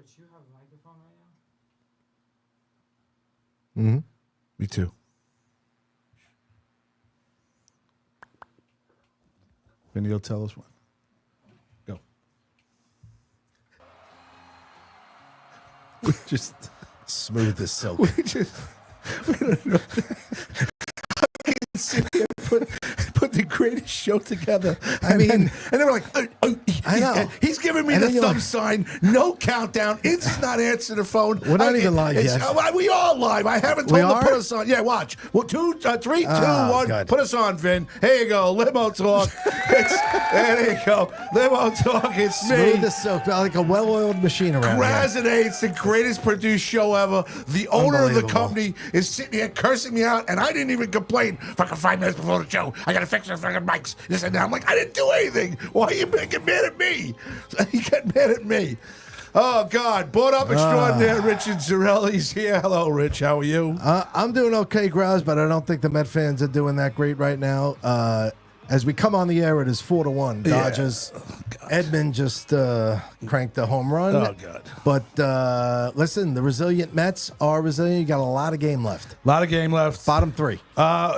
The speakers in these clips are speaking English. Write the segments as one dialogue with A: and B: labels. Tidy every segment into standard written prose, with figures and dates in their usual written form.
A: Rich, you have a microphone right now?
B: Mm-hmm. Me too. Vinny, you'll tell us one. Go. We just
C: Smooth as silk.
B: we don't know. I can sit here and put the greatest show together.
C: I mean,
B: and then we're like,
C: I know.
B: He's giving me
C: And
B: the
C: then you're
B: thumb
C: like-
B: sign. No countdown. It's not answering the phone.
C: We're not even live
B: it's-
C: yet.
B: We are live. I haven't
C: We
B: told him to put
C: are?
B: us on. Yeah, watch. Well, 3, 2, 1.
C: God.
B: Put us on, Vin. Here you go. Limo talk. There you go. Limo talk. It's me.
C: Smooth as silk, like a well-oiled machine around here.
B: It's the greatest produced show ever. The owner of the
C: Unbelievable.
B: company is sitting here cursing me out, and I didn't even complain. Fucking 5 minutes before the show, I gotta fix the fucking mics. This and that. I'm like, I didn't do anything. Why are you getting mad at me? You get mad at me. Oh God! Bought up extraordinaire Richard Zarelli's here. Hello, Rich. How are you?
C: I'm doing okay, Grouse, but I don't think the Met fans are doing that great right now. As we come on the air, it is 4-1 Dodgers. Edmund just cranked the home run.
B: Oh, God.
C: But listen, the resilient Mets are resilient. You got a lot of game left.
B: A lot of game left.
C: Bottom 3.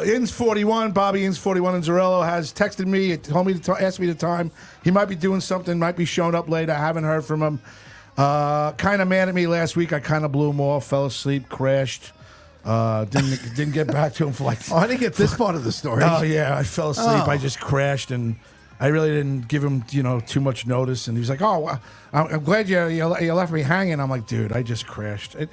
B: Ins 41, Bobby Ins 41 and Zarello has texted me, told me to ask me the time. He might be doing something, might be showing up late. I haven't heard from him. Kind of mad at me last week. I kind of blew him off, fell asleep, crashed. Didn't get back to him for like.
C: Oh, I didn't get this part of the story.
B: Oh yeah, I fell asleep.
C: Oh.
B: I just crashed, and I really didn't give him too much notice. And he's like, "Oh, well, I'm glad you left me hanging." I'm like, "Dude, I just crashed. I've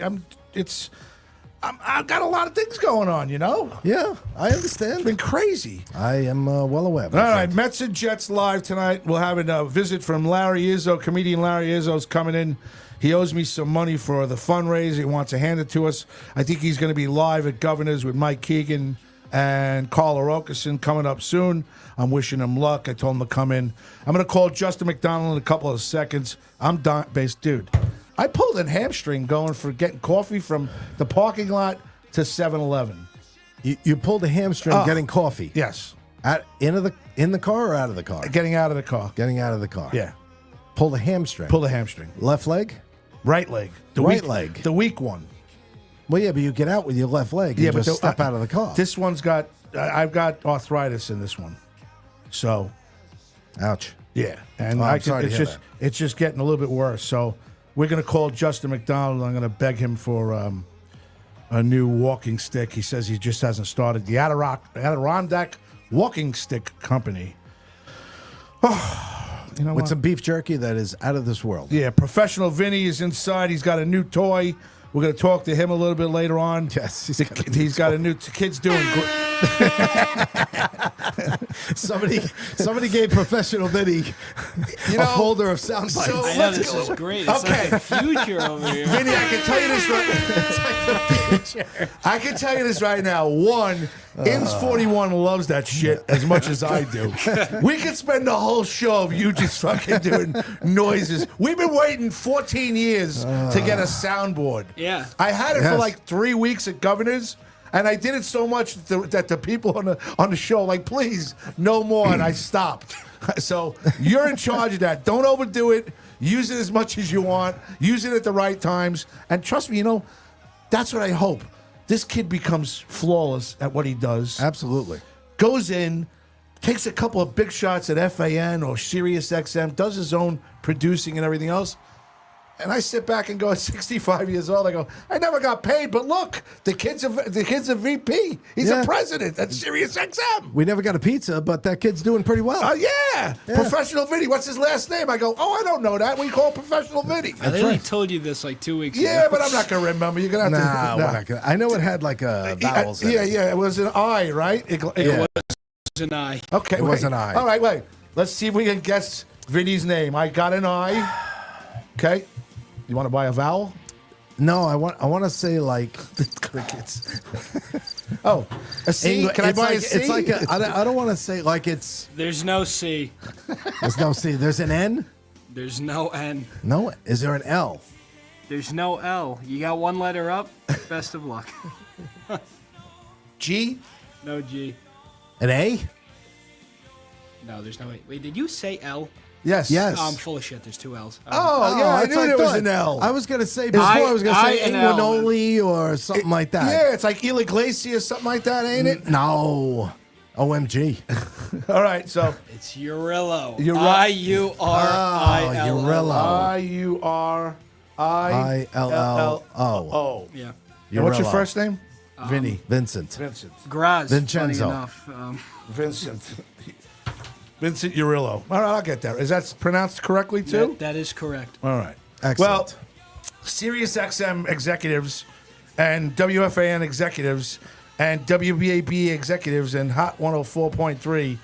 B: got a lot of things going on,
C: Yeah, I understand.
B: It's been crazy."
C: I am well aware.
B: All right, Mets and Jets live tonight. We'll have a visit from Larry Izzo. Comedian Larry Izzo's coming in. He owes me some money for the fundraiser. He wants to hand it to us. I think he's going to be live at Governor's with Mike Keegan and Carla Okerson coming up soon. I'm wishing him luck. I told him to come in. I'm going to call Justin McDonald in a couple of seconds. I'm done. Dude, I pulled a hamstring going for getting coffee from the parking lot to 7-Eleven.
C: You pulled a hamstring getting coffee.
B: Yes.
C: In the car or out of the car?
B: Getting out of the car.
C: Getting out of the car.
B: Yeah.
C: Pulled a hamstring.
B: Pulled a hamstring.
C: Left leg?
B: Right leg.
C: Right leg.
B: The weak one.
C: Well, yeah, but you get out with your left leg and just step out of the car.
B: This one's got, I've got arthritis in this one. So.
C: Ouch.
B: Yeah. And
C: I'm sorry to hear that.
B: it's just getting a little bit worse. So we're going to call Justin McDonald. I'm going to beg him for a new walking stick. He says he just hasn't started. The Adirondack Walking Stick Company. Oh. You know
C: With
B: what?
C: some beef jerky that is out of this world.
B: Yeah, Professional Vinny is inside. He's got a new toy. We're going to talk to him a little bit later on.
C: Yes,
B: he's got a new. Kid's doing great.
C: Somebody gave Professional Vinny a folder of sound bites.
B: So
D: I know, this is great. It's like the future over here.
B: Vinny, I can tell you this right. I can tell you this right now. One, Ins 41 loves that shit as much as I do. We could spend the whole show of you just fucking doing noises. We've been waiting 14 years to get a soundboard.
D: Yeah.
B: I had it for
C: Yes.
B: like 3 weeks at Governor's. And I did it so much that the people on the show like, please, no more, and I stopped. So you're in charge of that. Don't overdo it. Use it as much as you want. Use it at the right times. And trust me, that's what I hope. This kid becomes flawless at what he does.
C: Absolutely.
B: Goes in, takes a couple of big shots at FAN or Sirius XM, does his own producing and everything else. And I sit back and go, at 65 years old, I go, I never got paid, but look, the kid's a VP. He's a president at Sirius XM.
C: We never got a pizza, but that kid's doing pretty well.
B: Oh, yeah. Professional Vinny. What's his last name? I go, I don't know that. We call Professional Vinny.
D: I literally told you this like 2 weeks ago.
B: Yeah, but I'm not going to remember. You're going to have to.
C: We're not gonna. I know it had like a vowels in it.
B: Yeah. It was an I, right? It
C: Yeah.
D: was an eye.
B: Okay.
C: It was an I.
B: All right, wait. Let's see if we can guess Vinny's name. I got an I. Okay. You want to buy a vowel?
C: No, I want to say like
B: Crickets. Oh, a C? Can I
C: it's
B: buy
C: like,
B: a C?
C: It's like I don't want to say like it's.
D: There's no C.
C: There's no C. There's an N.
D: There's no N.
C: No. Is there an L?
D: There's no L. You got one letter up. Best of luck.
B: G?
D: No G.
C: An A?
D: No, there's no A. Wait, did you say L?
B: Yes.
C: Yes.
D: I'm full of shit. There's 2 L's.
B: Oh, yeah, I
C: that's
B: knew
C: what
B: there was
C: thought.
B: an L.
C: I was going to say before, I was going to say
D: I and L.
C: Inguinoli or something like that.
B: Yeah, it's like Iglesias, something like that, ain't it?
C: No. OMG.
B: All right, so
D: It's Urillo.
B: Uri-
D: I-U-R-I-L-L.
C: Urillo.
B: IURILLO.
D: Yeah.
B: And what's your
C: Urillo.
B: first name? Vinny.
C: Vincent.
B: Vincent.
D: Graz.
C: Vincenzo.
D: Funny enough.
B: Vincent. Vincent Urillo. All right, I'll get that. Is that pronounced correctly, too?
D: that is correct.
B: All right.
C: Excellent.
B: Well, Sirius XM executives and WFAN executives and WBAB executives and Hot 104.3.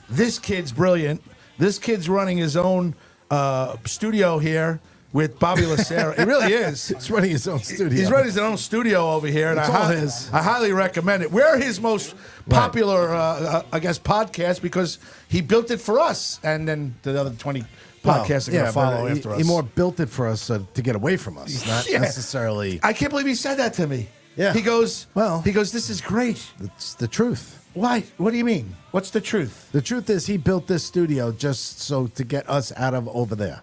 B: This kid's brilliant. This kid's running his own studio here with Bobby Lacera. He really is.
C: He's running his own studio.
B: He's running his own studio over here, and
C: It's all his.
B: I highly recommend it. We're his most popular, I guess, podcast because he built it for us, and then the other 20 podcasts are going to follow
C: but
B: after us.
C: He more built it for us to get away from us, not
B: Yeah.
C: necessarily.
B: I can't believe he said that to me.
C: Yeah.
B: He goes,
C: Well-
B: this is great.
C: It's the truth.
B: Why? What do you mean? What's the truth?
C: The truth is, he built this studio just so to get us out of over there.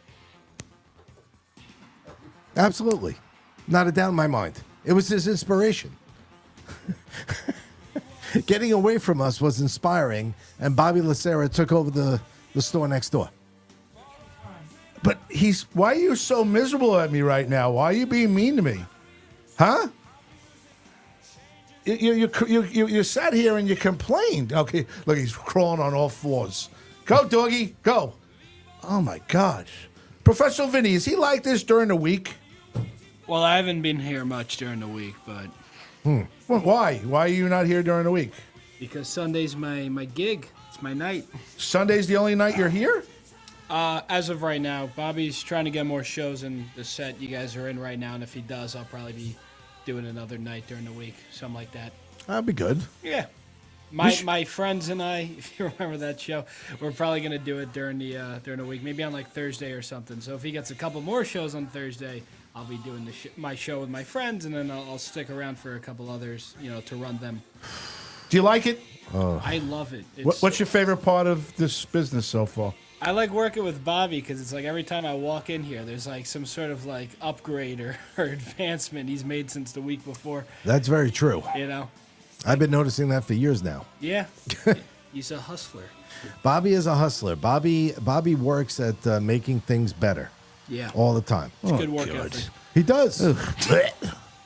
C: Absolutely. Not a doubt in my mind. It was his inspiration. Getting away from us was inspiring, and Bobby Lacera took over the store next door.
B: But why are you so miserable at me right now? Why are you being mean to me? Huh? You sat here and you complained. Okay, look, he's crawling on all fours. Go, doggy, go. Oh, my gosh. Professional Vinny, is he like this during the week?
D: Well, I haven't been here much during the week, but
B: Well, why? Why are you not here during the week?
D: because Sunday's my gig. It's my night.
B: Sunday's the only night you're here?
D: As of right now, Bobby's trying to get more shows in the set you guys are in right now, and if he does, I'll probably be doing another night during the week, something like that.
C: That'd be good.
D: Yeah. My friends and I, if you remember that show, we're probably gonna do it during the week, maybe on like Thursday or something. So if he gets a couple more shows on Thursday, I'll be doing my show with my friends, and then I'll stick around for a couple others, to run them.
B: Do you like it?
D: I love it.
B: What's your favorite part of this business so far?
D: I like working with Bobby because it's like every time I walk in here, there's like some sort of like upgrade or advancement he's made since the week before.
C: That's very true. I've been noticing that for years now.
D: Yeah. He's a hustler.
C: Bobby is a hustler. Bobby works at making things better
D: Yeah.
C: all the time.
D: It's good work ethic.
C: He does.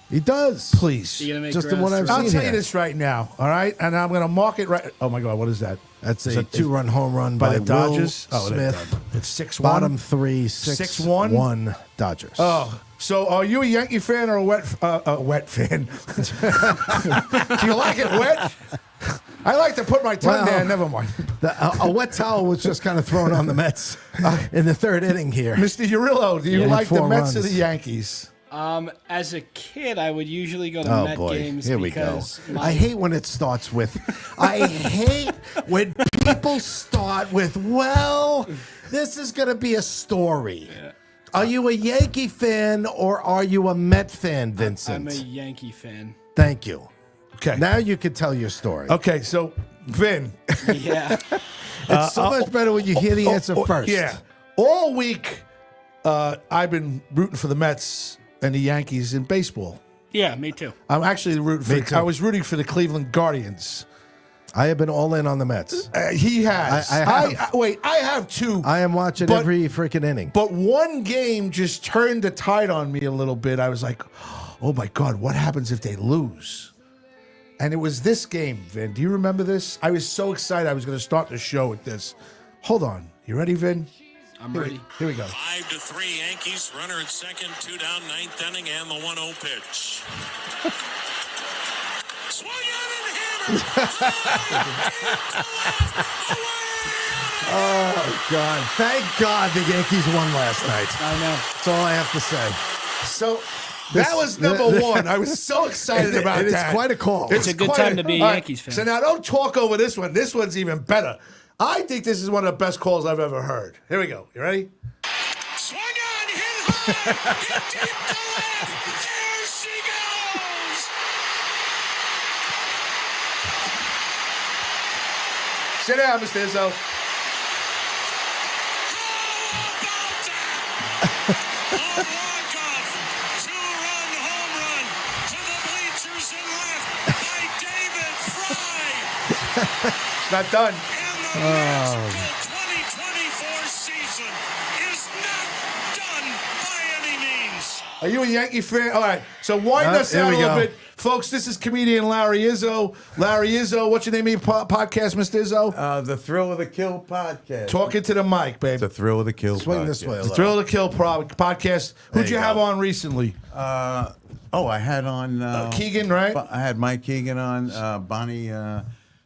C: He does.
B: Please.
D: You gonna make
C: Just the one
D: grass
C: I've
B: I'll
C: seen
B: tell
C: here.
B: you this right now, all right? And I'm going to mark it right. Oh, my God, what is that?
C: That's
B: Is
C: a
B: it-
C: two-run home run
B: by
C: by
B: the Dodgers?
C: Will
B: Oh, they're
C: Smith.
B: done. It's 6-1.
C: Bottom three,
B: 6-1?
C: 6-1 Dodgers.
B: Oh, so are you a Yankee fan or a wet fan? Do you like it wet? I like to put my tongue
C: Well,
B: there. Never mind.
C: A wet towel was just kind of thrown on the Mets in the third inning here.
B: Mr. Urillo, do you
C: Yeah.
B: like the
C: 4
B: Mets or
C: runs.
B: the Yankees?
D: As a kid, I would usually go to
C: Oh
D: Met
C: boy,
D: games
C: here we go.
D: because
C: I hate when it starts with. I hate when people start with. Well, this is going to be a story. Are you a Yankee fan or are you a Met fan, Vincent?
D: I'm a Yankee fan.
C: Thank you.
B: Okay.
C: Now you can tell your story.
B: Okay, so Vin.
D: Yeah.
C: It's so much better when you hear the answer first.
B: Yeah. All week, I've been rooting for the Mets and the Yankees in baseball.
D: Yeah, me too.
B: I'm actually rooting
C: Me
B: for.
C: too.
B: I was rooting for the Cleveland Guardians.
C: I have been all in on the Mets.
B: He has.
C: I have.
B: Wait, I have too.
C: I am watching
B: But-
C: every freaking inning.
B: But one game just turned the tide on me a little bit. I was like, oh my God, what happens if they lose? And it was this game, Vin. Do you remember this? I was so excited I was going to start the show with this. Hold on. You ready, Vin?
D: I'm ready.
B: Here we go.
A: 5-3 Yankees. Runner at second. 2 down, 9th inning, and the 1-0 pitch. Swung out and hammered.
C: Oh, God. Thank God the Yankees won last night.
D: I know.
C: That's all I have to say.
B: So that was number one. I was so excited about
C: It's
B: that.
C: quite a call.
D: It's a good
B: quite
D: time to be a
B: all right,
D: Yankees fan.
B: So now don't talk over this one. This one's even better. I think this is one of the best calls I've ever heard. Here we go. You ready?
A: Swung on, hit high, hit deep to left. There she goes.
B: Sit down, Mr. Izzo. It's not done.
A: And the magical 2024 season is not done by any means.
B: Are you a Yankee fan? All right. So wind us
C: here
B: out a
C: we
B: little
C: go.
B: bit. Folks, this is comedian Larry Izzo. Larry Izzo, what's your name of your podcast, Mr. Izzo?
E: The Thrill of the Kill podcast.
B: Talking to the mic, babe.
E: The Thrill of the Kill
C: Swing
E: podcast.
C: this way. a
B: The
C: little.
B: Thrill of the Kill podcast. Who'd
E: There
B: you
E: you
B: have
E: go.
B: on recently?
E: I had on
B: Keegan, right?
E: I had Mike Keegan on. Bonnie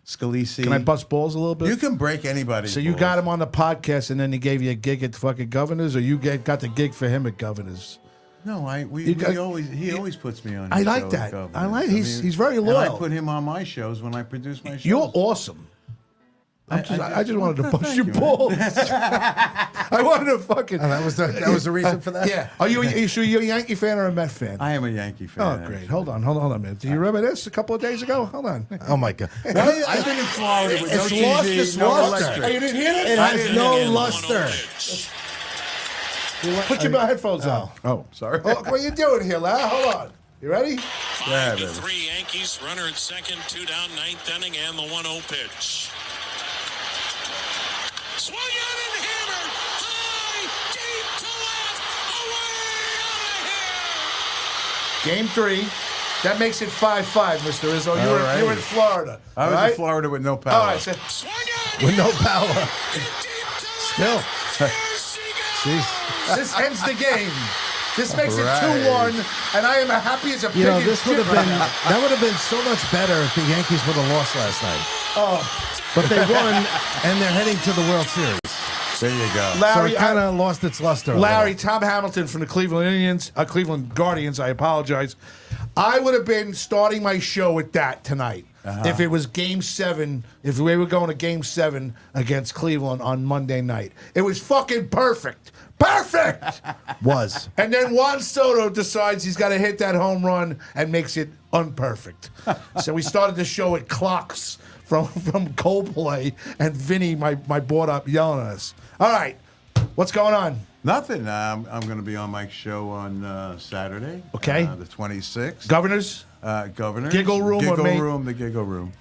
E: Scalisi.
B: Can I bust balls a little bit?
E: You can break anybody.
B: So you got him on the podcast, and then he gave you a gig at fucking Governors, or you got the gig for him at Governors?
E: No, he always puts me on.
B: I
E: his
B: like
E: show
B: that.
E: at Governors.
B: I like- he's very
E: and
B: loyal.
E: I put him on my shows when I produce my shows.
B: You're awesome. I just wanted to bust
E: thank
B: your
E: you, man.
B: balls. I wanted to fucking.
C: And that was the reason for that.
B: Yeah. Are you a Yankee fan or a Met fan?
E: I am a Yankee fan.
B: Oh, great. Hold on a minute. Do you remember this a couple of days ago? Hold on.
C: Oh my God.
E: I've been in Florida with no
C: It's
E: TV,
C: lost its
E: no
C: luster.
E: electric.
B: Oh, you didn't hear
C: It
B: it?
C: has no luster.
B: Put your headphones on.
E: Oh, sorry.
B: Oh, what are you doing here, Larry? Hold on. You ready?
E: Yeah,
A: 5-3
E: baby.
A: Yankees. Runner at second. 2 down, ninth inning, and the 1-0 pitch. Swung out and hammered. High, deep to left. Away, out of here.
B: Game 3. That makes it 5-5, Mr. Izzo.
E: All right.
B: You were in Florida.
E: I was
B: all right?
E: in Florida with no power.
B: All right. So,
A: Swung out.
C: With no power.
A: Hit deep to
C: Still.
A: left. There she goes.
C: Jeez.
B: this ends the game. This makes it
E: Right.
B: 2-1, and I am happy as a pig.
C: You know,
B: in
C: this would have
B: shit
C: been
B: right now.
C: that would have been so much better if the Yankees would have lost last night.
B: Oh,
C: But they won, and they're heading to the World Series.
E: There you go.
C: So
B: Larry,
C: it kind of lost its luster. a
B: Larry,
C: little.
B: Tom Hamilton from the Cleveland Guardians. I apologize. I would have been starting my show with that tonight if it was Game 7. If we were going to Game 7 against Cleveland on Monday night, it was fucking perfect. Perfect.
C: was.
B: And then Juan Soto decides he's got to hit that home run and makes it unperfect. So we started the show with clocks from Coldplay, and Vinny, my board up, yelling at us. All right, what's going on?
E: Nothing. I'm going to be on Mike's show on Saturday.
B: Okay.
E: The 26th.
B: Governors?
E: Governor.
B: Giggle Room or
E: Giggle
B: main-
E: Room, the Giggle Room.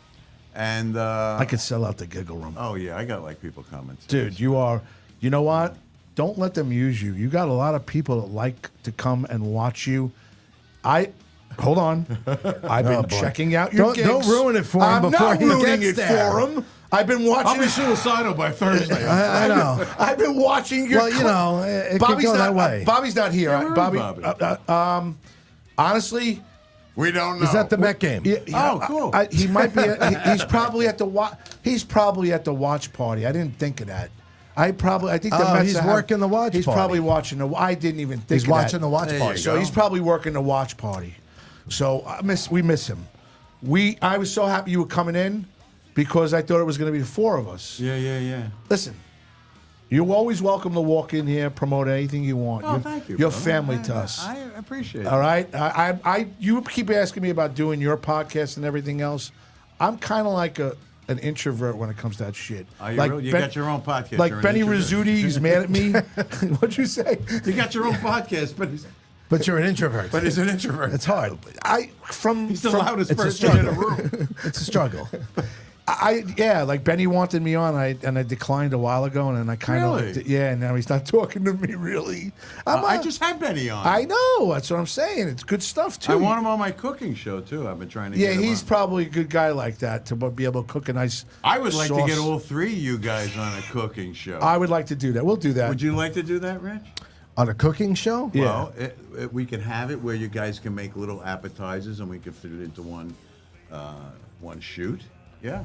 E: And,
B: I could sell out the Giggle Room.
E: oh, yeah, I got, like, people coming. too.
B: Dude, you know what? Don't let them use you. You got a lot of people that like to come and watch you. Hold on. I've been
C: Oh, boy.
B: checking out your gigs.
C: Don't ruin it for him
B: I'm
C: before
B: not
C: he
B: ruining
C: gets
B: it
C: there.
B: for him. I've been watching.
F: suicidal by Thursday.
C: I know.
B: I've been watching your.
C: Well, you know, it could go that way.
B: Bobby's not here.
E: Yeah, where is
B: Bobby.
E: Bobby?
B: Honestly,
E: We don't know.
C: Is that the Met game?
E: Oh, cool.
B: He might be. He's probably at the He's probably at the watch party. I didn't think of that. I think the
C: Oh,
B: Mets
C: he's
B: have-
C: working the watch
B: He's
C: party.
B: probably watching the. I didn't even think.
C: He's
B: of
C: watching
B: that.
C: the watch
E: There
C: party.
E: you
B: So
E: go.
B: he's probably working the watch party. So we miss him. I was so happy you were coming in because I thought it was going to be the 4 of us.
E: Yeah.
B: Listen, you're always welcome to walk in here, promote anything you want.
E: Oh, thank you.
B: You're
E: brother.
B: family to us.
E: I appreciate it.
B: All right. You keep asking me about doing your podcast and everything else. I'm kind of like an introvert when it comes to that shit.
E: Are you really? You got your own podcast.
B: Like
E: You're an
B: Benny
E: introvert.
B: Rizzuti, he's mad at me. What'd you say?
E: You got your own podcast,
C: But you're an introvert.
E: but he's an introvert.
C: It's hard.
E: He's the loudest
C: it's a
E: person in a
C: struggle.
E: room.
C: It's a struggle.
B: Like Benny wanted me on, and I declined a while ago, and then I kind of
E: Really?
B: and now he's not talking to me really.
E: I just had Benny on.
B: I know, that's what I'm saying. It's good stuff too.
E: I want him on my cooking show too. I've been trying to.
B: Yeah,
E: get him
B: he's
E: on.
B: probably a good guy like that to be able to cook a nice.
E: I would like to
B: sauce.
E: get all 3 of you guys on a cooking show.
B: I would like to do that. We'll do that.
E: Would you like to do that, Rich?
C: On a cooking show?
B: Yeah.
E: Well, we could have it where you guys can make little appetizers, and we could fit it into one shoot. Yeah.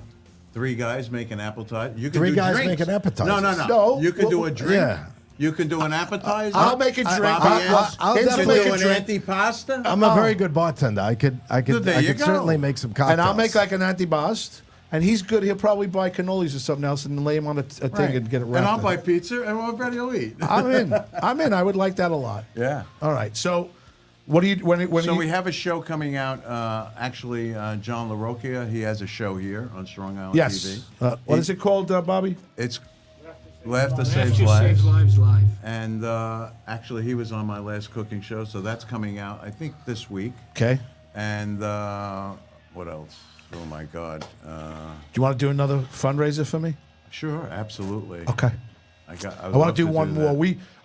E: 3 guys make an appetizer. You can
C: 3
E: do
C: guys
E: drinks.
C: make an appetizer.
B: No,
E: You can do a drink.
C: yeah.
E: You can do an appetizer.
B: I'll make a drink.
C: I'll
E: You can
C: definitely
E: do
C: make
E: an
C: a drink.
E: antipasta.
C: I'm a very good bartender. I could
E: There you go.
C: certainly make some cocktails.
B: And I'll make like an antibast. And he's good. He'll probably buy cannolis or something else and lay him on a thing
E: Right.
B: and get it wrapped.
E: And I'll
B: in.
E: buy pizza, and everybody will eat.
B: I'm in. I would like that a lot.
E: Yeah.
B: All right. So, what do you when
E: So
B: you,
E: we have a show coming out. Actually, John LaRocchia, he has a show here on Strong Island
B: Yes.
E: TV.
B: What is it called, Bobby?
E: It's Laughter
D: Laughter
E: Saves
D: Saves
E: Lives.
D: Lives live.
E: And actually, he was on my last cooking show, so that's coming out, I think, this week.
B: Okay.
E: And what else? Oh my God.
B: Do you want to do another fundraiser for me?
E: Sure, absolutely.
B: Okay.
E: I
B: I want to do one more.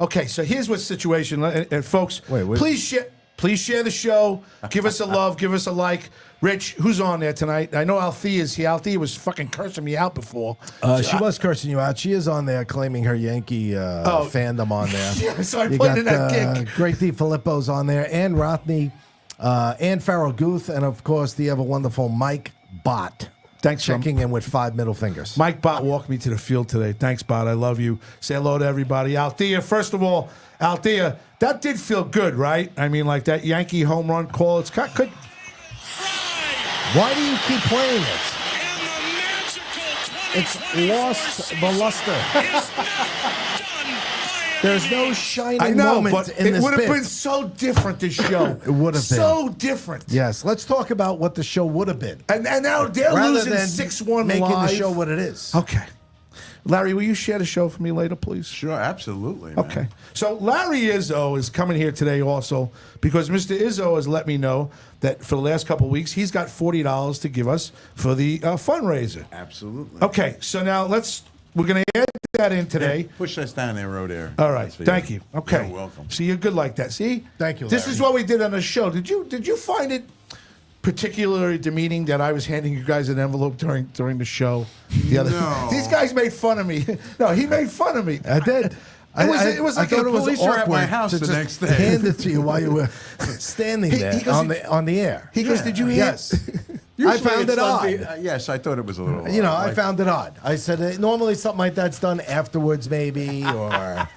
B: Okay. So here's what situation, and folks,
C: Wait.
B: please share the show. Give us a love. Give us a like. Rich, who's on there tonight? I know Althea's here. Althea was fucking cursing me out before.
C: She was cursing you out. She is on there claiming her Yankee fandom on there.
B: Yeah, so I
C: You
B: played
C: got
B: in that gig.
C: Great D. Filippo's on there, and Rothney, and Farrell Guth, and of course the ever wonderful Mike Bott.
B: Thanks,
C: checking in with 5 middle fingers.
B: Mike Bott walked me to the field today. Thanks, Bott. I love you. Say hello to everybody. Althea, first of all, Althea, that did feel good, right? I mean, like that Yankee home run call. It's got good.
C: Why do you keep playing it?
A: And the magical
C: It's
A: 2024
C: lost the luster.
A: is not done by any
C: There's no
A: means.
C: shining
B: I know,
C: moment
B: but
C: in
B: it
C: this
B: would have
C: bit.
B: been so different, this show.
C: It would have been.
B: So different.
C: Yes, let's talk about what the show would have been.
B: And now they're
C: Rather
B: losing
C: than
B: 6-1
C: making
B: live.
C: the show what it is.
B: Okay. Larry, will you share the show for me later, please?
E: Sure, absolutely. Man.
B: Okay. So Larry Izzo is coming here today also because Mr. Izzo has let me know that for the last couple of weeks he's got $40 to give us for the fundraiser.
E: Absolutely.
B: Okay. So now we're going to add that in today.
E: Push us down there, road air.
B: All right.
E: That's for
B: Thank you. Okay.
E: You're welcome.
B: See, you're good like that. See?
C: Thank you,
B: This
C: Larry.
B: is what we did on the show. Did you find it particularly demeaning that I was handing you guys an envelope during the show?
E: No.
B: These guys made fun of me. No, he made fun of me.
C: I did.
B: It was
C: I
B: like
C: thought
B: the
C: it was
E: police were at my
C: awkward
E: house
C: to
E: the
C: just
E: next day.
C: hand it to you while you were standing there
B: he goes,
C: on the air.
B: He goes, "Did you hear?"
C: Yes.
E: Usually
C: I found
E: it's
C: it
E: done
C: odd.
E: yes, I thought it was a little.
C: You know, I
E: like-
C: found it odd. I said normally something like that's done afterwards, maybe, or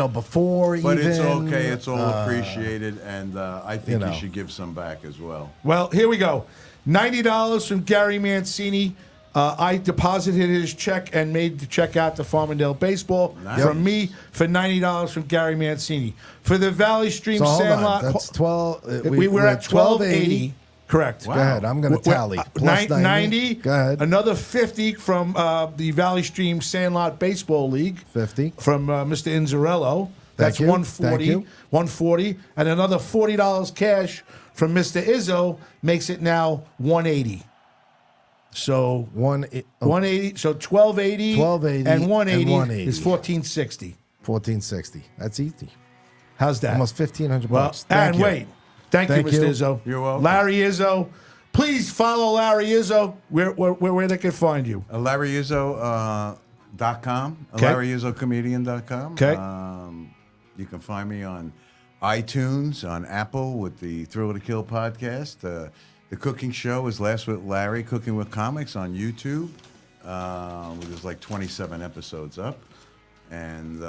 C: before.
E: But
C: even.
E: it's okay. It's all appreciated, and I think
C: you know.
E: you should give some back as well.
B: Well, here we go. $90 from Gary Mancini. I deposited his check and made the check out to Farmingdale Baseball
E: Nice.
B: from me for $90 from Gary Mancini. For the Valley Stream
C: So hold
B: Sandlot,
C: on. That's 12.
B: we're at 1280. Correct.
E: Wow.
C: Go ahead. I'm going to tally. Plus
B: 90.
C: Go ahead.
B: Another 50 from the Valley Stream Sandlot Baseball League.
C: 50.
B: From Mr. Inzarello. That's
C: you.
B: 140.
C: Thank you.
B: 140. And another $40 cash from Mr. Izzo makes it now 180. So 180. So 1280.
C: 1280
B: and 180,
C: and 180.
B: is 1460.
C: 1460. That's easy.
B: How's that?
C: Almost 1,500
B: Well,
C: bucks. Thank
B: and
C: you.
B: wait. Thank you,
C: Thank
B: Mr.
C: you.
B: Izzo.
E: You're welcome.
B: Larry Izzo. Please follow Larry Izzo where they can find you.
E: LarryIzzo.com.
B: Okay.
E: LarryIzzoComedian.com.
B: Okay.
E: You can find me on iTunes, on Apple with the Thrill to Kill podcast. The cooking show is Last with Larry, Cooking with Comics on YouTube. There's like 27 episodes up. And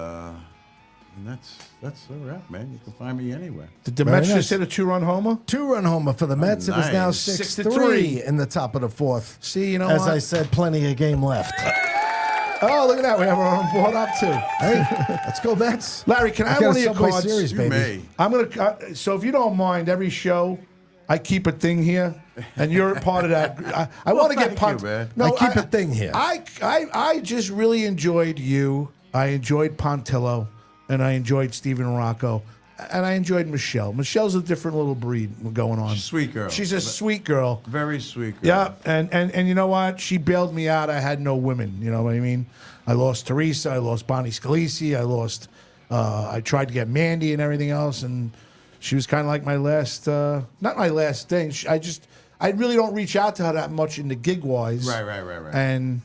E: that's a wrap, man. You can find me anywhere.
B: Did the
C: Very
B: Mets
C: nice.
B: just hit a 2-run homer?
C: 2-run homer for the Mets. It is now
E: nice.
C: 6-3 in the top of the fourth.
B: See, you know
C: As
B: what?
C: I said, plenty of game left.
B: Oh, look at that. We have our own board up, too.
C: Hey, let's go Mets.
B: Larry, can I have
C: got
B: one
C: a
B: of your
C: Subway
B: cards?
C: Series,
E: You
C: baby.
E: may.
B: I'm going to, so if you don't mind, every show, I keep a thing here, and you're a part of that. I want to get
E: thank
B: pumped.
E: you, man.
C: I keep a thing here.
B: I just really enjoyed you. I enjoyed Pontillo, and I enjoyed Stephen Rocco, and I enjoyed Michelle. Michelle's a different little breed going on.
E: She's a sweet girl.
B: She's a sweet girl.
E: Very sweet girl.
B: Yeah, and you know what? She bailed me out. I had no women. You know what I mean? I lost Teresa. I lost Bonnie Scalisi. I lost. I tried to get Mandy and everything else, and she was kind of like my last. Not my last thing. I really don't reach out to her that much in the gig wise.
E: Right.
B: And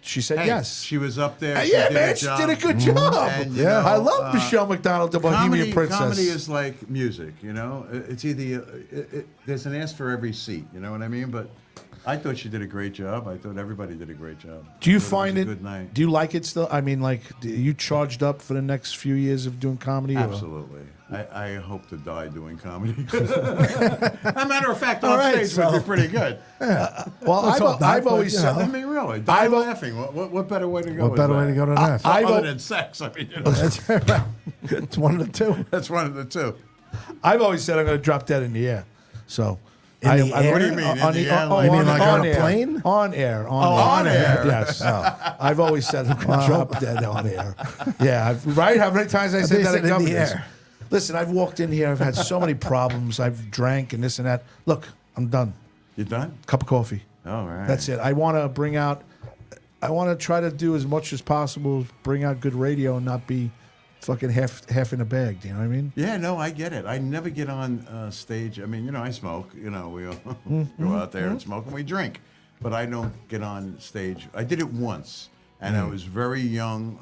B: she said
E: Hey,
B: yes.
E: She was up there. She
B: Yeah,
E: did
B: man,
E: a
B: she
E: job.
B: did a good job.
E: And, you
C: Yeah.
E: know,
B: I love Michelle McDonald, the Bohemian Princess.
E: Comedy is like music, you know. It's either there's an ass for every seat, you know what I mean? But I thought she did a great job. I thought everybody did a great job.
B: Do you
E: I thought
B: find
E: was
B: it?
E: a good night?
B: Do you like it still? I mean, like, are you charged up for the next few years of doing comedy? or-
E: Absolutely. I hope to die doing comedy. As a matter of fact, on
C: right,
E: stage would
C: so-
E: be pretty good.
B: Well,
C: Let's hope not,
B: I've
C: but,
B: always
C: you
B: said.
C: know.
E: I mean, really, die laughing. What better way to go?
C: What
E: is
C: better way
E: that?
C: to go than that?
E: Other than sex, I mean, you know,
C: That's right. It's one of the two.
E: that's one of the two.
B: I've always said I'm going to drop dead in the air. So.
C: In the air?
E: What do you mean, in the air?
C: You mean like on a
B: air.
C: plane?
B: On air.
E: on air.
B: Yes. I've always said I'm going to drop dead on air. Yeah. Right? How many times I said that
C: said
B: at
C: in the
B: governors?
C: air.
B: Listen, I've walked in here. I've had so many problems. I've drank and this and that. Look, I'm done.
E: You done?
B: Cup of coffee.
E: All right.
B: That's it. I want to try to do as much as possible, bring out good radio and not be fucking half in a bag. Do you know what I mean?
E: Yeah, no, I get it. I never get on stage. I mean, I smoke. We all go out there and smoke and we drink. But I don't get on stage. I did it once, and I was very young,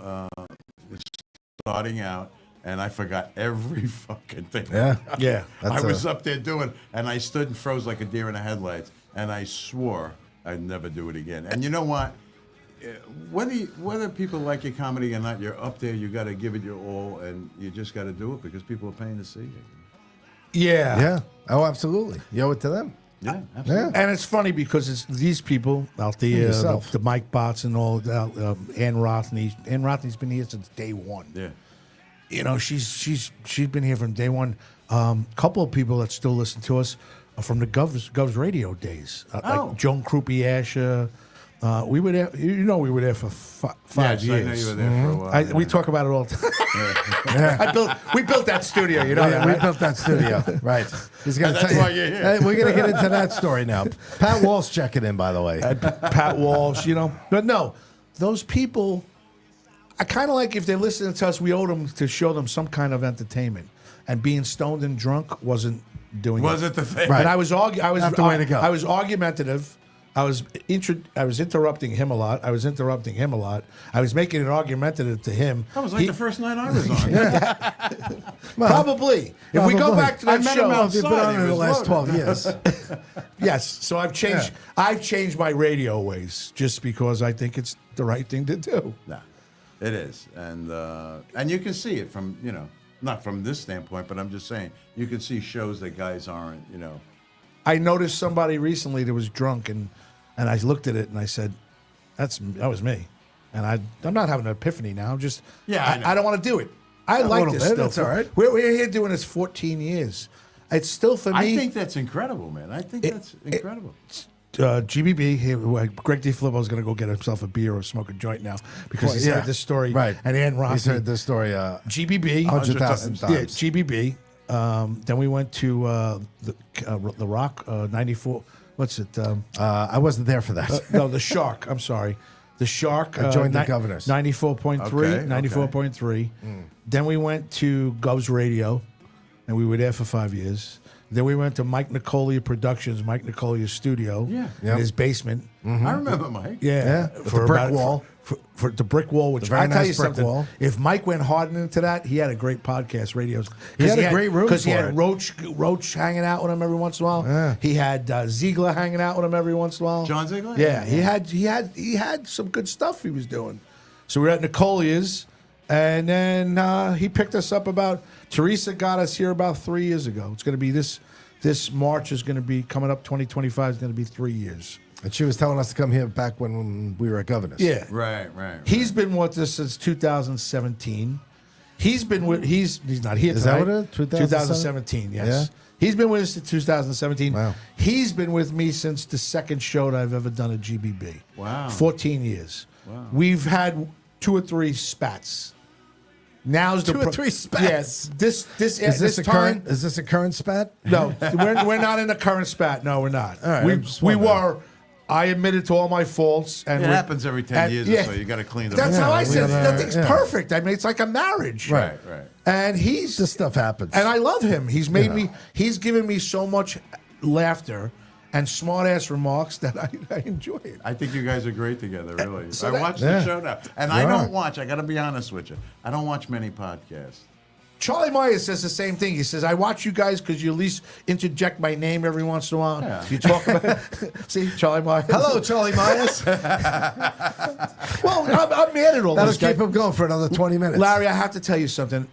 E: starting out, and I forgot every fucking thing.
C: Yeah.
B: Yeah.
E: I was up there doing, and I stood and froze like a deer in the headlights, and I swore I'd never do it again. And you know what? Whether people like your comedy or not, you're up there. You got to give it your all, and you just got to do it because people are paying to see you.
B: Yeah.
C: Yeah. Oh, absolutely. You owe it to them.
E: Yeah, absolutely.
B: And it's funny because it's these people out there,
C: yourself.
B: the Mike Bots and all, Ann Rothney. Ann Rothney's been here since day one.
E: Yeah.
B: She's been here from day one. Couple of people that still listen to us are from the Gov's radio days, like Joan Krupe Asher. We were there. We were there for 5
E: Yes,
B: years.
E: I know you were there for a while.
B: We talk about it all the time. We built that studio. You know that,
C: We
B: right?
C: built that studio. Right. He's gonna
E: That's why you're here.
C: Hey, we're going to get into that story now. Pat Walsh checking in, by the way.
B: Pat Walsh, But no, those people, I kind of like if they're listening to us, we owe them to show them some kind of entertainment. And being stoned and drunk wasn't doing it.
E: Wasn't the thing.
C: Right.
B: And I was
C: Not the way to go.
B: I was argumentative. I was interrupting him a lot. I was making it argumentative to him.
E: That was like the first night I was on.
B: Probably. If we go
C: Probably.
B: back to that
E: I met
B: show,
E: him
C: You've been on
E: He
C: in the
E: was
C: last
E: loaded.
C: 12 years.
B: yes. So I've changed. I've changed my radio ways just because I think it's the right thing to do.
E: Nah, it is, and you can see it from not from this standpoint, but I'm just saying you can see shows that guys aren't.
B: I noticed somebody recently that was drunk, and I looked at it and I said, that was me. And I'm not having an epiphany now. I'm just I don't want to do it. I like
C: little
B: this
C: bit,
B: stuff.
C: that's all right.
B: We're here doing this 14 years. It's still for me.
E: I think that's incredible, man. I think that's incredible.
B: GBB, Greg DeFilippo is going to go get himself a beer or smoke a joint now because he's heard this story.
C: Right.
B: And Ann Rothney.
C: He's heard this story
B: GBB.
C: 100,000 times.
B: Yeah, GBB. Then we went to the Rock 94. What's it?
C: I wasn't there for that.
B: No, the Shark. I'm sorry. The Shark.
C: I joined the Governors.
B: 94.3.
E: Okay,
B: 94.3. Then we went to Gov's Radio, and we were there for 5 years. Then we went to Mike Nicolia Productions, Mike Nicolia's studio, in his basement.
E: I remember Mike.
B: Yeah,
C: With the brick wall.
B: For the brick wall, which
C: very
B: I tell
C: nice
B: you
C: brick
B: something.
C: wall.
B: If Mike went hard into that, he had a great podcast radio.
C: He had a great room
B: because he
C: for
B: had
C: it.
B: Roach hanging out with him every once in a while.
C: Yeah.
B: He had Ziegler hanging out with him every once in a while.
E: John Ziegler?
B: Yeah, he had some good stuff he was doing. So we were at Nicolia's, and then he picked us up about. Teresa got us here about 3 years ago. It's going to be this March is going to be coming up. 2025 is going to be 3 years.
C: And she was telling us to come here back when we were at Governors.
B: Yeah,
E: Right.
B: He's been with us since 2017. He's not here.
C: Is that
B: tonight.
C: what it is?
B: 2017, yes.
C: Yeah.
B: He's been with us since 2017.
C: Wow.
B: He's been with me since the second show that I've ever done at GBB.
E: Wow.
B: 14 years.
E: Wow.
B: We've had 2 or 3 spats. Now's the
C: 2 or 3 spats?
B: Yes. This
C: Is this a
B: time.
C: current spat?
B: No, we're not in the current spat. No, we're not.
C: All right, I'm just
B: we
C: wondering.
B: were. I admitted to all my faults, and
E: It
B: we're-
E: happens every 10
B: and-
E: years
B: yeah.
E: or so. You got to clean them
B: That's
E: up.
B: how I
C: we
B: said it.
C: gotta-
B: Nothing's
C: yeah.
B: perfect. I mean, it's like a marriage.
E: Right.
B: And he's
C: This stuff happens.
B: and I love him. He's made
C: Yeah.
B: me. He's given me so much laughter and smart ass remarks that I enjoy it.
E: I think you guys are great together, really.
B: So
E: I
B: that-
E: watch
C: Yeah.
E: the show now. And
C: You
E: I
C: are.
E: don't watch, I got to be honest with you, I don't watch many podcasts.
B: Charlie Myers says the same thing. He says, I watch you guys because you at least interject my name every once in a while.
E: Yeah.
B: You talk about see, Charlie Myers.
C: Hello, Charlie Myers.
B: Well, I'm mad at all
C: That'll
B: this guy.
C: keep him going for another 20 minutes.
B: Larry, I have to tell you something.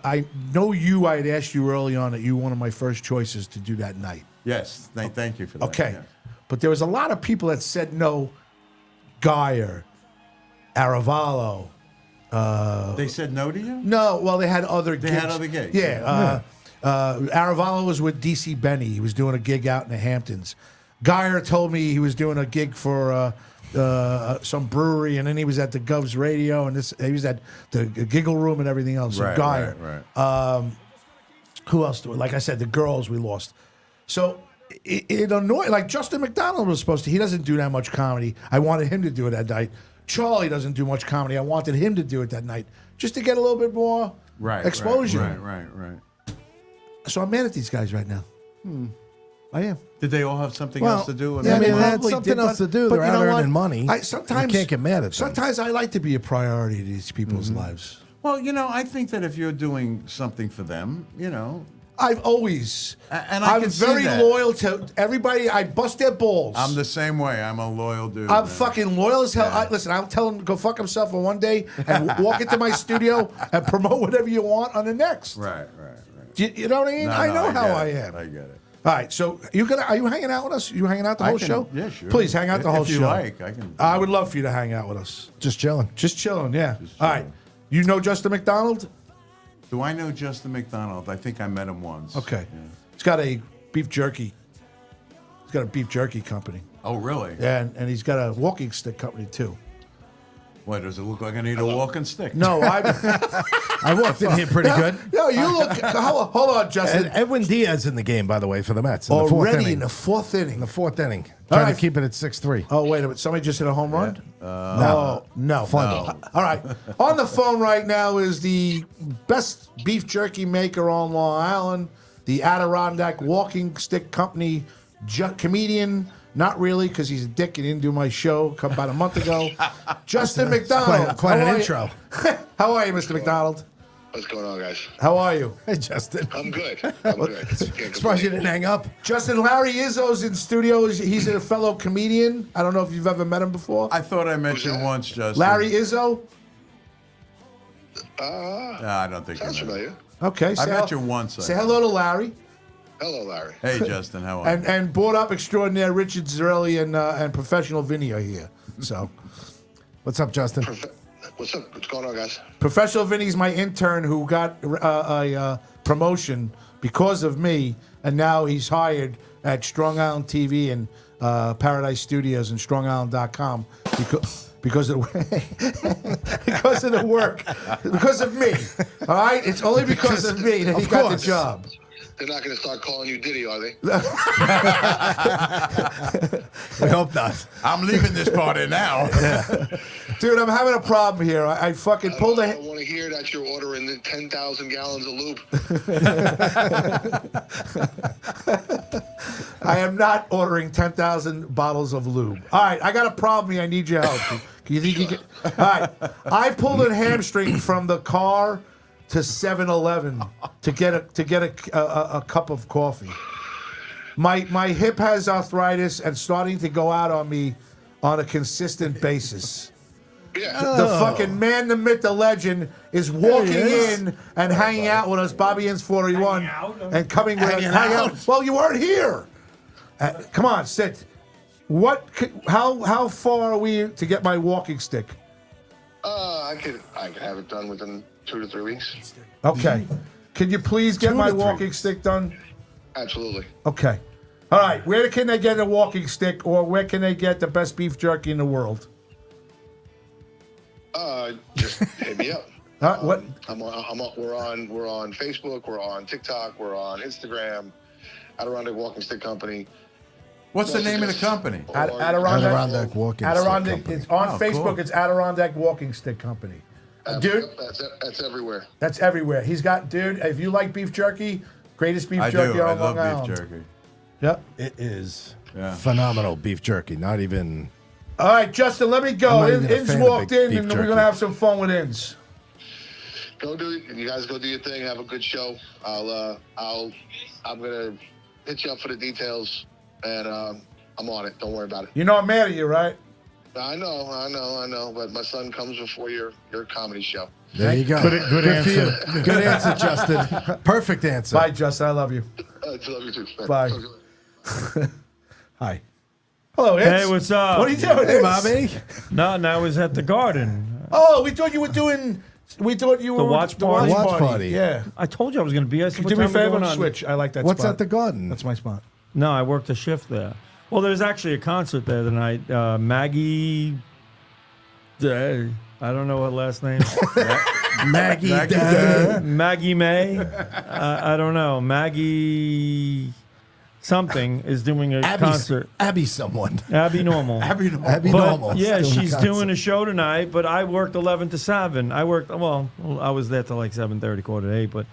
B: I know I had asked you early on that you were one of my first choices to do that night.
E: Yes, thank you for that.
B: Okay.
E: yeah.
B: But there was a lot of people that said no. Geyer, Aravallo.
E: They said no to you?
B: No, well, they had other gigs.
E: They had other gigs.
B: Yeah. Aravallo was with DC Benny. He was doing a gig out in the Hamptons. Geyer told me he was doing a gig for some brewery, and then he was at the Gov's Radio, and he was at the Giggle Room and everything else. So
E: Right,
B: Geyer.
E: right.
B: Who else? Like I said, the girls we lost. So it annoyed. Like Justin McDonald was supposed to. He doesn't do that much comedy. I wanted him to do it that night. Charlie doesn't do much comedy. I wanted him to do it that night just to get a little bit more exposure.
E: Right.
B: So I'm mad at these guys right now. I am.
E: Did they all have something
C: Well,
E: else to do?
C: yeah, I mean, they had
B: probably
C: something
B: did,
C: else to do.
B: but
C: They're
B: you
C: out
B: know what?
C: earning money.
B: Sometimes
C: you can't get mad at them.
B: Sometimes I like to be a priority to these people's lives.
E: Well, I think that if you're doing something for them,
B: I've always,
E: And I
B: I'm
E: can see
B: very
E: that.
B: loyal to everybody. I bust their balls.
E: I'm the same way. I'm a loyal dude.
B: I'm
E: man.
B: fucking loyal as hell.
E: Yeah.
B: Listen, I'll tell him to go fuck himself for one day and walk into my studio and promote whatever you want on the next.
E: Right.
B: You know what I mean?
E: No,
B: I know how
E: get
B: I
E: it.
B: am.
E: I get it.
B: All right, so are you hanging out with us? You hanging out the whole show?
E: Yeah, sure.
B: Please hang out the whole
E: if
B: show.
E: you like, I can.
B: I would love for you to hang out with us.
C: Just chilling.
B: Just chilling, yeah.
E: Just
B: All right.
E: chilling.
B: You know Justin McDonald?
E: Do I know Justin McDonald? I think I met him once.
B: Okay.
E: Yeah.
B: He's got a beef jerky. He's got a beef jerky company.
E: Oh, really?
B: Yeah, and he's got a walking stick company too.
E: What, does it look like I need a walking stick?
B: No,
C: I walked in here pretty good.
B: No, you look. Hold on, Justin.
C: And Edwin Diaz in the game, by the way, for the Mets. In the fourth
B: Already
C: inning.
B: in the fourth inning.
C: In the fourth inning.
B: All
C: Trying
B: right.
C: to keep it at 6-3.
B: Oh, wait a minute. Somebody just hit a home run? No.
C: Fly ball.
B: All right. On the phone right now is the best beef jerky maker on Long Island, the Adirondack Walking Stick Company comedian. Not really, because he's a dick and didn't do my show about a month ago. Justin McDonald.
C: Quite
B: How
C: an
B: are
C: intro.
B: you? How are you, Mr. McDonald?
F: What's going on, guys?
B: How are you?
C: Hey, Justin.
F: I'm good. I'm good. Can't
C: Surprised you
F: complain.
C: didn't hang up.
B: Justin, Larry Izzo's in studio. He's a fellow comedian. I don't know if you've ever met him before.
E: I thought I met you
F: that?
E: once, Justin.
B: Larry Izzo?
E: No, I don't think
F: Sounds
E: you know.
F: familiar.
B: Okay.
E: I met you once.
B: Say hello to Larry.
F: Hello, Larry.
E: Hey, Justin, how are you?
B: And brought up extraordinaire Richard Zarelli and professional Vinny are here. So
C: What's up, Justin?
F: What's up? What's going on, guys?
B: professional Vinny's my intern who got a promotion because of me, and now he's hired at Strong Island TV and Paradise Studios and StrongIsland.com because of because of the work, because of me. All right, it's only because of me that he got the job.
F: They're not going to start calling you Diddy, are they?
C: We hope not.
E: I'm leaving this party now.
B: Dude, I'm having a problem here. I fucking pulled
F: I
B: a.
F: don't want to hear that you're ordering the 10,000 gallons of lube.
B: I am not ordering 10,000 bottles of lube. All right, I got a problem here. I need your help. Can you think you can? All right, I pulled a hamstring from the car to 7-Eleven to get a cup of coffee. My hip has arthritis and starting to go out on me on a consistent basis.
F: Yeah.
B: The fucking man, the myth, the legend is walking
C: is.
B: in and hanging out with us, Bobby Inns 41,
D: Hanging out?
B: and coming with us.
C: Hanging
B: Hang
C: out?
B: out. Well, you weren't here. Come on, sit. How far are we to get my walking stick?
F: I could have it done within 2 to 3 weeks.
B: Okay. Can you please get
C: 2
B: my
C: to 3
B: walking
C: weeks.
B: stick done?
F: Absolutely.
B: Okay. All right. Where can they get a walking stick, or where can they get the best beef jerky in the world?
F: Just hit me up.
B: What?
F: We're on Facebook. We're on TikTok. We're on Instagram. Adirondack Walking Stick Company.
E: What's the name of the company?
C: Adirondack Walking Stick
B: Adirondack.
C: Company.
B: It's on
E: Oh,
B: Facebook.
E: cool.
B: It's Adirondack Walking Stick Company. Dude,
F: That's everywhere.
B: that's everywhere. He's got, dude. If you like beef jerky, greatest beef
E: I
B: jerky
E: do. I
B: on Long
E: love
B: Island.
E: beef jerky.
B: Yep.
C: It is
E: Yeah.
C: phenomenal beef jerky. Not even.
B: All right, Justin. Let me
C: I'm
B: go.
C: not even a
B: Inns
C: fan of
B: walked
C: beef
B: in, and we're
C: jerky.
B: gonna have some fun with Inns.
F: You guys go do your thing. Have a good show. I'm gonna hit you up for the details, and I'm on it. Don't worry about it.
B: You know I'm mad at you, right?
F: I know. But my son comes before your comedy show.
C: There you go.
B: Good
C: for
B: answer.
C: you. Good answer, Justin. Perfect answer.
B: Bye, Justin. I love you.
F: Love you too.
B: Bye.
F: Talk to you later.
B: Hi. Hello, Inns.
G: Hey, what's up?
B: What are you doing,
C: Hey,
B: Inns?
C: Bobby.
G: No, now I was at the garden.
B: Oh, we thought you were doing. We thought you were
G: The watch party?
C: Watch party.
B: Yeah.
G: I told you I was going to be. I said,
B: Can
G: what
B: you do me a
G: time are we
B: favor
G: going
B: and
G: on?
B: switch? I like that
C: What's
B: spot.
C: at the garden?
B: That's my spot.
G: No, I worked a shift there. Well, there's actually a concert there tonight. Maggie. I don't know what last name.
C: Maggie.
G: Maggie May. I don't know. Maggie something is doing a concert.
C: Abby someone.
G: Abby Normal.
C: Abby
G: But
C: Normal.
G: yeah,
C: doing a
G: she's
C: concert.
G: doing a show tonight. But I worked 11 to 7. I was there till like 7:30, quarter to 8. But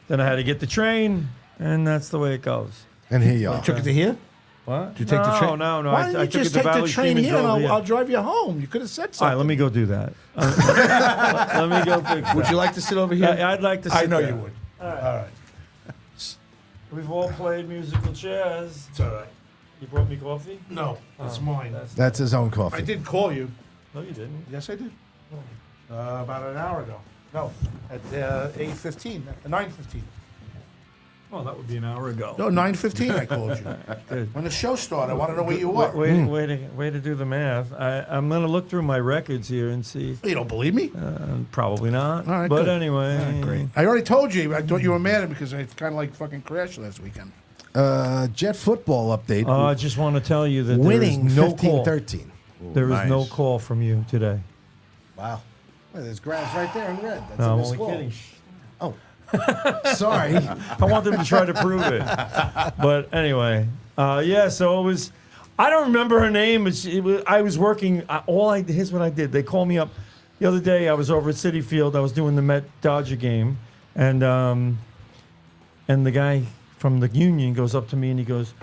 G: then I had to get the train, and that's the way it goes.
C: And here you are.
B: Took it to here?
G: What?
B: Did you take the train?
G: No.
B: Why
G: I
B: didn't you
G: took
B: just
G: it to
B: take the
G: Valley
B: train
G: Stream
B: here and
G: drove here.
B: I'll drive you home? You could have said
G: All
B: something.
G: right, let me go do that. Let me go fix
B: Would
G: that.
B: you like to sit over here?
G: I'd like to sit
B: I know
G: there.
B: you would. All right.
G: We've all played musical chairs.
B: It's all right.
G: You brought me coffee?
B: No, it's mine.
C: That's his own
B: I
C: coffee.
B: did call you.
G: No, you didn't.
B: Yes, I did. About an hour ago. No, at 8:15, 9:15.
G: Oh, that would be an hour ago.
B: No, 9:15 I called you.
G: Good.
B: When the show started, I want to know where you were.
G: Way to do the math. I'm going to look through my records here and see.
B: You don't believe me?
G: Probably not.
B: All right,
G: but
B: good.
G: anyway.
B: All right, great. I already told you. I thought you were mad at me because I kind of like fucking crashed last weekend.
C: Jet football update.
G: I just want to tell you that
C: winning
G: there is no call.
C: 15-13.
G: There is no
E: Nice.
G: call from you today.
C: Wow. Well, there's graphs right there in red. That's
G: No,
C: a
G: I'm
C: missed
G: only
C: call.
G: kidding.
C: Oh. Sorry.
G: I want them to try to prove it. But anyway, yeah, so it was. I don't remember her name. I was working. Here's what I did. They called me up the other day. I was over at Citi Field. I was doing the Met Dodger game. And the guy from the union goes up to me and he goes,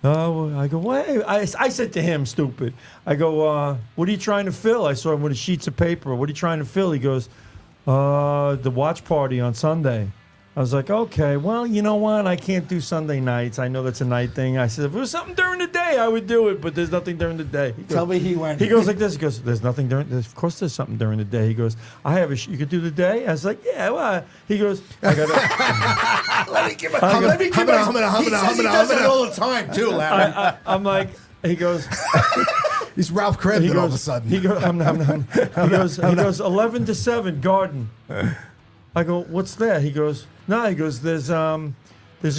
G: oh, I go, what? I said to him, stupid. I go, what are you trying to fill? I saw him with sheets of paper. What are you trying to fill? He goes, the watch party on Sunday. I was like, okay, well, you know what? I can't do Sunday nights. I know that's a night thing. I said, if it was something during the day, I would do it, but there's nothing during the day. He goes,
B: Tell me he went.
G: He goes like this. He goes, there's nothing during. Of course, there's something during the day. He goes, I have a. You could do the day. I was like, yeah. Well, he goes, I got.
B: Let me give it. Let me give it. He says he does it all the time too, Larry.
G: I'm like, he goes.
C: He's Ralph Cramden all of a sudden.
G: He goes. He goes. 11 to 7 garden. I go, what's that? He goes, no. He goes, there's a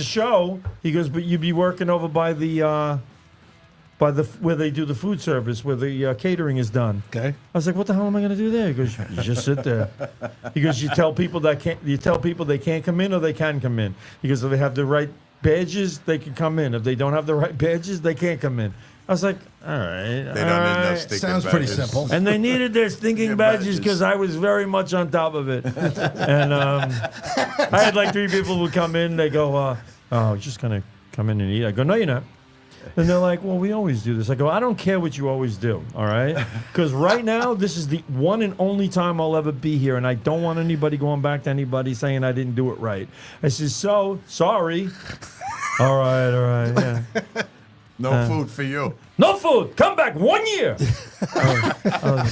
G: show. He goes, but you'd be working over by the where they do the food service, where the catering is done.
B: Okay.
G: I was like, what the hell am I going to do there? He goes, you just sit there. He goes, you tell people they can't come in or they can come in. He goes, if they have the right badges, they can come in. If they don't have the right badges, they can't come in. I was like, all right.
E: They don't need no stinking
C: Sounds pretty
E: badges.
C: simple.
G: And they needed their stinking
E: Yeah,
G: badges
E: badges.
G: because I was very much on top of it. And I had like 3 people who would come in. They go, oh, just going to come in and eat. I go, no, you're not. And they're like, well, we always do this. I go, I don't care what you always do, all right? Because right now, this is the one and only time I'll ever be here, and I don't want anybody going back to anybody saying I didn't do it right. I said, so, sorry. All right, yeah.
E: No food for you.
G: No food. Come back 1 year. I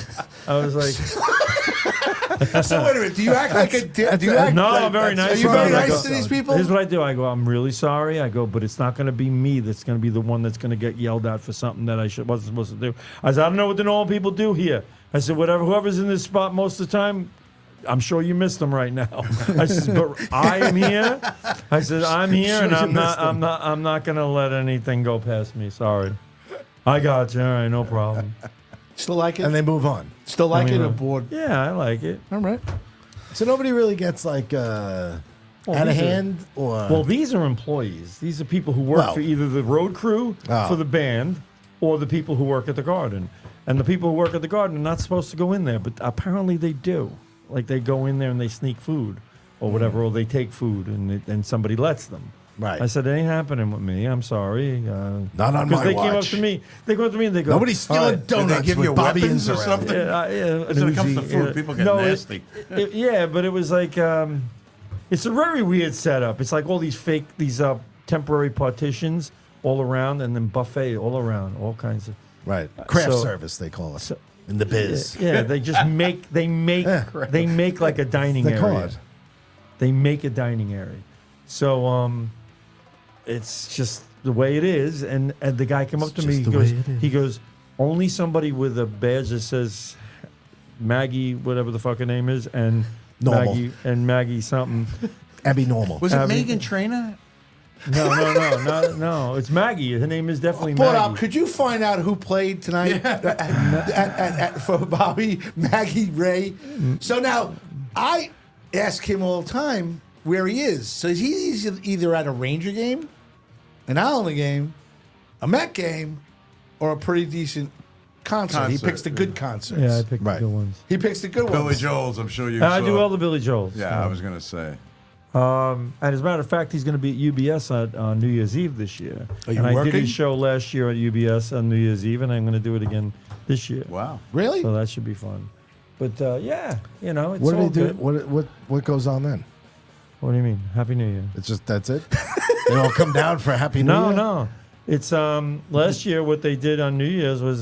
G: was like,
B: So wait a minute. Do you act like a? Do you act?
G: no,
B: like,
G: I'm very nice.
B: Are you very
G: I
B: nice
G: go,
B: to these people?
G: Here's what I do. I go, I'm really sorry. I go, but it's not going to be me that's going to be the one that's going to get yelled at for something that I wasn't supposed to do. I said, I don't know what the normal people do here. I said, whoever's in this spot most of the time, I'm sure you missed them right now. I said, but I am here. I said, I'm here, and I'm not going to let anything go past me. Sorry. I got you. All right, no problem.
B: Still like it?
C: And they move on.
B: Still like it
G: mean,
B: or bored?
G: Yeah, I like it.
B: All right.
C: So nobody really gets like out of
G: these are-
C: hand or.
G: Well, these are employees. These are people who work
C: Well-
G: for either the road crew
C: Oh.
G: for the band or the people who work at the garden. And the people who work at the garden are not supposed to go in there, but apparently they do. Like they go in there and they sneak food or whatever, or they take food and somebody lets them.
C: Right.
G: I said, it ain't happening with me. I'm sorry.
C: Not on
G: Because
C: my
G: they came up
C: watch.
G: to me. They go up to me and they go,
C: Nobody's
G: "All
C: stealing
G: right."
E: Did they
C: donuts
E: give
C: with
E: you
C: Bobby
E: weapons or
C: Inzer.
E: something?
G: Yeah,
E: When it comes to
G: Uzi,
E: food, people get
G: no,
E: nasty.
G: Yeah, but it was like it's a very weird setup. It's like all these temporary partitions all around, and then buffet all around, all kinds of.
C: Right. Craft
G: So-
C: service, they call it. In the biz.
G: Yeah, they just make they make like a dining
C: They call
G: area.
C: it.
G: They make a dining area. So it's just the way it is. And the guy came up to me. He goes, only somebody with a badge that says Maggie, whatever the fuck her name is, and
C: Normal.
G: Maggie something.
C: Abby Normal.
E: Was it
G: Abby-
E: Megan Trainor?
G: No. It's Maggie. Her name is definitely
B: Board
G: Maggie.
B: up. Could you find out who played tonight for Bobby, Maggie, Ray? So now I ask him all the time where he is. So he's either at a Ranger game an Islander game, a Met game, or a pretty decent concert. He picks the good concerts.
G: Yeah, I picked
C: Right.
G: the good ones.
B: He picks the good
E: Billy
B: ones.
E: Joel's, I'm sure you
G: I
E: saw.
G: do all the Billy Joels.
E: Yeah, I was going to say.
G: And as a matter of fact, he's going to be at UBS on New Year's Eve this year.
B: Are you
G: and I did
B: working?
G: his show last year at UBS on New Year's Eve, and I'm going to do it again this year.
E: Wow.
B: Really?
G: So that should be fun. But yeah, it's
C: What do
G: all
C: they do?
G: good.
C: What goes on then?
G: What do you mean? Happy New Year.
C: It's just that's it. They all come down for a Happy New
G: No,
C: Year.
G: no. It's last year what they did on New Year's was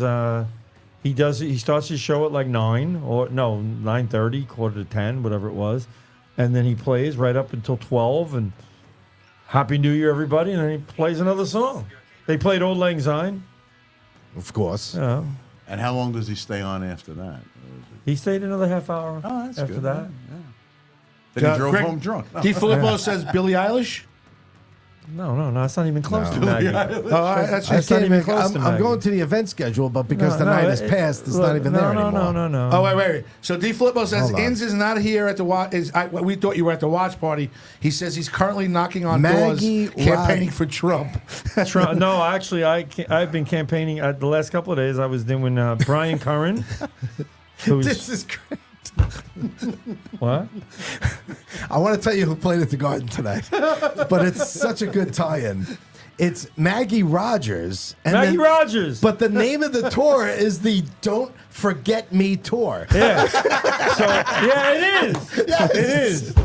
G: he starts his show at like 9:30, quarter to 10, whatever it was, and then he plays right up until 12 and Happy New Year everybody, and then he plays another song. They played Old Lang Syne.
C: Of course.
G: Yeah.
E: And how long does he stay on after that?
G: He stayed another half hour
E: Oh, that's
G: after
E: good.
G: that.
E: Yeah. Then he drove
B: Greg-
E: home drunk. No.
B: DiFilippo says Billie Eilish.
G: No, it's not even close to Maggie.
B: That's
C: I
B: just,
C: can't
G: even
C: even.
G: close to
C: I'm
G: Maggie.
C: going to the event schedule, but because
G: No,
C: the night has
G: it-
C: passed, it's
G: look,
C: not even there anymore.
G: No.
B: Oh wait. So DiFilippo says
C: Hold on.
B: Inns is not here at the watch. We thought you were at the watch party. He says he's currently knocking on
C: Maggie
B: doors, campaigning
C: Ryan.
B: for Trump.
G: Trump, no, actually, I've been campaigning. The last couple of days, I was doing Brian Curran. Who's
C: This is great.
G: what?
C: I want to tell you who played at the Garden tonight, but it's such a good tie-in. It's Maggie Rogers. And
G: Maggie Rogers.
C: But the name of the tour is the Don't Forget Me Tour.
G: Yeah. So yeah, it is. It is.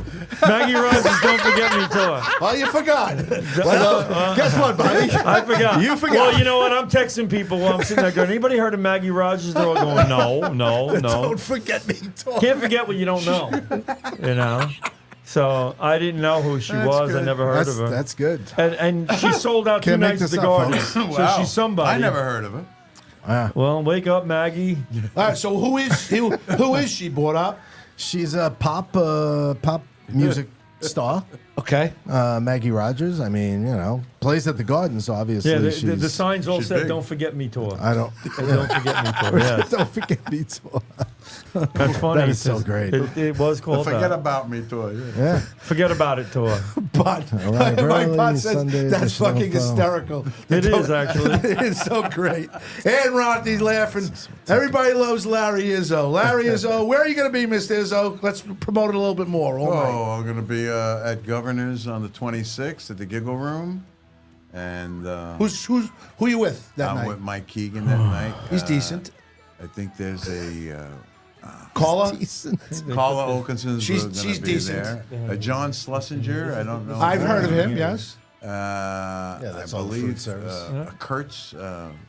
G: Maggie Rogers, Don't Forget Me tour.
B: Well, you forgot.
C: Well, guess what, buddy?
G: I forgot.
C: You forgot.
G: Well, you know what? I'm texting people while I'm sitting there going, anybody heard of Maggie Rogers? They're all going, no.
C: Don't Forget Me Tour.
G: Can't forget what you don't know. You know? So I didn't know who she was. I never heard of her.
C: That's good.
G: And she sold out
C: Can't
G: 2
C: make
G: nights at
C: this
G: the
C: up,
G: Garden.
C: folks.
G: So she's somebody.
E: I never heard of it.
G: Well, wake up, Maggie.
B: All right. So who is she? Brought up.
C: She's a pop music star.
B: Okay.
C: Maggie Rogers. I mean, plays at the Garden, so obviously
G: Yeah, the
C: she's.
G: signs all
E: she's
G: said
E: big.
G: "Don't Forget Me" tour.
C: I don't.
G: Don't Forget Me tour. Yes.
C: Don't Forget Me Tour.
G: That's funny.
C: That is so
G: It's-
C: great.
G: It was called
E: Forget
G: that.
E: about me tour. Yeah.
C: Yeah.
G: Forget about it tour.
B: But
C: All right,
B: my
C: really,
B: bot says
C: Sunday
B: that's
C: edition of
B: fucking
C: Phil.
B: hysterical.
G: It is actually.
B: It is so great. And Rodney's laughing. Everybody loves Larry Izzo. Larry Izzo, where are you going to be, Mr. Izzo? Let's promote it a little bit more. All night.
E: Oh, I'm going to be at Governor's on the 26th at the Giggle Room. And
B: Who you with that
E: I'm
B: night?
E: with Mike Keegan that night.
B: He's decent.
E: I think there's a
B: Carla?
E: Carla Olkinson's
B: She's-
E: going to
B: she's
E: be
B: decent.
E: there. John Schlesinger, I don't know.
B: I've heard of him, yes.
C: that's
E: I
C: all the food
E: believe
C: service.
E: Kurtz.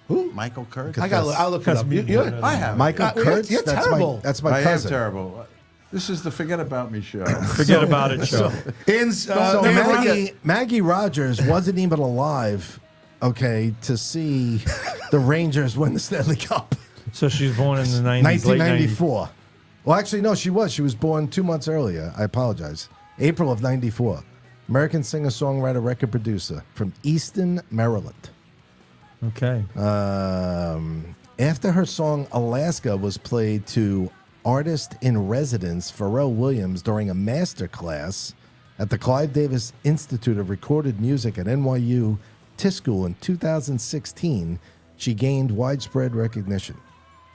B: Who?
E: Michael Kurtz.
B: I'll look it up.
E: I have.
C: Michael
B: Well,
C: Kurtz.
B: you're
C: That's
B: terrible.
C: That's my
E: I am
C: cousin.
E: terrible. This is the Forget About Me show.
G: Forget about it show.
C: So
B: never forget.
C: Maggie Rogers wasn't even alive, okay, to see the Rangers win the Stanley Cup.
G: So she was born in the 90s, late 90s.
C: 1994. Well, actually, no, she was. She was born 2 months earlier. I apologize. April of 94. American singer, songwriter, record producer from Easton, Maryland.
G: Okay.
C: After her song Alaska was played to artist in residence Pharrell Williams during a master class at the Clive Davis Institute of Recorded Music at NYU School in 2016, she gained widespread recognition.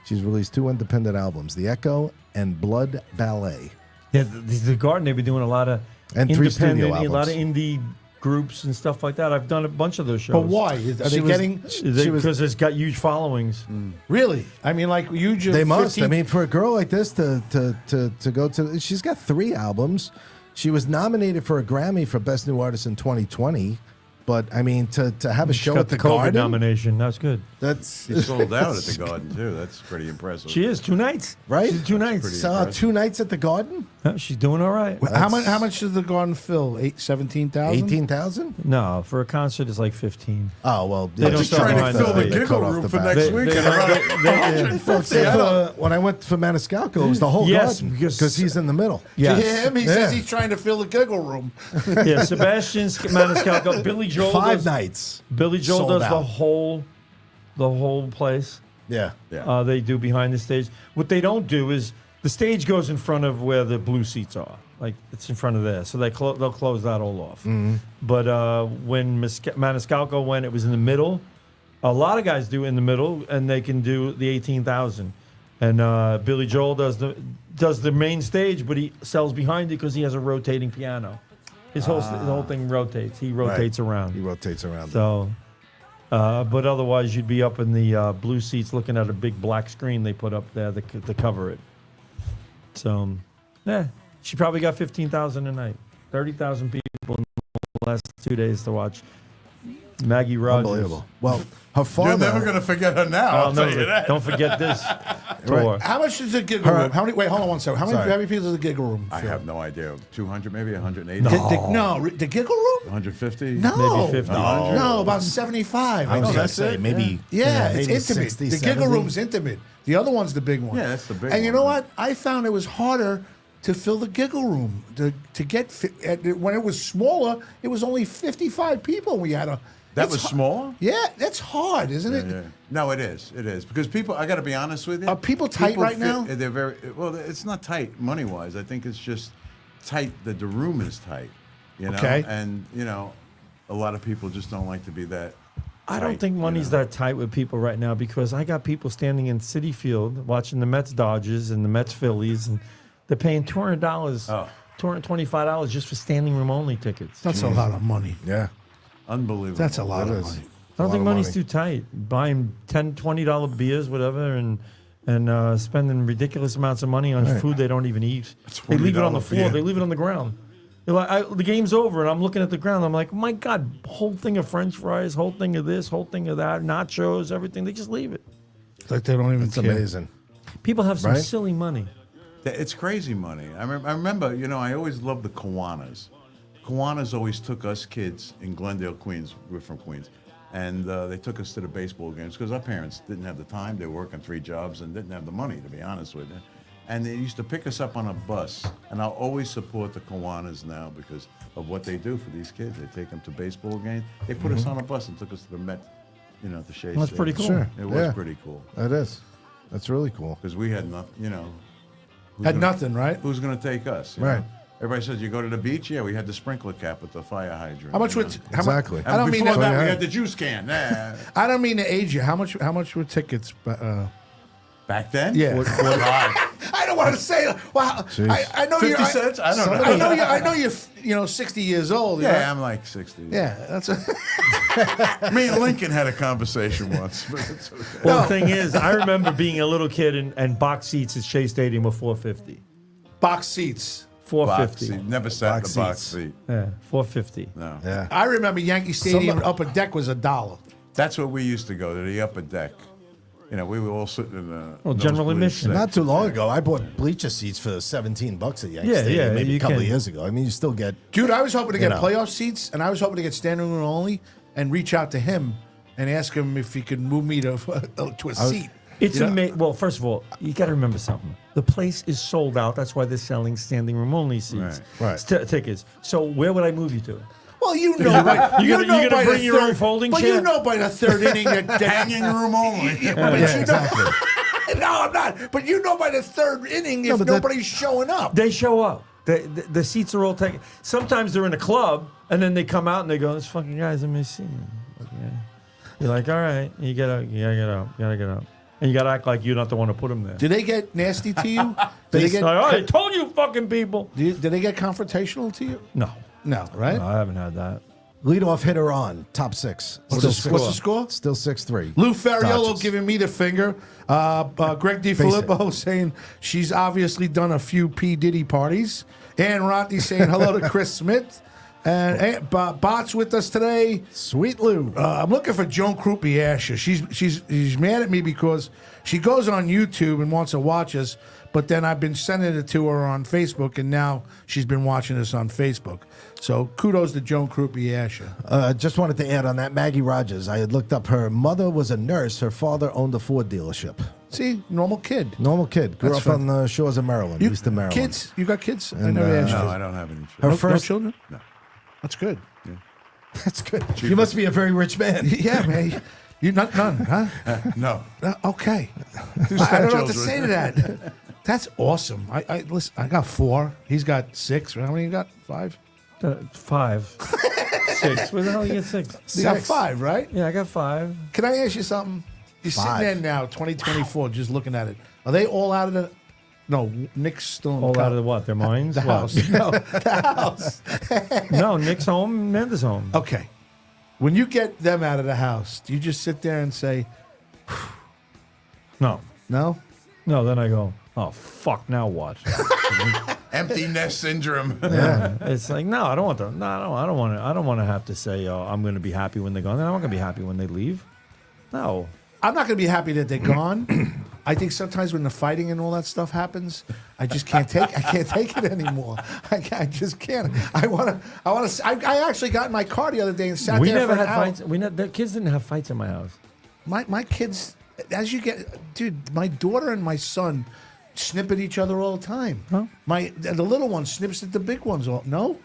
C: She's released 2 independent albums, The Echo and Blood Ballet.
G: Yeah, the Garden, they've been doing a lot of
C: And 3
G: independent,
C: studio
G: a lot of
C: albums.
G: indie groups and stuff like that. I've done a bunch of those shows.
B: But why? Are they
C: She was-
B: getting
G: Because it's got huge followings.
B: really? I mean, like huge.
C: They must.
B: 15
C: I mean, for a girl like this to go to, she's got 3 albums. She was nominated for a Grammy for Best New Artist in 2020. But I mean, to have a
G: She
C: show
G: got
C: at the
G: the COVID
C: Garden,
G: nomination. That's good.
C: that's
E: She sold out at the Garden, too. That's pretty impressive.
G: She is 2 nights.
C: Right?
G: She's 2 nights.
E: pretty-
C: sell out 2 nights at the Garden.
G: She's doing all right.
B: How much does the Garden fill? 17,000.
C: 18,000.
G: No, for a concert, it's like 15.
C: Oh well,
G: They don't
E: Just
G: sell
E: trying
G: behind
E: to fill
G: the
E: the
G: stage.
E: Giggle Room for next week.
G: They-
E: and around
G: they-
E: 150. I don't-
C: When I went for Maniscalco, it was the whole
G: Yes,
C: Garden
G: because-
C: he's in the middle.
B: Did you
G: Yes.
B: hear him? He says he's trying to fill the giggle room.
G: Yeah, Sebastian Maniscalco, Billy Joel
C: 5
G: does,
C: nights.
G: Billy Joel
C: Sold
G: does
C: out.
G: the whole place.
C: Yeah.
G: They do behind the stage. What they don't do is the stage goes in front of where the blue seats are. like it's in front of there, so they'll close that all off. But when Maniscalco went, it was in the middle. A lot of guys do it in the middle, and they can do the 18,000. And Billy Joel does the main stage, but he sells behind it because he has a rotating piano. His whole thing rotates. He rotates around.
C: He rotates around.
G: So, but otherwise, you'd be up in the blue seats looking at a big black screen they put up there to cover it. So, yeah, she probably got 15,000 a night. 30,000 people in the last 2 days to watch Maggie Rogers.
C: Unbelievable. Well, her father.
E: You're never going to forget her now. I'll tell you that.
G: Don't forget this tour.
B: How much is the giggle room? How many? Wait, hold on one second. How many people is the giggle room?
E: I have no idea. 200, maybe 180.
B: No, the giggle room?
E: 150.
B: No,
G: Maybe 50.
B: No, about 75.
C: I was
B: think.
C: going to say, maybe.
B: Yeah,
C: maybe
B: it's intimate.
C: 60,
B: the giggle
C: 70.
B: room's intimate. The other one's the big one.
E: Yeah, that's the big
B: And you
E: one,
B: know
E: right?
B: what? I found it was harder to fill the giggle room. To get when it was smaller, it was only 55 people. We had a.
E: That was small?
B: Yeah, that's hard, isn't it?
E: Yeah. No, it is. It is. Because people, I got to be honest with you.
B: Are people tight right now?
E: They're very, well, it's not tight money-wise. I think it's just tight that the room is tight, you know?
B: Okay.
E: And, you know, a lot of people just don't like to be that
G: I don't
E: tight,
G: think
E: you
G: money's
E: know?
G: that tight with people right now because I got people standing in Citi Field watching the Mets Dodgers and the Mets Phillies, and they're paying $200, $225 just for standing room only tickets.
B: That's a lot of money.
C: Yeah.
E: Unbelievable.
B: That's a lot
C: It
B: of
C: is.
B: money.
G: I don't think
C: of
G: money's
C: money.
G: too tight. Buying $10, $20 beers, whatever, and spending ridiculous amounts of money on food they don't even eat. They leave it on the
E: $20
G: floor.
E: beer.
G: They leave it on the ground. They're like, the game's over, and I'm looking at the ground. I'm like, my God, whole thing of French fries, whole thing of this, whole thing of that, nachos, everything. They just leave it.
B: It's like they don't even
C: It's
B: care.
C: amazing.
G: People have some
C: Right?
G: silly money.
E: It's crazy money. I remember, you know, I always loved the Kiwanis. Kiwanis always took us kids in Glendale, Queens. We're from Queens. And they took us to the baseball games because our parents didn't have the time. They were working 3 jobs and didn't have the money, to be honest with you. And they used to pick us up on a bus. And I'll always support the Kiwanis now because of what they do for these kids. They take them to baseball games. They put us on a bus and took us to the Met, you know, to Shea
G: That's pretty
E: Stadium.
G: cool.
C: Sure.
E: It was
C: Yeah.
E: pretty cool
C: That is. That's really cool.
E: because we had nothing, you know.
B: Had nothing, right?
E: Who's going to take us? you
C: Right.
E: know? Everybody says, you go to the beach? Yeah, we had the sprinkler cap with the fire hydrant.
B: How much
E: you
B: would?
E: know?
B: How much?
C: Exactly.
B: I don't
E: And
B: mean
E: before
B: that.
E: that, we
C: yeah.
E: had the juice can. Nah.
B: I don't mean to age you. How much were tickets?
E: Back then?
B: Yeah.
E: God.
B: I don't want to say. Well, I know
E: 50
B: you're.
E: cents? I don't know.
B: I know you're 60 years old.
E: Yeah,
B: right?
E: I'm like 60.
B: Yeah, that's.
E: Me and Lincoln had a conversation once. But it's okay.
G: Well, the thing is, I remember being a little kid and box seats at Shea Stadium were $4.50.
B: Box seats.
E: Box
G: $4.50.
E: seat. Never sat in
C: Box
E: the box
C: seats.
E: seat.
G: Yeah, $4.50.
E: No.
C: Yeah.
B: I remember Yankee Stadium
C: Somebody-
B: upper deck was $1.
E: That's what we used to go to, the upper deck. You know, we were all sitting in the
G: general
E: nosebleed
G: admission.
E: section.
C: Not too long ago, I bought bleacher seats for $17 at Yankee
G: Yeah,
C: Stadium,
G: yeah,
C: maybe
G: you
C: a couple of
G: can.
C: years ago. I mean, you still get.
B: Dude, I was hoping to get
C: know.
B: playoff seats, and I was hoping to get standing room only, and reach out to him and ask him if he could move me to a seat.
G: It's
B: You know?
G: amazing. Well, first of all, you got to remember something. The place is sold out. That's why they're selling standing room only seats,
C: Right.
G: tickets. So where would I move you to?
B: Well, you know, by,
G: You gonna bring your own folding
B: but
G: chair?
B: you know by the third inning that
E: Hanging room only.
C: Exactly.
B: No, I'm not. But you know by the third inning if
C: but that-
B: nobody's showing up.
G: They show up. The seats are all taken. Sometimes they're in a club, and then they come out and they go, "This fucking guy's in my seat." Okay. You're like, "All right, you gotta get out, and you gotta act like you're not the one to put him there."
B: Do they get nasty to you? Do they
G: It's
B: get?
G: like, "Oh, I told you, fucking people."
B: Do they get confrontational to you?
G: No,
B: No, right?
G: I haven't had that.
C: Leadoff hitter on, top 6.
B: What's the score?
C: Still 6-3.
B: Lou Ferriolo
C: Dodgers.
B: giving me the finger. Greg DiFilippo saying she's obviously done a few P. Diddy parties. Ann Ronty saying hello to Chris Smith. And Bot's with us today.
C: Sweet Lou.
B: I'm looking for Joan Krupi Asher. She's mad at me because she goes on YouTube and wants to watch us, but then I've been sending it to her on Facebook, and now she's been watching us on Facebook. So kudos to Joan Krupi Asher.
C: Just wanted to add on that, Maggie Rogers. I had looked up her mother was a nurse. Her father owned a Ford dealership.
B: See, normal kid.
C: Normal kid. Grew
B: That's
C: up on the shores of Maryland, eastern Maryland.
B: Kids? You got kids? I
C: And,
B: never asked
E: No,
B: you.
E: I don't have any.
C: Her
B: No
C: first.
B: children?
E: No.
B: That's good.
C: That's good. You must be a very rich man.
B: Yeah, man. You none, huh?
E: No.
B: Okay.
E: Two
B: I don't know what to
E: stepchildren.
B: say to that. That's awesome. I listen. I got 4. He's got 6. How many you got? 5.
G: 5, 6. Where the hell you get 6?
B: You got 5, right?
G: Yeah, I got 5.
B: Can I ask you something? You're sitting
C: 5.
B: there now, 2024, just looking at it. Are they all out of the? No, Nick's still in
G: All out of the what? Their minds?
B: the
G: What?
B: house. No, the house.
G: No, Nick's home, Amanda's home.
B: Okay. When you get them out of the house, do you just sit there and say,
G: No.
B: no?
G: No, then I go, oh, fuck, now what?
E: Empty nest syndrome.
G: Yeah. It's like, no, I don't want to. No, I don't want to have to say, oh, I'm going to be happy when they're gone. I'm not going to be happy when they leave. No.
B: I'm not going to be happy that they're gone. I think sometimes when the fighting and all that stuff happens, I just can't take. I can't take it anymore. I just can't. I actually got in my car the other day and sat
G: We
B: there
G: never
B: for an
G: had
B: hour.
G: fights. The kids didn't have fights in my house.
B: My kids, as you get, dude, my daughter and my son snip at each other all the time.
G: Huh?
B: The little one snips at the big ones. No,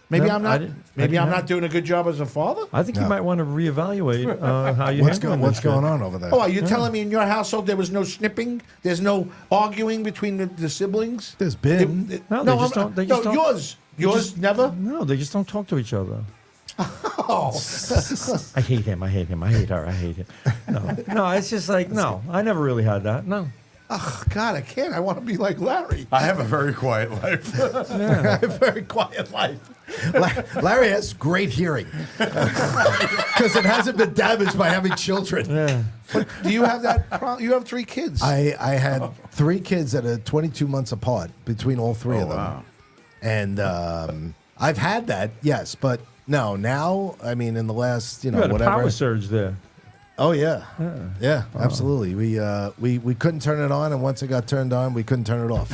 B: maybe
G: No,
B: I'm
G: I
B: not.
G: didn't- I
B: Maybe
G: didn't
B: I'm
G: have-
B: not doing a good job as a father.
G: I think you might want to reevaluate how you
C: What's
G: handle
C: what's going on over there?
B: Oh, are you telling me in your household there was no snipping? There's no arguing between the siblings?
C: There's been.
G: No, they just don't- they just don't-
B: yours. Yours never?
G: No, they just don't talk to each other.
B: Oh.
G: I hate him. I hate him. I hate her. I hate him. No, it's just like, no, I never really had that. No.
B: Oh, God, I can't. I want to be like Larry.
E: I have a very quiet life.
B: I have a very quiet life.
C: Larry has great hearing because it hasn't been damaged by having children.
G: Yeah.
B: Do you have that problem? You have 3 kids.
C: I had 3 kids that are 22 months apart between all 3 of them.
E: Wow.
C: And I've had that, yes, but no, now, I mean, in the last,
G: You had a
C: whatever.
G: power surge there.
C: Oh, yeah. Yeah, absolutely. We couldn't turn it on, and once it got turned on, we couldn't turn it off.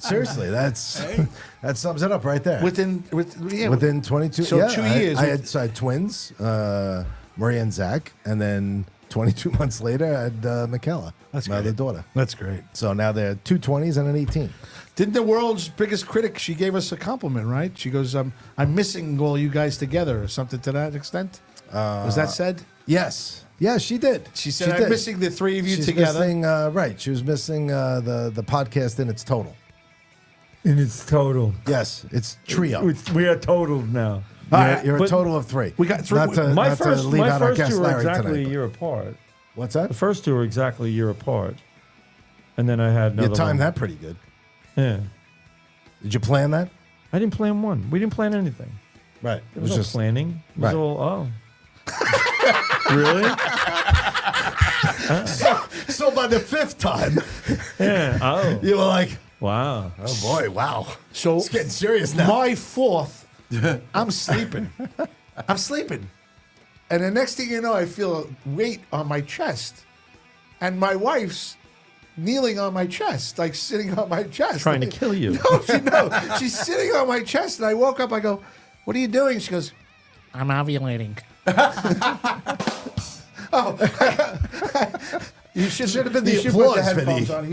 C: Seriously, that sums it up right there.
B: Within
C: 22,
B: So
C: yeah,
B: 2
C: I-
B: years.
C: I had twins, Maria and Zach, and then 22 months later, I had Michaela,
B: That's
C: my
B: great.
C: other daughter.
B: That's great.
C: So now they're 2 20s and an 18.
B: Didn't the world's biggest critic? She gave us a compliment, right? She goes, "I'm missing all you guys together," or something to that extent. Was that said?
C: Yes. Yeah, she did.
B: She said, "I'm missing the 3 of you
C: She's
B: together."
C: Missing, right. She was missing the podcast in its total.
G: And it's total.
C: Yes, it's trio.
G: We are totaled now.
C: You're a
G: But
C: total of 3.
B: We got 3.
C: Not to,
G: My
C: not to
G: first,
C: leave
G: my
C: out our
G: first
C: guest
G: 2 are
C: Larry
G: exactly
C: tonight,
G: a
C: but-
G: year apart.
C: What's that?
G: The first 2 are exactly a year apart. And then I had another
C: You timed
G: one.
C: that pretty good.
G: Yeah.
C: Did you plan that?
G: I didn't plan one. We didn't plan anything.
C: Right.
G: It was no planning. It was
C: Right.
G: all, Really?
C: So by the 5th time,
G: Yeah. Oh.
C: you were like,
G: Wow.
C: oh boy, wow.
B: So
C: It's getting serious now.
B: My 4th, I'm sleeping. I'm sleeping, and the next thing you know, I feel a weight on my chest, and my wife's kneeling on my chest, like sitting on my chest,
G: Trying to kill you.
B: No, she's sitting on my chest, and I woke up. I go, "What are you doing?" She goes, "I'm ovulating." You should
C: have been the
B: you should put
C: applause,
B: headphones
C: Vinny.
B: on.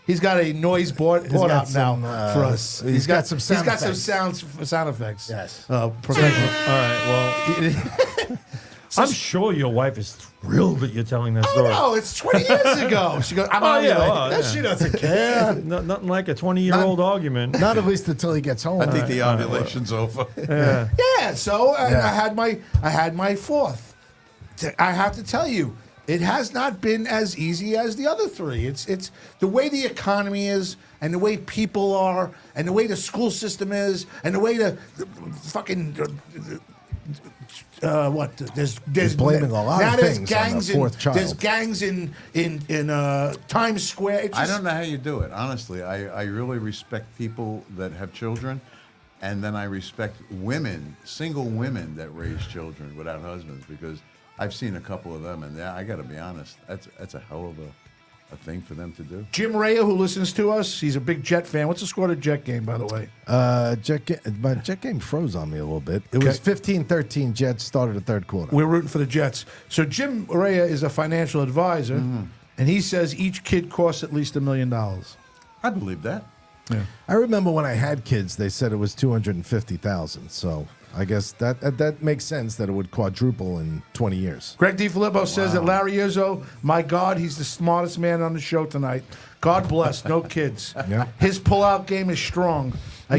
B: He's got a noise board
C: got
B: out now
C: some,
B: for us.
C: he's got some sound
B: He's got some
C: effects.
B: sound effects.
C: Yes.
B: Professional.
G: All right. Well, I'm sure your wife is thrilled that you're telling that story.
B: No, it's 20 years ago. She goes, "I'm
G: Oh, yeah,
B: ovulating."
G: well, yeah.
C: She doesn't care.
G: Nothing like a 20-year-old argument.
C: Not at least until he gets home.
E: I think the ovulation's over.
B: Yeah, so
C: Yeah.
B: I had my 4th. I have to tell you, it has not been as easy as the other 3. It's the way the economy is, and the way people are, and the way the school system is, and the way the fucking what there's
C: blaming a lot of
B: now there's
C: things on the
B: gangs
C: 4th
B: in
C: child.
B: there's gangs in Times Square. It's
E: I
B: just-
E: don't know how you do it, honestly. I really respect people that have children, and then I respect women, single women that raise children without husbands, because I've seen a couple of them, and I got to be honest, that's a hell of a thing for them to do.
B: Jim Raya, who listens to us, he's a big Jet fan. What's the score of the Jet game, by the way?
C: My Jet game froze on me a little bit. It was 15-13. Jets started the 3rd quarter.
B: We're rooting for the Jets. So Jim Raya is a financial advisor, and he says each kid costs at least $1 million.
E: I believe that.
C: I remember when I had kids, they said it was 250,000. So I guess that makes sense that it would quadruple in 20 years.
B: Greg DiFilippo says that Larry Izzo, my God, he's the smartest man on the show tonight. God bless, no kids.
C: Yeah.
B: His pull-out game is strong. I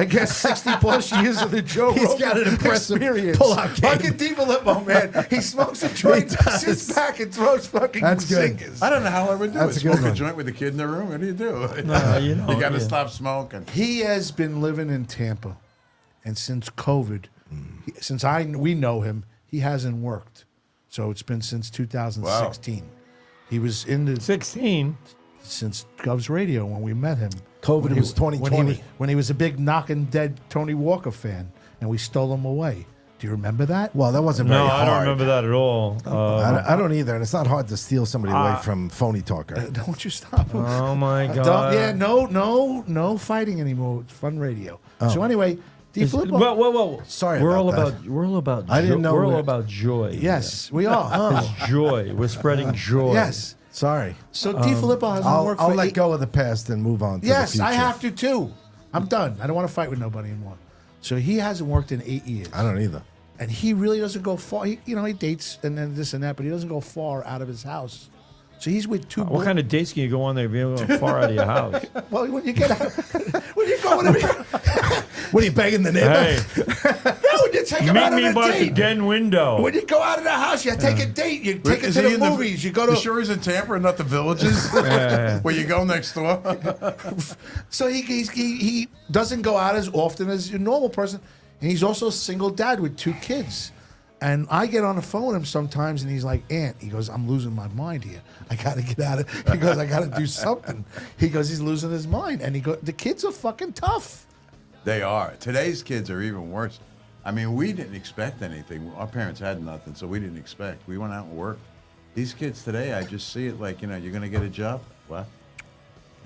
B: guess 60 plus years of the Joe
C: He's
B: Rogan
C: got an impressive
B: experience.
C: pull-out game.
B: Look at DiFilippo, man. He smokes a joint,
C: He does.
B: sits back, and throws fucking
C: That's good.
B: zingers.
E: I don't know how I would do
C: That's
E: it.
C: a good
E: Smoke a
C: one.
E: joint with a kid in the room. What do you do?
G: No, you know,
E: you got to
G: yeah.
E: stop smoking.
B: He has been living in Tampa, and since COVID, since we know him, he hasn't worked. So it's been since 2016. He was in the
G: 16.
B: since Gov's Radio when we met him.
C: COVID
B: When he-
C: was 2020.
B: when he was a big knocking dead Tony Walker fan, and we stole him away. Do you remember that?
C: Well, that wasn't very
G: No,
C: hard.
G: I don't remember that at all.
C: I don't either, and it's not hard to steal somebody away from phony talker.
B: Don't you stop him.
G: Oh my
B: Don't-
G: God.
B: yeah, no fighting anymore. It's fun radio. So anyway, DiFilippo.
G: Whoa.
C: Sorry
G: We're
C: about
G: all
C: that.
G: we're all about.
C: I didn't know
G: We're all
C: we-
G: about joy.
B: Yes, we are.
G: It's joy. We're spreading joy.
B: Yes.
C: Sorry.
B: So DiFilippo hasn't
C: I'll
B: worked
C: let
B: for 8
C: go of the past and move on to the
B: Yes,
C: future.
B: I have to too. I'm done. I don't want to fight with nobody anymore. So he hasn't worked in 8 years.
C: I don't either.
B: And he really doesn't go far. He dates and then this and that, but he doesn't go far out of his house. So he's with two.
G: What kind of dates can you go on there if you don't go far out of your house?
B: Well, when you get out, when you go whatever.
C: What are you begging the neighbor?
G: Hey,
B: No, when you take him
G: meet
B: out
G: me
B: on a
G: by the
B: date.
G: den window.
B: When you go out of the house, you take a date. You take it
E: Is
B: to
E: he
B: the
E: in
B: movies. You go
E: You
B: to.
E: sure he's in Tampa and not the villages? Where you go next door?
B: So he doesn't go out as often as a normal person, and he's also a single dad with 2 kids. And I get on the phone with him sometimes, and he's like, "Aunt," he goes, "I'm losing my mind here. I got to get out of." He goes, "I got to do something." He goes, "He's losing his mind," and he goes, "The kids are fucking tough."
E: They are. Today's kids are even worse. I mean, we didn't expect anything. Our parents had nothing, so we didn't expect. We went out and worked. These kids today, I just see it like, you're going to get a job? What?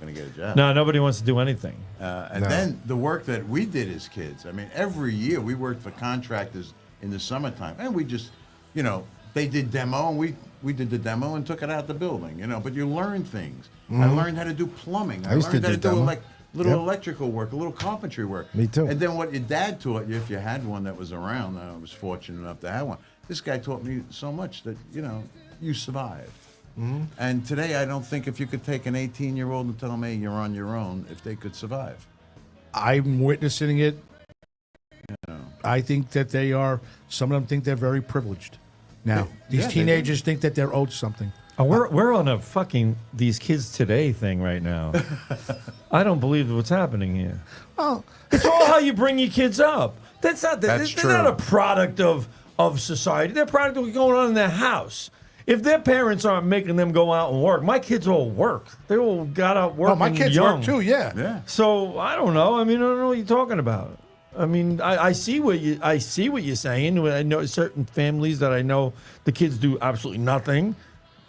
E: Going to get a job.
G: No, nobody wants to do anything.
E: And then the work that we did as kids. I mean, every year we worked for contractors in the summertime. And we just, they did demo, and we did the demo and took it out the building, But you learn things. I learned how to do plumbing. I
C: used to
E: learned how
C: do
E: to do
C: demo.
E: little
C: Yep.
E: electrical work, a little carpentry work.
C: Me too.
E: And then what your dad taught you, if you had one that was around, I was fortunate enough to have one. This guy taught me so much that, you survived. And today, I don't think if you could take an 18-year-old and tell them, hey, you're on your own, if they could survive.
B: I'm witnessing it. I think that they are. Some of them think they're very privileged. Now, these
E: yeah, they
B: teenagers think that they're owed something.
G: Oh, we're on a fucking these kids today thing right now. I don't believe what's happening here.
B: Well,
G: It's all how you bring your kids up. That's not
E: That's
G: they're not
E: true.
G: a product of society. They're a product of what's going on in their house. If their parents aren't making them go out and work, my kids all work. They all got out working
B: my kids
G: young.
B: work too. Yeah.
E: Yeah.
G: So I don't know. I mean, I don't know what you're talking about. I mean, I see what you're saying. I know certain families that I know the kids do absolutely nothing.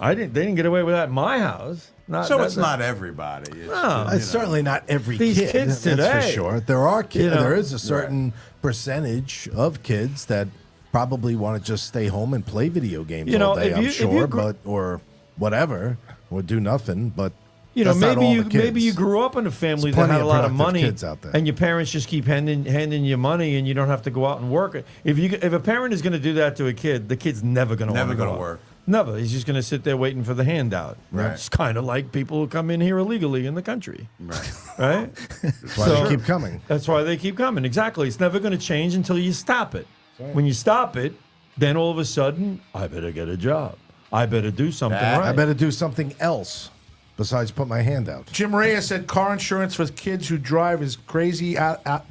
G: They didn't get away with that in my house.
E: So it's not everybody. It's,
G: No.
C: It's certainly not every
G: These
C: kid.
G: kids
C: That's for
G: today,
C: sure. There are kids.
G: you know,
C: There is a certain percentage of kids that probably want to just stay home and play video games
G: You know,
C: all day.
G: if
C: I'm
G: you
C: sure,
G: grew-
C: but or whatever, or do nothing. But
G: You know,
C: that's not
G: maybe
C: all
G: you
C: the kids.
G: maybe you grew up in a family
C: There's
G: that
C: plenty
G: had a
C: of
G: lot of
C: productive
G: money,
C: kids out there.
G: and your parents just keep handing you money, and you don't have to go out and work. If a parent is going to do that to a kid, the kid's never going to
E: Never
G: go
E: gonna
G: out.
E: work.
G: Never. He's just going to sit there waiting for the handout.
E: Right.
G: It's kind of like people who come in here illegally in the country,
E: Right.
G: right?
C: That's why
G: So-
C: they keep coming.
G: That's why they keep coming. Exactly. It's never going to change until you stop it. When you stop it, then all of a sudden, I better get a job. I better do something
E: That-
G: right.
C: I better do something else besides put my hand out.
B: Jim Reyes said car insurance for kids who drive is crazy.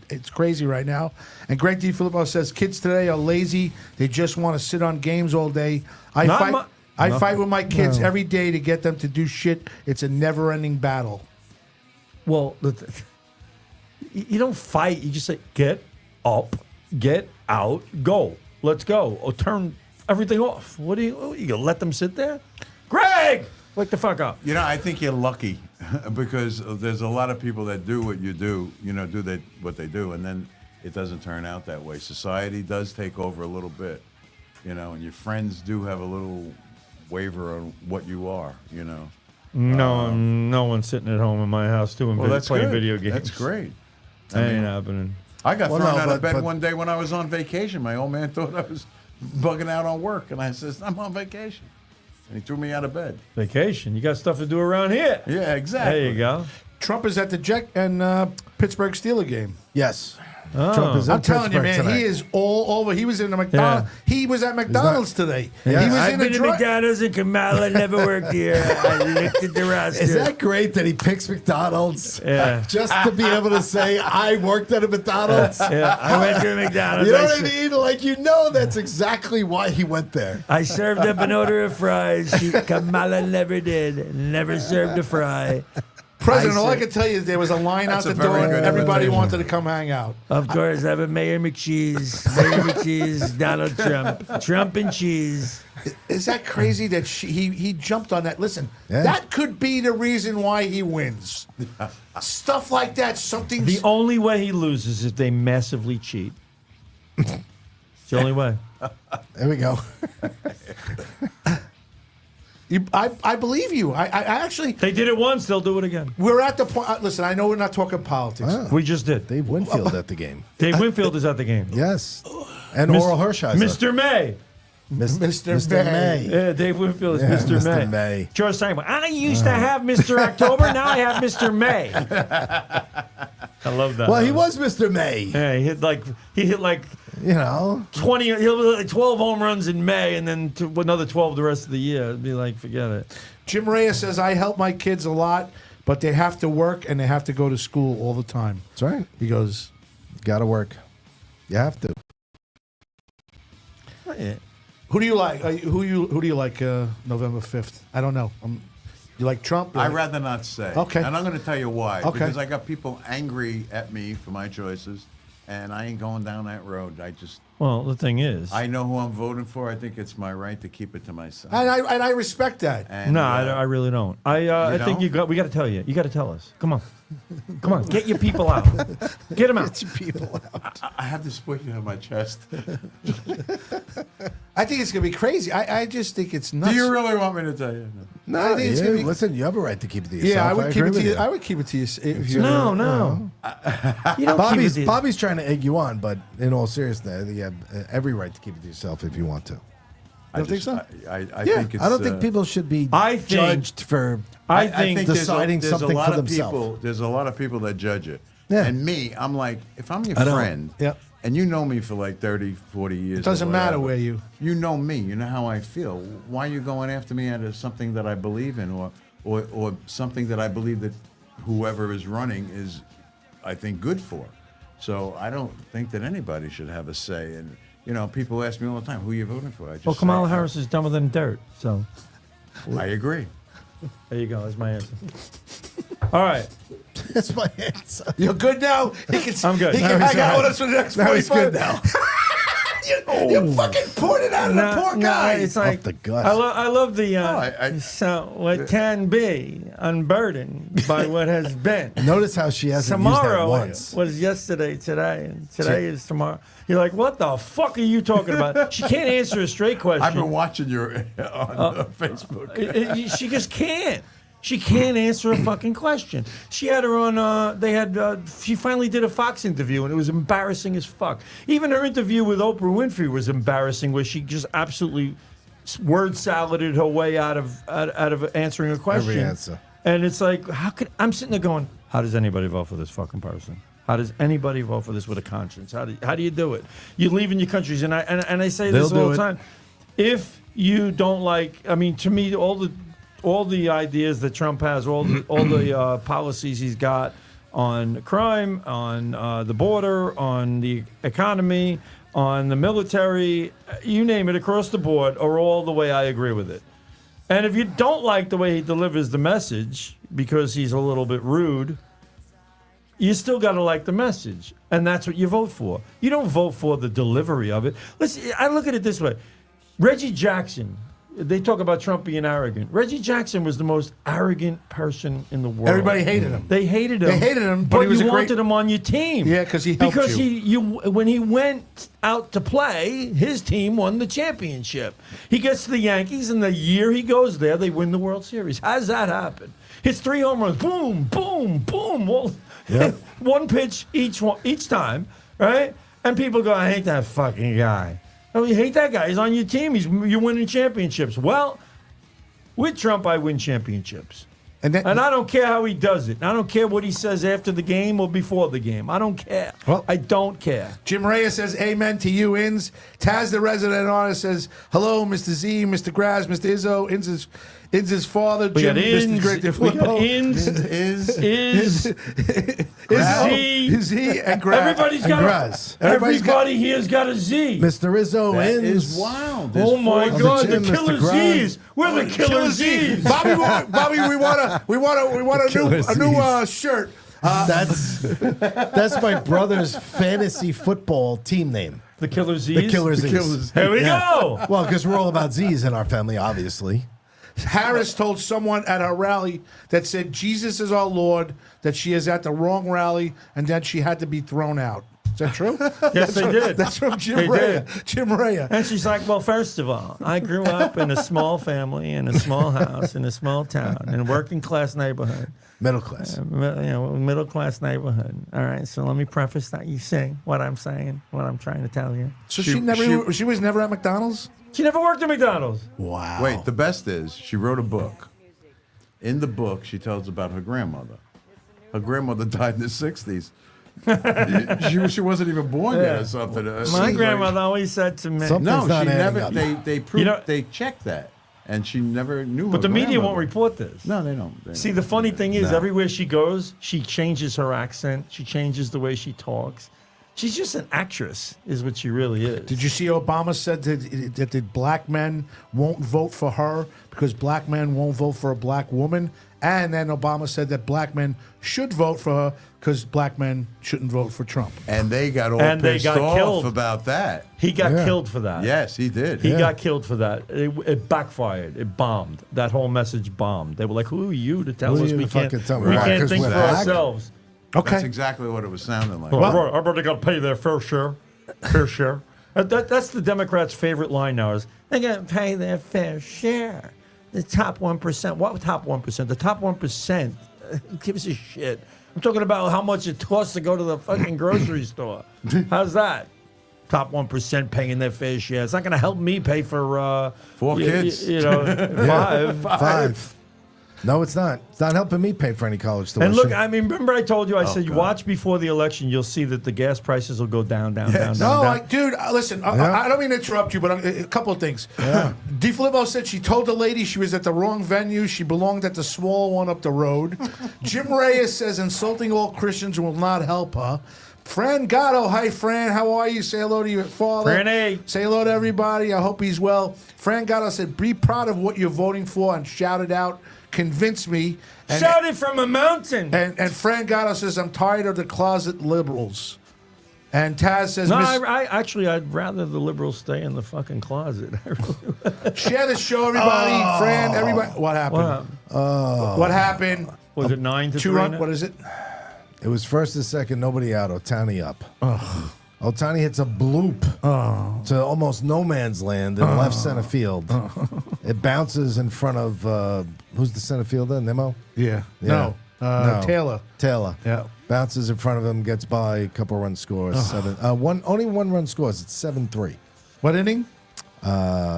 B: It's crazy right now. And Greg DiFilippo says kids today are lazy. They just want to sit on games all day. I fight with my kids every day to get them to do shit. It's a never-ending battle.
G: Well, you don't fight. You just say, get up, get out, go. Let's go. Or turn everything off. What are you going to let them sit there? Greg! Wake the fuck up.
E: I think you're lucky because there's a lot of people that do what you do, what they do, and then it doesn't turn out that way. Society does take over a little bit, and your friends do have a little waver on what you are,
G: No one's sitting at home in my house doing
E: Well, that's
G: playing
E: good.
G: video games.
E: That's great.
G: That ain't happening.
E: I got
C: Well,
E: thrown
C: no,
E: out of bed
C: but-
E: one day when I was on vacation. My old man thought I was bugging out on work, and I says, I'm on vacation. And he threw me out of bed.
G: Vacation. You got stuff to do around here.
E: Yeah, exactly.
G: There you go.
B: Trump is at the Jet and Pittsburgh Steelers game.
C: Yes.
G: Oh.
C: Trump is in
B: I'm telling you,
C: Pittsburgh
B: man,
C: tonight.
B: he is all over. He was in the McDonald's. He was at McDonald's today.
C: Yeah.
B: He was
G: I've
B: in a
G: been to
B: dri-
G: McDonald's and Kamala never worked here. I looked at the roster.
C: Is that great that he picks McDonald's?
G: Yeah.
C: Just to be able to say, I worked at a McDonald's?
G: Yeah, I went to McDonald's.
C: You know what I mean? Like, that's exactly why he went there.
G: I served up an order of fries. Kamala never did. Never served a fry.
B: President, all I can tell you is there was a line out
E: That's
B: the
E: a very
B: door.
E: good
B: Everybody
E: invitation.
B: wanted to come hang out.
G: Of course, I have a Mayor McCheese. Mayor McCheese, Donald Trump. Trump and cheese.
B: Is that crazy that he jumped on that? Listen,
C: Yeah.
B: that could be the reason why he wins. Stuff like that, something.
G: The only way he loses is if they massively cheat. It's the only way.
C: There we go.
B: I believe you. I actually.
G: They did it once, they'll do it again.
B: We're at the point. Listen, I know we're not talking politics.
G: We just did.
C: Dave Winfield at the game.
G: Dave Winfield is at the game.
C: Yes. And Oral Hershiser.
G: Mr. May.
B: Mr.
C: May.
G: Yeah, Dave Winfield is
C: Yeah,
G: Mr. May.
C: Mr. May.
G: George Steinbach. I used to have Mr. October, now I have Mr. May. I love that.
C: Well, he was Mr. May.
G: Yeah, he hit like 20. He'll be like 12 home runs in May, and then another 12 the rest of the year. It'd be like, forget it.
B: Jim Reyes says, I help my kids a lot, but they have to work and they have to go to school all the time.
C: That's right.
B: He goes,
C: Got to work. You have to.
B: who do you like? Who do you like November 5th? I don't know. You like Trump?
E: I'd rather not say.
B: Okay.
E: And I'm going to tell you why.
B: Okay.
E: Because I got people angry at me for my choices, and I ain't going down that road.
G: Well, the thing is.
E: I know who I'm voting for. I think it's my right to keep it to myself.
B: And I respect that.
E: And,
G: No, I really don't. I think
E: don't?
G: we got to tell you. You got to tell us. Come on. Come on. Get your people out. Get them out.
E: I have to put you on my chest.
B: I think it's going to be crazy. I just think it's nuts.
E: Do you really want me to tell you?
C: No,
B: I think it's gonna be-
C: listen, you have a right to keep it to yourself.
B: Yeah, I would keep it
C: agree
B: to you.
C: with
B: I would keep it to you. If you
G: No. You don't
C: Bobby's
G: keep it.
C: Bobby's trying to egg you on, but in all seriousness, you have every right to keep it to yourself if you want to.
E: I
B: don't think so?
E: I
C: Yeah,
E: think it's,
C: I don't think people should be
G: I think-
C: judged for.
G: I think
E: there's
C: deciding
E: there's
C: something
E: a lot
C: for
E: of
C: themselves.
E: people. There's a lot of people that judge it.
C: Yeah.
E: And me, I'm like, if I'm your
C: I know.
E: friend,
B: Yeah.
E: and you know me for like 30, 40 years.
B: It doesn't
E: or
B: matter
E: whatever,
B: where you.
E: You know me. You know how I feel. Why are you going after me out of something that I believe in, or something that I believe that whoever is running is, I think, good for? So I don't think that anybody should have a say. And people ask me all the time, "Who are you voting for?" I just
G: Well,
E: say,
G: Kamala Harris is dumber than dirt. So
E: I agree.
G: there you go. That's my answer. All right.
C: That's my answer.
B: You're good now.
G: I'm good.
B: He
G: Now
B: can
C: he's
B: hang out
C: good.
B: with us for the next
C: Now he's
B: 45.
C: good now.
B: You fucking poured it out of the poor guy.
G: It's like
C: the gut.
G: I love the
E: I-
G: so what can be unburdened by what has been.
C: Notice how she hasn't used that
G: Tomorrow
C: once.
G: was yesterday, today, and today is tomorrow. You're like, what the fuck are you talking about? She can't answer a straight question.
E: I've been watching your on Facebook.
G: She just can't. She can't answer a fucking question. She had her on. She finally did a Fox interview, and it was embarrassing as fuck. Even her interview with Oprah Winfrey was embarrassing, where she just absolutely word saladed her way out of answering a question.
C: Every answer.
G: And it's like, I'm sitting there going, how does anybody vote for this fucking person? How does anybody vote for this with a conscience? How do you do it? You leave in your countries, and I say this
C: They'll
G: all
C: do
G: the
C: it.
G: time. If you don't like, I mean, to me, all the ideas that Trump has, all the policies he's got on crime, on the border, on the economy, on the military, you name it, across the board, are all the way I agree with it. And if you don't like the way he delivers the message because he's a little bit rude, you still got to like the message. And that's what you vote for. You don't vote for the delivery of it. Listen, I look at it this way. Reggie Jackson, they talk about Trump being arrogant. Reggie Jackson was the most arrogant person in the world.
B: Everybody hated him.
G: They hated him.
B: They hated him, but he was
G: you
B: a great-
G: wanted him on your team.
B: Yeah, 'cause he helped
G: because
B: you.
G: when he went out to play, his team won the championship. He gets to the Yankees, and the year he goes there, they win the World Series. How does that happen? Hits 3 home runs. Boom, boom, boom. Well, One pitch each time, right? And people go, I hate that fucking guy. Oh, you hate that guy. He's on your team. You're winning championships. Well, with Trump, I win championships. And I don't care how he does it. I don't care what he says after the game or before the game. I don't care.
B: Well,
G: I don't care.
B: Jim Reyes says, amen to you, Inns. Taz, the resident artist, says, hello, Mr. Z, Mr. Graz, Mr. Izzo, Inns' father,
G: We
B: Jim,
G: got
B: Mr.
G: Inns.
B: Great
G: We got Inns. Z.
B: and Graz.
G: Everybody's got
C: Graz.
G: Everybody here's got a Z.
C: Mr. Izzo
E: That
C: Inns.
E: is wild.
G: Oh my
C: four-
G: God,
C: Jim,
G: the
C: Mr.
G: killer
C: Grimes.
G: Z's. We're the killer Z's.
B: Bobby, we want a new shirt.
C: That's my brother's fantasy football team name.
G: The killer Z's.
C: The Killer Z's.
G: Here we go.
C: Well, because we're all about Z's in our family, obviously.
B: Harris told someone at her rally that said Jesus is our Lord that she is at the wrong rally and that she had to be thrown out. Is that true?
G: Yes, they did.
B: That's from Jim
G: They
B: Rea.
G: did.
B: Jim Rea.
G: And she's like, well, first of all, I grew up in a small family, in a small house, in a small town, in a working class neighborhood.
C: Middle class.
G: Middle class neighborhood. All right, so let me preface that. You see what I'm saying, what I'm trying to tell you.
B: So she was never at McDonald's?
G: She never worked at McDonald's.
B: Wow.
E: Wait, the best is she wrote a book. In the book, she tells about her grandmother. Her grandmother died in the 60s. she wasn't even born yet or something.
G: My grandmother always said to me,
C: Something's
E: No,
C: not
E: she
C: adding
E: never.
C: up.
E: They proved.
G: know-
E: they checked that, and she never knew.
G: but
E: her
G: the media
E: grandmother.
G: won't report this.
E: No, they don't. They
G: See,
E: don't.
G: the funny thing is,
E: No.
G: everywhere she goes, she changes her accent. She changes the way she talks. She's just an actress, is what she really is.
B: Did you see Obama said that the black men won't vote for her because black men won't vote for a black woman? And then Obama said that black men should vote for her because black men shouldn't vote for Trump.
E: And they got all
G: And they
E: pissed
G: got
E: off
G: killed.
E: about that.
G: He got
C: Yeah.
G: killed for that.
E: Yes, he did.
G: He got killed for that. It backfired. It bombed. That whole message bombed. They were like, "Who are you to tell
C: Who are
G: us
C: you
G: we
C: to
G: can't?
C: fucking tell me
G: We
C: why?
G: can't
C: 'Cause
G: think
C: we're
G: for
C: black?"
G: ourselves."
B: Okay.
E: That's exactly what it was sounding like.
G: Everybody got to pay their fair share. Fair share. That's the Democrats' favorite line now. Is they got to pay their fair share. The top 1%. What top 1%? The top 1%. Who gives a shit? I'm talking about how much it costs to go to the fucking grocery store. How's that? Top 1% paying their fair share. It's not going to help me pay for
E: 4 kids.
G: You know, five.
C: 5. No, it's not. It's not helping me pay for any college tuition.
G: And look, I mean, remember I told you, I said, you
E: God.
G: watch before the election, you'll see that the gas prices will go down.
B: No,
G: down.
B: dude, listen, I don't mean to interrupt you, but a couple of things. DeFilippo said she told the lady she was at the wrong venue. She belonged at the small one up the road. Jim Reyes says insulting all Christians will not help her. Fran Gatto, hi, Fran. How are you? Say hello to your father.
G: Franny.
B: Say hello to everybody. I hope he's well. Fran Gatto said, be proud of what you're voting for and shout it out. Convince me. And,
G: Shout it from a mountain.
B: and Fran Gatto says, I'm tired of the closet liberals. And Taz says,
G: No,
B: Miss-
G: I'd rather the liberals stay in the fucking closet.
B: share the show, everybody. Fran, everybody. What happened? What happened?
G: Was it 9 to
B: 2
G: 3?
B: run.
G: now?
B: What is it?
C: It was first and second, nobody out. Otani up. Otani hits a bloop to almost no man's land in left center field. It bounces in front of who's the center fielder? Nemo?
B: Yeah.
C: Yeah.
B: No.
C: No.
B: Taylor.
C: Taylor.
B: Yeah.
C: Bounces in front of him, gets by, a couple run scores. Only one run scores. It's 7-3.
B: What inning?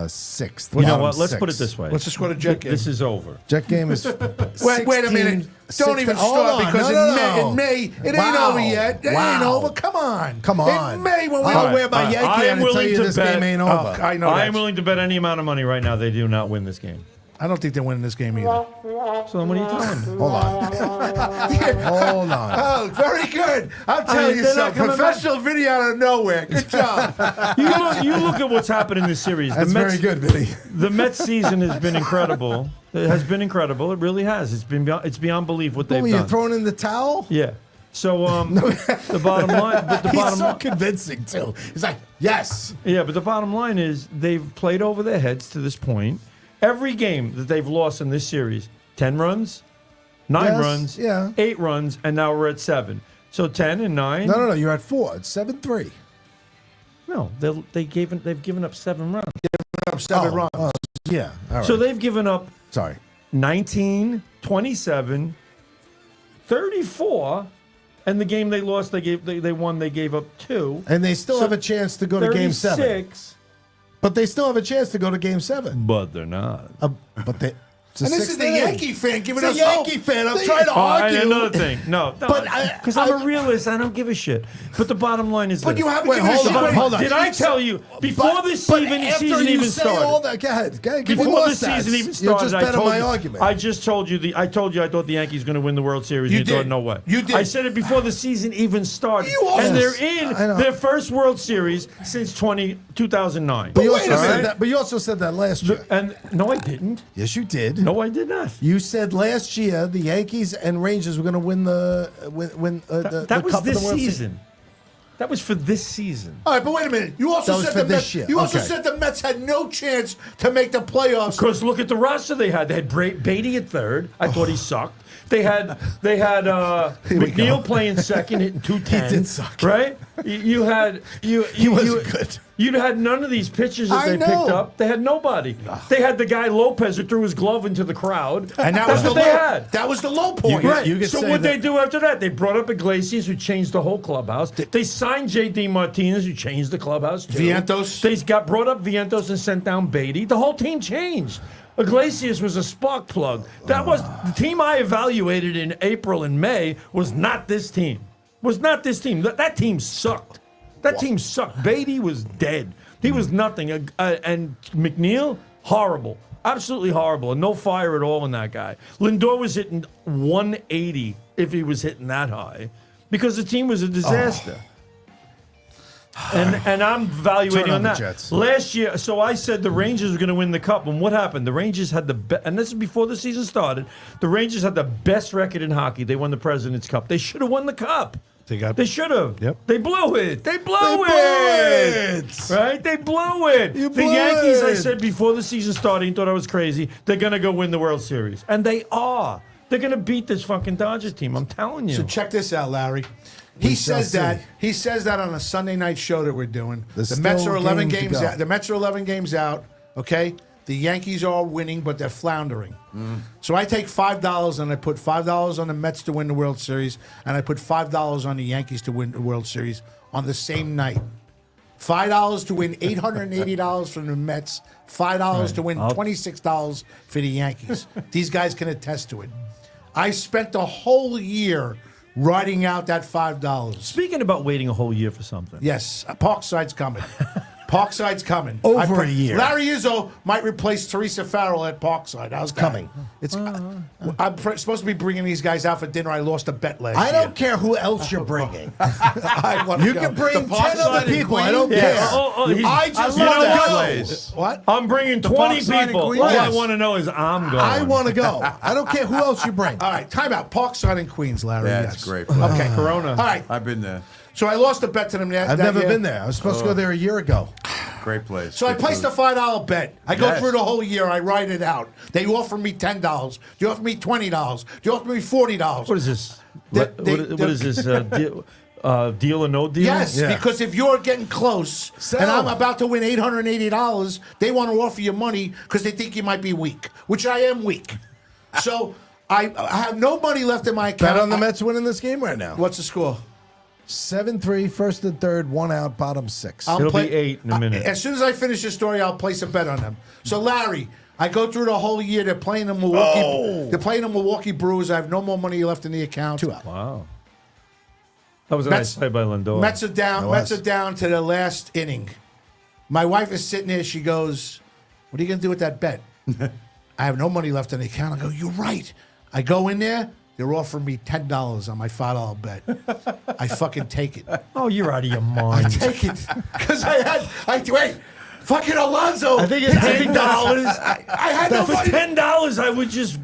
C: Sixth.
G: You know
C: Bottom
G: what? Let's
C: six.
G: put it this way.
B: Let's just go to Jet game.
G: This is over.
C: Jet game is.
B: Wait a minute. Don't even start because in May it ain't
C: Wow.
B: over yet. It
C: Wow.
B: ain't over. Come on.
C: Come on.
B: In May when we
C: I'll
G: right.
C: wear my
G: All right.
C: Yankee
G: I
C: hat
G: am
C: and tell
G: willing
C: you
G: to
C: this
G: bet-
C: game ain't over.
B: I know
G: I
B: that.
G: am willing to bet any amount of money right now they do not win this game.
B: I don't think they're winning this game either.
G: So then what are you telling me?
C: Hold on. Hold on.
B: Oh, very good. I'll tell
G: mean,
B: you
G: they're not
B: something.
G: coming
B: Professional video out of nowhere. Good job.
G: You look at what's happened in this series.
C: That's very good, Vinny.
G: The Mets season has been incredible. It has been incredible. It really has. It's beyond belief what they've
C: Were you
G: done.
C: throwing in the towel?
G: Yeah. So the bottom line, but the
C: He's
G: bottom
C: so
G: line,
C: convincing too. He's like, yes.
G: yeah, but the bottom line is they've played over their heads to this point. Every game that they've lost in this series, 10 runs, 9
C: Yes,
G: runs,
C: yeah.
G: 8 runs, and now we're at 7. So 10 and 9.
C: No. You're at 4. It's 7-3.
G: No, they've given up 7 runs.
B: Seven runs.
C: Yeah. All right.
G: So they've given up
C: Sorry.
G: 19, 27, 34, And the game they lost, they won. They gave up 2.
C: And they still have a chance to go to Game 7.
G: 36.
C: But they still have a chance to go to Game 7.
G: But they're not.
C: But they. It's a
B: And this is
C: sixth
B: the
C: inning.
B: Yankee fan giving
C: It's
B: us
C: a
B: hope.
C: Yankee fan. I'm trying to argue.
G: Another thing. No,
C: But
G: because I'm a realist. I don't give a shit. But the bottom line is
B: But
G: this.
B: you haven't
C: Wait,
B: given
C: hold
B: us
C: on,
B: shit.
C: hold on.
G: Did I tell you before the season
C: after
G: even
C: you say
G: started?
C: all that, go ahead. Give me
G: Before
C: more
G: the
C: stats.
G: season even
C: You're
G: started,
C: just
G: I
C: betting
G: told
C: my
G: you.
C: argument.
G: I just told you. I told you I thought the Yankees going to win the World Series.
B: You
G: You thought
B: did.
G: no way.
B: You did.
G: I said it before the season even started.
B: You also-
G: and they're
C: I know.
G: in their first World Series since 2009.
C: But you
B: Wait
C: also
B: a
C: said
B: minute.
C: that. But you also said that last year.
G: And no, I didn't.
C: Yes, you did.
G: No, I did not.
C: You said last year the Yankees and Rangers were going to win the the
G: That was
C: Cup of
G: this
C: the World
G: season. That was for this season.
B: All right, but wait a minute. You also
C: That was
B: said
C: for
B: the
C: this
B: Mets.
C: year.
B: You also
C: Okay.
B: said the Mets had no chance to make the playoffs.
G: Because look at the roster they had. They had Beatty at third. I thought he sucked. They had
C: we
G: McNeil
C: go.
G: playing second, hitting 210.
C: He did suck.
G: Right? You had he
C: wasn't good.
G: You had none of these pitchers that
B: I
G: they
B: know.
G: picked up. They had nobody. They had the guy Lopez who threw his glove into the crowd.
B: And that
G: That's
B: was the
G: what they
B: low,
G: had.
B: That was the low point.
G: Right.
C: you could
G: So
C: say
G: what
C: that-
G: they do after that? They brought up Iglesias, who changed the whole clubhouse. They signed J.D. Martinez, who changed the clubhouse too.
B: Vientos.
G: They brought up Vientos and sent down Beatty. The whole team changed. Iglesias was a spark plug. That was the team I evaluated in April and May. Was not this team. Was not this team. That team sucked. That team sucked. Beatty was dead. He was nothing. And McNeil, horrible. Absolutely horrible. And no fire at all in that guy. Lindor was hitting 180 if he was hitting that high because the team was a disaster. And I'm evaluating
C: Turn on
G: on
C: the
G: that.
C: Jets.
G: Last year, so I said the Rangers were going to win the Cup. And what happened? The Rangers had and this is before the season started, the Rangers had the best record in hockey. They won the President's Cup. They should have won the Cup. They should have.
C: Yep.
G: They blew it. They blew
C: it.
G: Right? They blew it.
C: You
G: The
C: blew
G: Yankees, I
C: it.
G: said before the season started, you thought I was crazy. They're going to go win the World Series. And they are. They're going to beat this fucking Dodgers team. I'm telling you.
B: So check this out, Larry.
C: We
B: He
C: shall
B: says that.
C: see.
B: He says that on a Sunday night show that we're doing.
C: There's
B: The Mets
C: still
B: are 11
C: game to
B: games
C: go.
B: out. The Mets are 11 games out. Okay. The Yankees are winning, but they're floundering. So I take $5 and I put $5 on the Mets to win the World Series, and I put $5 on the Yankees to win the World Series on the same night. $5 to win $880 from the Mets. $5 to win $26 for the Yankees. These guys can attest to it. I spent the whole year writing out that $5.
G: Speaking about waiting a whole year for something.
B: Yes, Parkside's coming. Parkside's coming.
C: Over a year.
B: Larry Izzo might replace Teresa Farrell at Parkside. How's that?
C: Coming.
B: It's. I'm supposed to be bringing these guys out for dinner. I lost a bet last
C: I
B: year.
C: don't care who else you're bringing.
B: I wanna
C: You
B: go.
C: can bring
B: The
C: 10 other
B: Parkside in
C: people. I
B: Queens?
C: don't
G: Yeah.
C: care.
G: He's-
C: I just
G: you know
C: want to
G: what?
C: go.
E: Place.
B: What?
G: I'm bringing 20
E: Parkside in
G: people. All
E: Queens?
G: I
C: Yes.
G: want to know is I'm going.
C: I want to go. I don't care who else you bring.
B: All right, time out. Parkside in Queens, Larry.
E: That's
B: yes.
E: great.
B: Okay,
G: Corona.
B: All right,
E: I've been there.
B: so I lost a bet to them.
C: I've never been there. I was supposed to go there a year ago.
E: Great place.
B: So I
E: Good
B: placed a
E: food.
B: $5 bet. I go
E: Yes.
B: through the whole year. I write it out. They offer me $10. They offer me $20. They offer me $40.
G: What is this?
B: They-
G: What is this? Deal or no deal?
B: Yes,
C: Yeah.
B: because if you're getting close
C: Sell.
B: and I'm about to win $880, they want to offer you money because they think you might be weak, which I am weak. So I have no money left in my account.
C: Bet on the Mets winning this game right now.
B: What's the score?
C: 7-3, first and third, one out, bottom 6.
G: It'll be 8 in a minute.
B: As soon as I finish the story, I'll place a bet on them. So Larry, I go through the whole year. They're playing the Milwaukee. They're playing the Milwaukee Brewers. I have no more money left in the account.
C: 2 out.
G: Wow. That was a
B: Mets-
G: nice play by Lindor.
B: Mets are down.
C: It
B: Mets
C: was.
B: are down to the last inning. My wife is sitting there. She goes, "What are you going to do with that bet?" I have no money left in the account. I go, "You're right." I go in there. They're offering me $10 on my $5 bet. I fucking take it.
G: Oh, you're out of your
B: I
G: mind.
B: take it because wait. Fucking Alonzo.
C: I think it's
G: $10.
B: I had no
G: For
B: money.
G: $10, I would just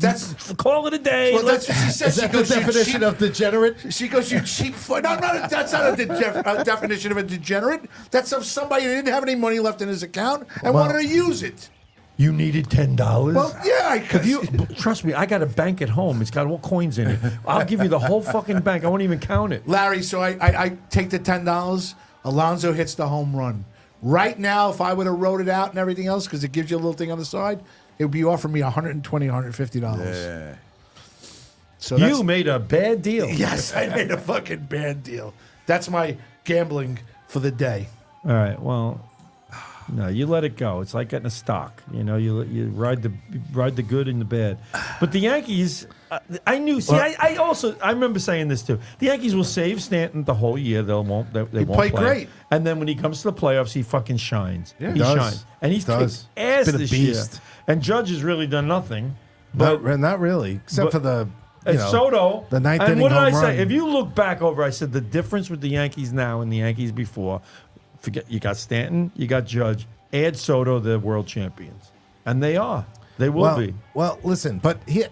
G: call it a day.
B: Well, that's what she said.
C: Is
B: She
C: that the
B: goes, "You
C: definition
B: cheap-"
C: of degenerate?
B: She goes, "You cheap." No, that's not a definition of a degenerate. That's of somebody who didn't have any money left in his account and
C: Well-
B: wanted to use it.
G: You needed $10?
B: Well, yeah, I could.
G: If you trust me, I got a bank at home. It's got all coins in it. I'll give you the whole fucking bank. I won't even count it.
B: Larry, so I take the $10. Alonzo hits the home run. Right now, if I would have wrote it out and everything else, because it gives you a little thing on the side, it would be offering me $120, $150.
E: Yeah.
B: So that's,
G: You made a bad deal.
B: yes, I made a fucking bad deal. That's my gambling for the day.
G: All right. Well, no, you let it go. It's like getting a stock. You know, you ride the good and the bad. But the Yankees, I knew. See, I remember saying this too. The Yankees will save Stanton the whole year. They won't
B: He
G: play
B: played great.
G: And then when he comes to the playoffs, he fucking shines.
B: Yeah.
G: He
C: Does.
G: shines, and he's
C: Does.
G: kicked ass
C: Been a
G: this year.
C: beast.
G: And Judge has really done nothing. But
C: Not really, except
G: but-
C: for the
G: and Soto,
C: the ninth
G: and
C: inning
G: what did I
C: home
G: say?
C: run.
G: If you look back over, I said the difference with the Yankees now and the Yankees before. Forget you got Stanton, you got Judge. Add Soto, they're world champions, and they are. They will be.
C: Well, listen, but here,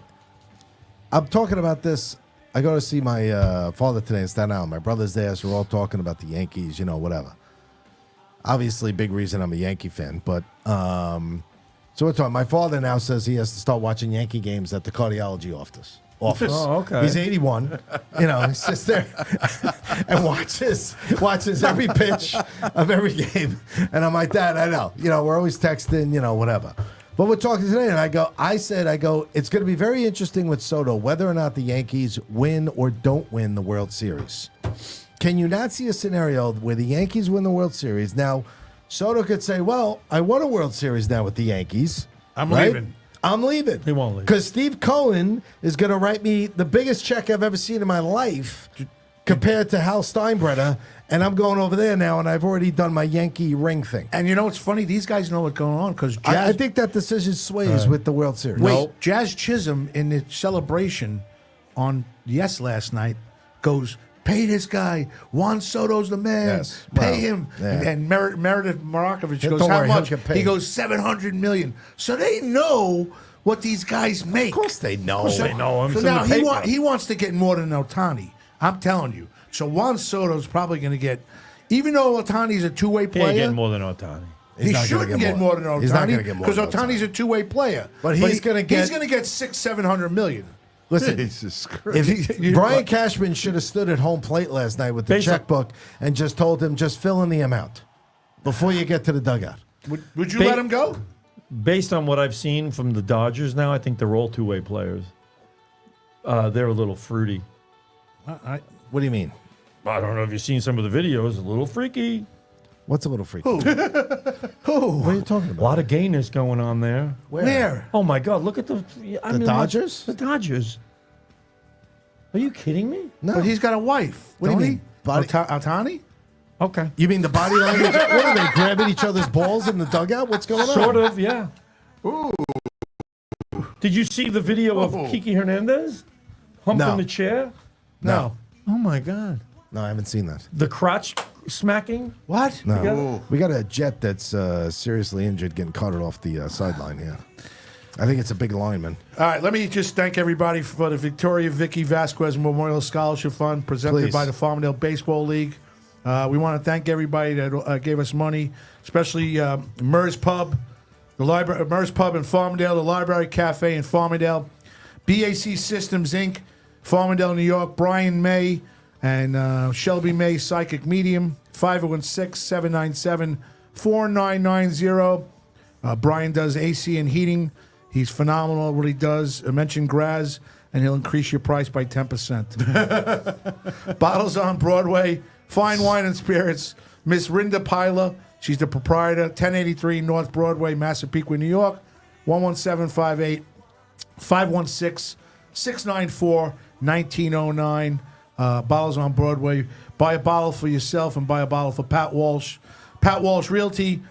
C: I'm talking about this. I go to see my father today in Staten Island. My brother's there, so we're all talking about the Yankees, whatever. Obviously, big reason I'm a Yankee fan, but so we're talking. My father now says he has to start watching Yankee games at the cardiology office.
G: Oh, okay.
C: He's 81. He sits there and watches every pitch of every game. And I'm like, Dad, I know. We're always texting, whatever. But we're talking today, and I said, it's going to be very interesting with Soto whether or not the Yankees win or don't win the World Series. Can you not see a scenario where the Yankees win the World Series? Now, Soto could say, well, I won a World Series now with the Yankees.
B: I'm
C: right?
B: leaving.
C: I'm leaving.
G: He won't leave.
C: Because Steve Cohen is going to write me the biggest check I've ever seen in my life compared to Hal Steinbrenner. And I'm going over there now, and I've already done my Yankee ring thing.
B: And you know what's funny? These guys know what's going on because
C: I think that decision sways with the World Series.
B: Wait, Jazz Chisholm in the celebration on last night goes, pay this guy. Juan Soto's the man.
C: Yes.
B: Pay
C: Well,
B: him.
C: yeah.
B: And Meredith Marakovich
C: Yeah,
B: goes,
C: don't
B: how
C: worry, he'll
B: much?
C: get paid.
B: He goes, $700 million. So they know what these guys make.
C: Of course they know.
G: They know him.
B: So
G: It's in
B: now
G: the paper.
B: he wants to get more than Otani. I'm telling you. So Juan Soto's probably going to get, even though Otani's a two-way
G: He ain't
B: player,
G: getting more than Otani.
C: He's
B: he
C: not gonna
B: shouldn't get more than Otani.
C: He's not going to get more
B: because
C: than
B: Otani's a two-way player.
C: But he's gonna get-
B: he's going to get $600-700 million.
C: Listen,
E: Jesus Christ.
C: if Brian Cashman should have stood at home plate last night with the
G: Based on-
C: checkbook and just told him, just fill in the amount before you get to the dugout.
B: Would you let him go?
G: Based on what I've seen from the Dodgers now, I think they're all two-way players. They're a little fruity.
C: What do you mean?
G: I don't know if you've seen some of the videos. A little freaky.
C: What's a little freaky? Who? What are you talking
G: A
C: about?
G: lot of gayness going on there.
B: Where?
G: Oh my God! Look at the
C: Dodgers?
G: The Dodgers. Are you kidding me?
C: No.
B: But he's got a wife.
C: What do you
B: don't
C: mean?
B: he?
C: Body-
B: Otani?
G: Okay.
C: You mean the body language? What are they grabbing each other's balls in the dugout? What's going on?
G: Sort of, yeah. Did you see the video of Kiki Hernandez humping
C: No.
G: the chair?
C: No.
G: Oh my God!
C: No, I haven't seen that.
G: The crotch smacking.
B: What?
C: No.
G: Together?
C: We got a jet that's seriously injured getting carted off the sideline here. I think it's a big lineman.
B: All right, let me just thank everybody for the Victoria Vicky Vasquez Memorial Scholarship Fund presented
C: Please.
B: by the Farmingdale Baseball League. We want to thank everybody that gave us money, especially Mers Pub, the library, Mers Pub in Farmingdale, the Library Cafe in Farmingdale, BAC Systems Inc., Farmingdale, New York, Brian May and Shelby May, Psychic Medium, 516-797-4990. Brian does AC and heating. He's phenomenal at what he does. Mention Graz, and he'll increase your price by 10%. Bottles on Broadway, fine wine and spirits. Miss Rinda Pila, she's the proprietor, 1083 North Broadway, Massapequa, New York, 11758 516-694-1909. Bottles on Broadway. Buy a bottle for yourself and buy a bottle for Pat Walsh. Pat Walsh Realty,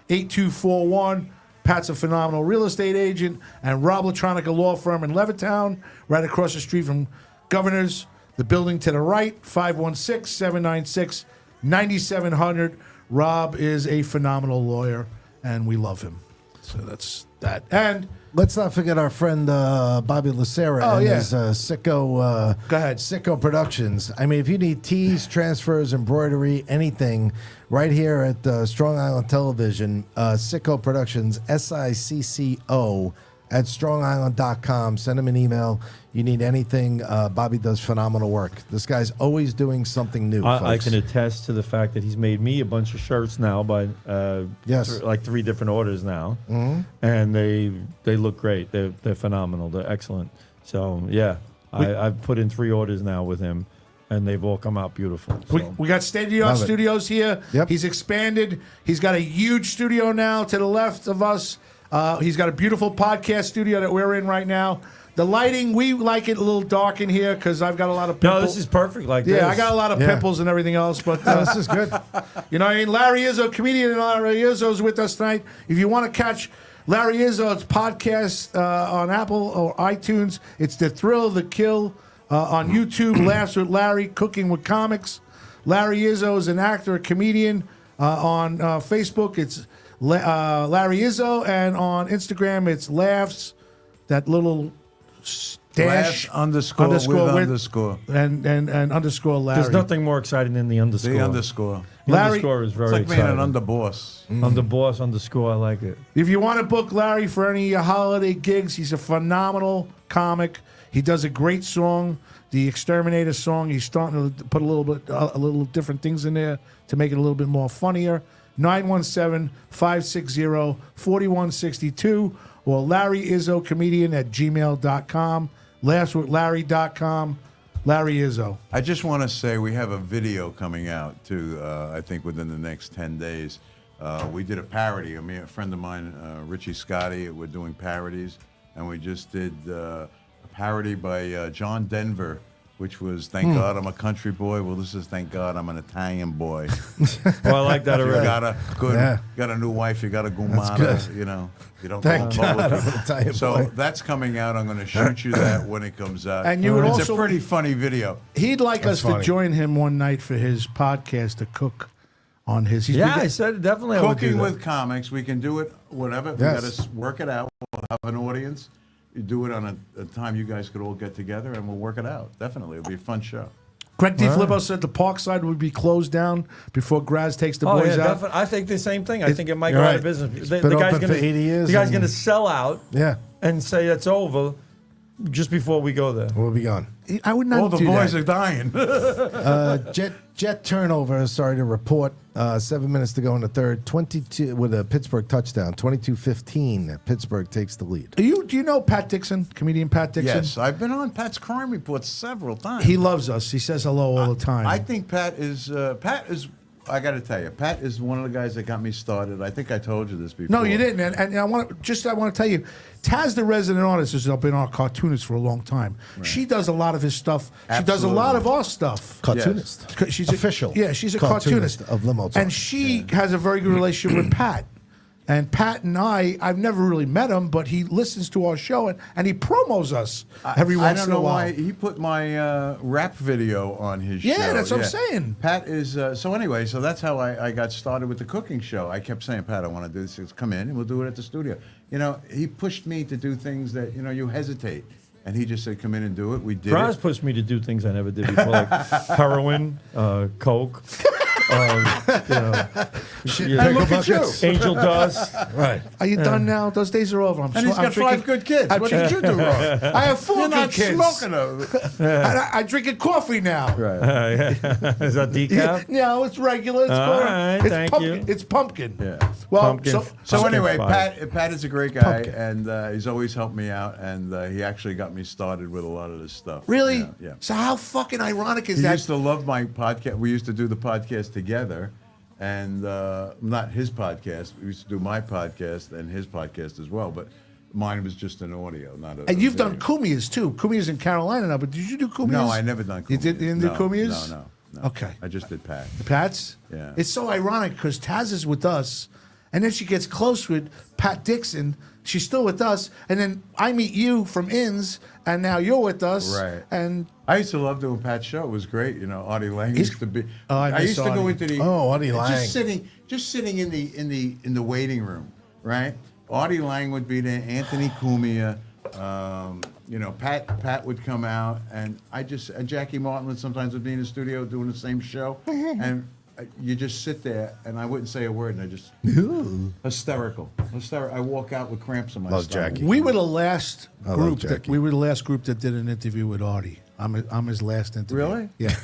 B: 516-369-8241. Pat's a phenomenal real estate agent. And Rob Latronica Law Firm in Levittown, right across the street from Governor's. The building to the right, 516-796-9700. Rob is a phenomenal lawyer, and we love him. So that's that. And
C: Let's not forget our friend Bobby Lucera and
B: yeah.
C: his Sicko.
B: Go ahead.
C: Sicko Productions. I mean, if you need tees, transfers, embroidery, anything, right here at Strong Island Television, Sicko Productions, SICCO at StrongIsland.com. Send him an email. You need anything. Bobby does phenomenal work. This guy's always doing something new.
G: I
C: folks.
G: can attest to the fact that he's made me a bunch of shirts now by
C: Yes.
G: like 3 different orders now, and they look great. They're phenomenal. They're excellent. So yeah, I've put in 3 orders now with him, and they've all come out beautiful. So.
B: We got state-of-the-art
C: Love it.
B: studios here.
C: Yep.
B: He's expanded. He's got a huge studio now to the left of us. He's got a beautiful podcast studio that we're in right now. The lighting, we like it a little dark in here because I've got a lot of pimples.
G: No, this is perfect. Like this.
B: Yeah, I got a lot of
C: Yeah.
B: pimples and everything else, but
C: This is good.
B: you know what I mean? Larry Izzo, comedian Larry Izzo's with us tonight. If you want to catch Larry Izzo's podcast on Apple or iTunes, it's The Thrill, The Kill on YouTube, Laughs with Larry, Cooking with Comics. Larry Izzo is an actor, a comedian. On Facebook, it's Larry Izzo, and on Instagram, it's Laughs, that little dash
E: Laughs underscore with underscore.
B: and underscore Larry.
G: There's nothing more exciting than the underscore.
E: The underscore.
G: The
B: Larry-
G: underscore is very
E: It's like being
G: exciting.
E: an underboss.
G: Underboss underscore. I like it.
B: If you want to book Larry for any holiday gigs, he's a phenomenal comic. He does a great song, the Exterminator song. He's starting to put a little different things in there to make it a little bit more funnier. 917-560-4162 or LarryIzzoComedian@gmail.com. LaughsWithLarry.com. Larry Izzo.
E: I just want to say we have a video coming out too. I think within the next 10 days. We did a parody. I mean, a friend of mine, Richie Scotty, we're doing parodies, and we just did a parody by John Denver, which was "Thank God I'm a Country Boy." Well, this is "Thank God I'm an Italian boy."
G: Well, I like that
E: You
G: already.
E: got a new wife. You got a
C: good.
E: gumata. You know, you don't go
C: Thank God
E: public.
C: I'm an Italian
E: So
C: boy.
E: that's coming out. I'm going to shoot you that when it comes out.
B: And you would
E: it's
B: also-
E: a pretty funny video.
B: He'd like
C: That's
B: us to
C: funny.
B: join him one night for his podcast to cook on his.
G: Yeah, I said definitely. I would do
E: Cooking
G: that.
E: with comics, we can do it whenever. We
C: Yes.
E: got to work it out. We'll have an audience. You do it on a time you guys could all get together, and we'll work it out. Definitely, it'll be a fun show.
B: Greg DiFilippo said the Parkside would be closed down before Graz takes the
G: Oh
B: boys
G: yeah,
B: out.
G: definitely. I think the same thing. I think it might go
C: you're
G: out
C: right.
G: of business.
C: It's
G: The
C: been
G: guy's
C: open
G: gonna,
C: for 80 years
G: The guy's
C: and-
G: going to sell out
C: Yeah,
G: and say it's over just before we go there.
C: we'll be gone.
B: I would not
E: All the
B: do
E: boys
B: that.
E: are dying.
C: Jet turnover. Sorry to report. 7 minutes to go in the third. 22 with a Pittsburgh touchdown. 22-15. Pittsburgh takes the lead.
B: Do you know Pat Dixon, comedian Pat Dixon?
E: Yes, I've been on Pat's Crime Report several times.
B: He loves us. He says hello all the time.
E: I think Pat is. I got to tell you, Pat is one of the guys that got me started. I think I told you this before.
B: No, you didn't. And I want to tell you, Taz, the resident artist, has been our cartoonist for a long time. She does a lot of his stuff. She does a lot of our stuff.
C: Cartoonist.
B: She's
C: Official.
B: Yeah, she's a cartoonist
C: of Limo.
B: and she has a very good relationship with Pat. And Pat and I've never really met him, but he listens to our show and he promos us every
E: I
B: once
E: don't
B: in a
E: know
B: while.
E: why he put my rap video on his show.
B: Yeah, that's what I'm saying.
E: Pat is so anyway. So that's how I got started with the cooking show. I kept saying, Pat, I want to do this. He says, come in and we'll do it at the studio. You know, he pushed me to do things that you hesitate, and he just said, come in and do it. We did
G: Braz
E: it.
G: pushed me to do things I never did before, like heroin, coke,
E: And look at you.
G: angel dust.
C: Right.
B: Are you done now? Those days are over.
E: And he's got 5 good kids. What did you do wrong?
B: I have 4
E: You're
B: good
E: not
B: kids.
E: smoking them.
B: I drinking coffee now.
E: Right.
G: Is that decaf?
B: No, it's regular. It's
G: All
B: corn.
G: right,
B: It's
G: thank
B: pumpkin.
G: you.
B: It's pumpkin.
E: Yeah.
B: Well,
G: Pumpkin.
B: so
E: So
G: Pumpkin
E: anyway,
G: spice.
E: Pat is a great guy,
B: Pumpkin.
E: and he's always helped me out, and he actually got me started with a lot of this stuff.
B: really?
E: Yeah.
B: So how fucking ironic is
E: He
B: that?
E: used to love my podcast. We used to do the podcast together, and not his podcast. We used to do my podcast and his podcast as well, but mine was just an audio, not a.
B: And you've done
E: video.
B: Kumias too. Kumias in Carolina now, but did you do Kumias?
E: No, I never done.
B: You didn't do
E: No,
B: Kumias?
E: No.
B: Okay.
E: I just did Pat.
B: Pat's?
E: Yeah.
B: It's so ironic because Taz is with us, and then she gets close with Pat Dixon. She's still with us, and then I meet you from Inns, and now you're with us.
E: Right.
B: And
E: I used to love doing Pat's show. It was great. You know, Artie Lang
B: He's-
E: used to be.
B: Oh, I miss
E: used to go
B: Artie.
E: into the.
C: Oh, Artie Lang.
E: Just sitting in the waiting room, right? Artie Lang would be there. Anthony Cumia. Pat would come out, and Jackie Martin would sometimes be in the studio doing the same show, and you just sit there, and I wouldn't say a word, and I just hysterical. I walk out with cramps in my
C: Love
E: stomach.
C: Jackie.
B: we were the last
C: I love
B: group.
C: Jackie.
B: We were the last group that did an interview with Artie. I'm his last interview.
E: Really?
B: Yeah.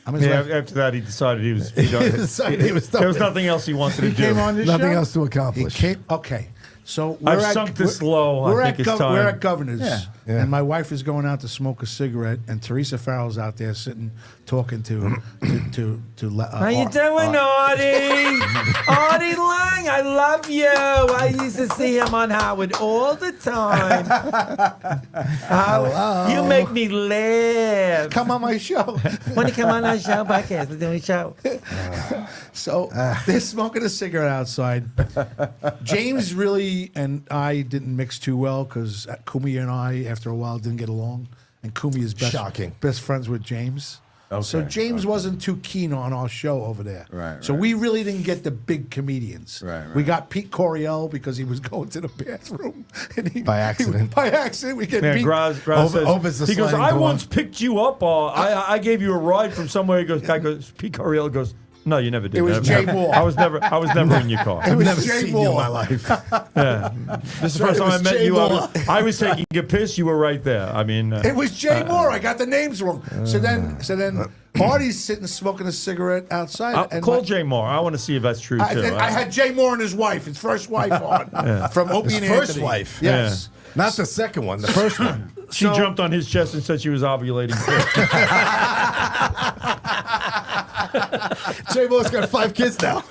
B: I'm his
G: Yeah,
B: last.
G: after that, he decided he was.
C: decided he was done.
G: there was nothing else he wanted to
E: He
G: do.
E: came on this
C: Nothing
E: show.
C: else to accomplish.
B: Okay. So
G: I've sunk this low. I think it's time.
B: We're at Governor's.
E: Yeah.
B: and my wife is going out to smoke a cigarette, and Teresa Farrell's out there sitting talking to
G: How you doing, Artie? Artie Lang, I love you. I used to see him on Howard all the time. You make me laugh.
B: come on my show.
G: Want to come on our show podcast? We're doing a show.
B: So they're smoking a cigarette outside. James really and I didn't mix too well because Kumi and I, after a while, didn't get along. And Kumi is best friends with James.
E: Okay,
B: So James wasn't too keen on our show over there.
E: Right,
B: So
E: right.
B: we really didn't get the big comedians.
E: Right,
B: We
E: right.
B: got Pete Coriel because he was going to the bathroom. And
C: By accident.
B: by accident. We get
G: Man,
B: Pete.
G: Graz
C: Open's the
G: says, he goes,
C: slang
G: I
C: door.
G: once picked you up. I gave you a ride from somewhere. He goes, guy goes, Pete Coriel goes, no, you never did.
B: It was Jay Moore.
G: I was never in your car.
B: It was
C: Never
B: Jay
C: seen you in
B: Moore.
C: my life.
G: Yeah. This is the first
C: it
G: time I
C: was
G: met
C: Jay
G: you.
C: Moore.
G: I was taking a piss. You were right there. I mean,
B: It was Jay Moore. I got the names wrong. So then Artie's sitting smoking a cigarette outside.
G: I'll call Jay Moore. I want to see if that's true, too.
B: I had Jay Moore and his wife, his first wife, on from Opie
C: His
B: and
C: first
B: Anthony.
C: wife.
B: Yes.
C: Not the second one, the first one.
G: She jumped on his chest and said she was ovulating.
C: Jay Moore's got 5 kids now.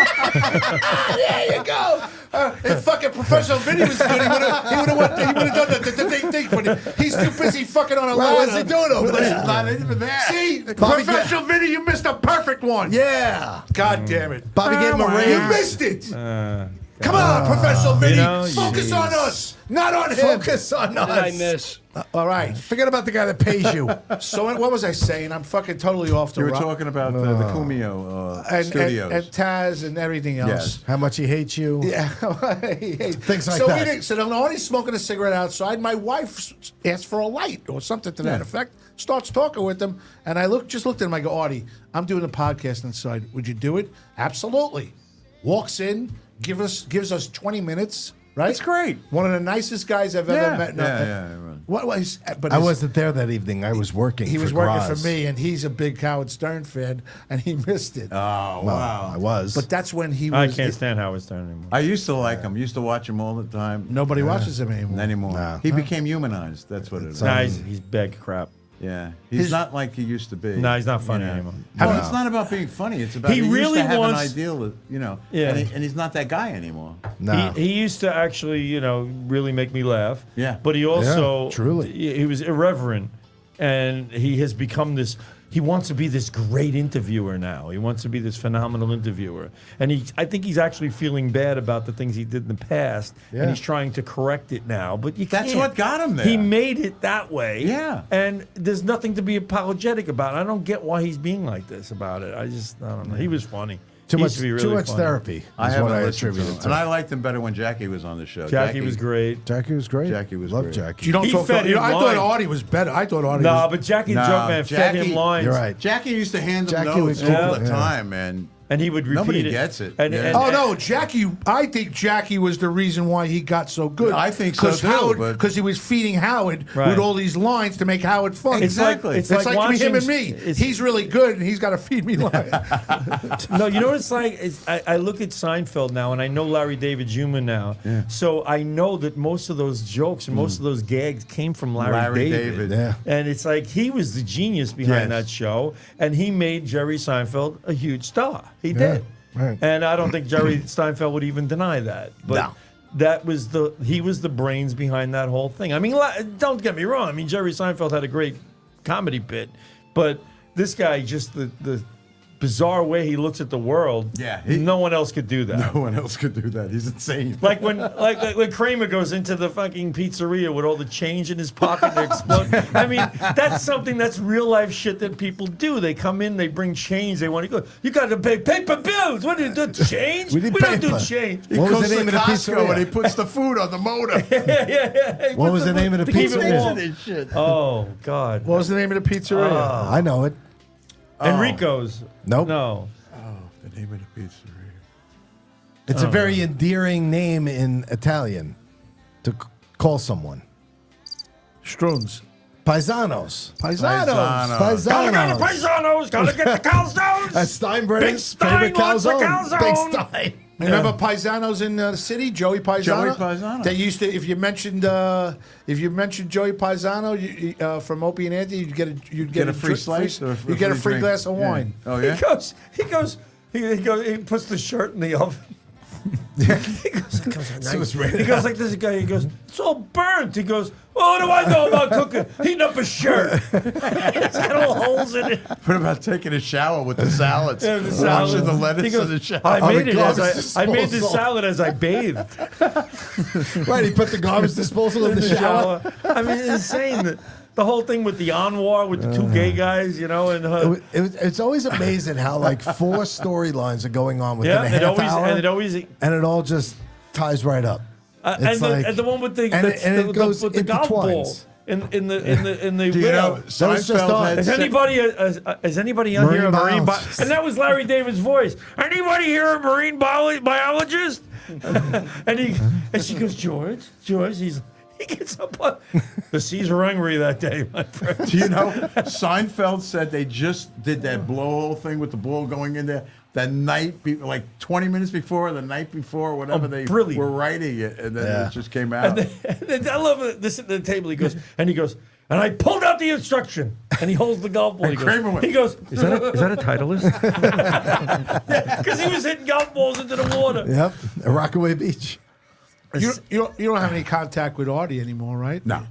B: There you go. If fucking professional Vinny was good, he would have done the thing. But he's too busy fucking on a ladder.
C: What's he doing over there?
B: Not even there. See,
C: Bobby
B: professional Vinny, you missed a perfect one.
C: Yeah.
B: God damn it.
C: Bobby gave him a raise.
B: You missed it. Come on, professional Vinny.
G: know,
B: Focus on us, not on him.
C: Focus on
D: What did I
C: us.
D: miss?
B: All right.
C: Forget about the guy that pays you.
B: So what was I saying? I'm fucking totally off the
E: You were
B: rock.
E: talking about the Kumio
B: and
E: studios.
B: and Taz and everything else.
E: Yes.
C: How much he hates you.
B: Yeah,
C: Things like
B: so
C: that.
B: So then Artie's smoking a cigarette outside. My wife asked for a light or something to that effect. Starts talking with him, and I just looked at him. I go, Artie, I'm doing a podcast inside. Would you do it? Absolutely. Walks in, gives us 20 minutes. Right?
E: It's great.
B: One of the nicest guys I've ever met.
E: Yeah.
B: What was? But
C: I wasn't there that evening. I was working.
B: He was
C: for
B: working
C: Graz.
B: for me, and he's a big Howard Stern fan, and he missed it.
E: Oh,
C: Well,
E: wow.
C: I was.
B: But that's when he was.
G: I can't stand Howard Stern anymore.
E: I used to like him. Used to watch him all the time.
B: Nobody watches him anymore.
E: Anymore.
C: Nah.
E: He became humanized. That's what it is.
G: Nah, he's big crap.
E: Yeah. He's not like he used to be.
G: No, he's not funny anymore.
E: Well, it's not about being funny. It's about
G: He
E: he
G: really
E: used to have
G: wants-
E: an ideal,
G: Yeah.
E: and he's not that guy anymore.
C: No.
G: He used to actually, really make me laugh.
E: Yeah.
G: But he also,
C: Yeah, truly.
G: he was irreverent, and he has become this. He wants to be this great interviewer now. He wants to be this phenomenal interviewer, and I think he's actually feeling bad about the things he did in the past,
C: Yeah.
G: and he's trying to correct it now. But
E: That's
G: can't.
E: what got him there.
G: He made it that way.
E: Yeah.
G: And there's nothing to be apologetic about. I don't get why he's being like this about it. I don't know. He was funny.
C: Too
G: He
C: much,
G: used to be really
C: too much
G: funny.
C: therapy.
E: I
C: is
E: haven't
C: what I
E: listened to
C: attribute
E: him.
C: it to.
E: And I liked him better when Jackie was on the show.
G: Jackie was great.
C: Jackie was great.
E: Jackie was
C: Love
E: great.
C: Jackie.
B: You don't
G: He
B: talk.
G: fed
B: You know,
G: him
B: I thought
G: lines.
B: Artie was better. I thought Artie
G: No,
B: was.
G: but Jackie
E: No,
G: Joke Man fed him
E: Jackie-
G: lines.
C: You're right.
E: Jackie used to hand him
C: Jackie
E: notes
C: was
E: all
C: cool.
E: the
C: Yeah.
E: time, and
G: And he would repeat
E: Nobody
G: it.
E: gets it.
G: And,
E: Yeah.
G: and-
B: Oh no, Jackie! I think Jackie was the reason why he got so good.
E: I think so, too,
B: Howard,
E: but-
B: because he was feeding Howard
G: Right.
B: with all these lines to make Howard funny.
E: Exactly.
G: It's
B: It's
G: like
B: like him and
G: watching-
B: me.
G: it's-
B: He's really good, and he's got to feed me lines.
G: No, you know what it's like? I look at Seinfeld now, and I know Larry David's human now.
E: Yeah.
G: So I know that most of those jokes and most of those gags came from Larry David.
C: Yeah.
G: And it's like he was the genius behind
E: Yes.
G: that show, and he made Jerry Seinfeld a huge star. He
C: Yeah,
G: did.
C: right.
G: And I don't think Jerry Seinfeld would even deny that. But
C: No.
G: that was he was the brains behind that whole thing. I mean, don't get me wrong. I mean, Jerry Seinfeld had a great comedy bit, but this guy just the bizarre way he looks at the world.
E: Yeah,
G: no one else could do that.
E: no one else could do that. He's insane.
G: Like when Kramer goes into the fucking pizzeria with all the change in his pocket and explode. I mean, that's something that's real life shit that people do. They come in, they bring change, they want to go. You got to pay paper bills. What do you do? Change?
C: We need
G: don't do
C: paper.
G: change.
E: He
C: What was
E: goes
C: the name
E: to
C: of the
E: Costco
C: pizzeria?
E: and he puts the food on the motor.
G: Yeah.
C: What was the name of the
G: To keep it
C: pizzeria?
G: warm.
E: Shit.
G: Oh God.
B: What was the name of the pizzeria?
C: I know it.
G: Enrico's.
C: Nope.
G: No.
E: The name of the pizzeria.
C: It's a very endearing name in Italian to call someone.
B: Strunz.
C: Paisanos.
B: Paisanos.
E: Paisano.
G: Gotta get the
C: Paisanos.
G: paisanos. Gotta get the calzones.
C: That's
G: Big
C: Steinbrenner's
G: Stein
C: favorite
G: wants a
C: calzone.
G: calzone.
C: Big Stein.
B: Remember Paisanos in the city, Joey Paisano.
E: Joey Paisano.
B: They used to, if you mentioned Joey Paisano from Opie and Anthony, you'd get
E: a free slice or
B: you get a free
E: drink?
B: glass of wine.
E: Oh yeah.
G: He puts the shirt in the oven. He goes like this. He goes, it's all burnt. He goes, well, what do I know about cooking? Heating up a shirt. It's got all holes in it.
E: What about taking a shower with the salads?
G: Yeah, the salad.
E: Washing the lettuce
G: He goes,
E: in the shower.
G: I made it
C: garbage
G: as I made the
C: disposal.
G: salad as I bathed.
C: Right, he put the garbage disposal in the shower.
G: I mean, it's insane that the whole thing with the Anwar with the two gay guys, and
C: It's always amazing how like 4 storylines are going on within a half hour,
G: and it always
C: and it all just ties right up.
G: and the one with the
C: and it goes
G: with the golf ball
C: intertwines.
G: in the
E: Do you know
G: widow.
C: That was just
E: Seinfeld
C: on.
E: had
G: Has anybody on here a marine
C: biologist.
G: and that was Larry David's voice. Anybody here a marine biologist? and she goes, George, he gets up on the seas were angry that day, my friend.
E: Do you know Seinfeld said they just did that blowhole thing with the ball going in there the night, like 20 minutes before, the night before, whatever they
G: brilliant.
E: were writing it, and then it just came out.
G: And then I love it. This at the table. He goes, and I pulled out the instruction, and he holds the golf ball.
E: And Kramer went,
G: He goes, is that a Titleist? Because he was hitting golf balls into the water.
C: Yep, at Rockaway Beach.
B: You don't have any contact with Artie anymore, right?
E: no.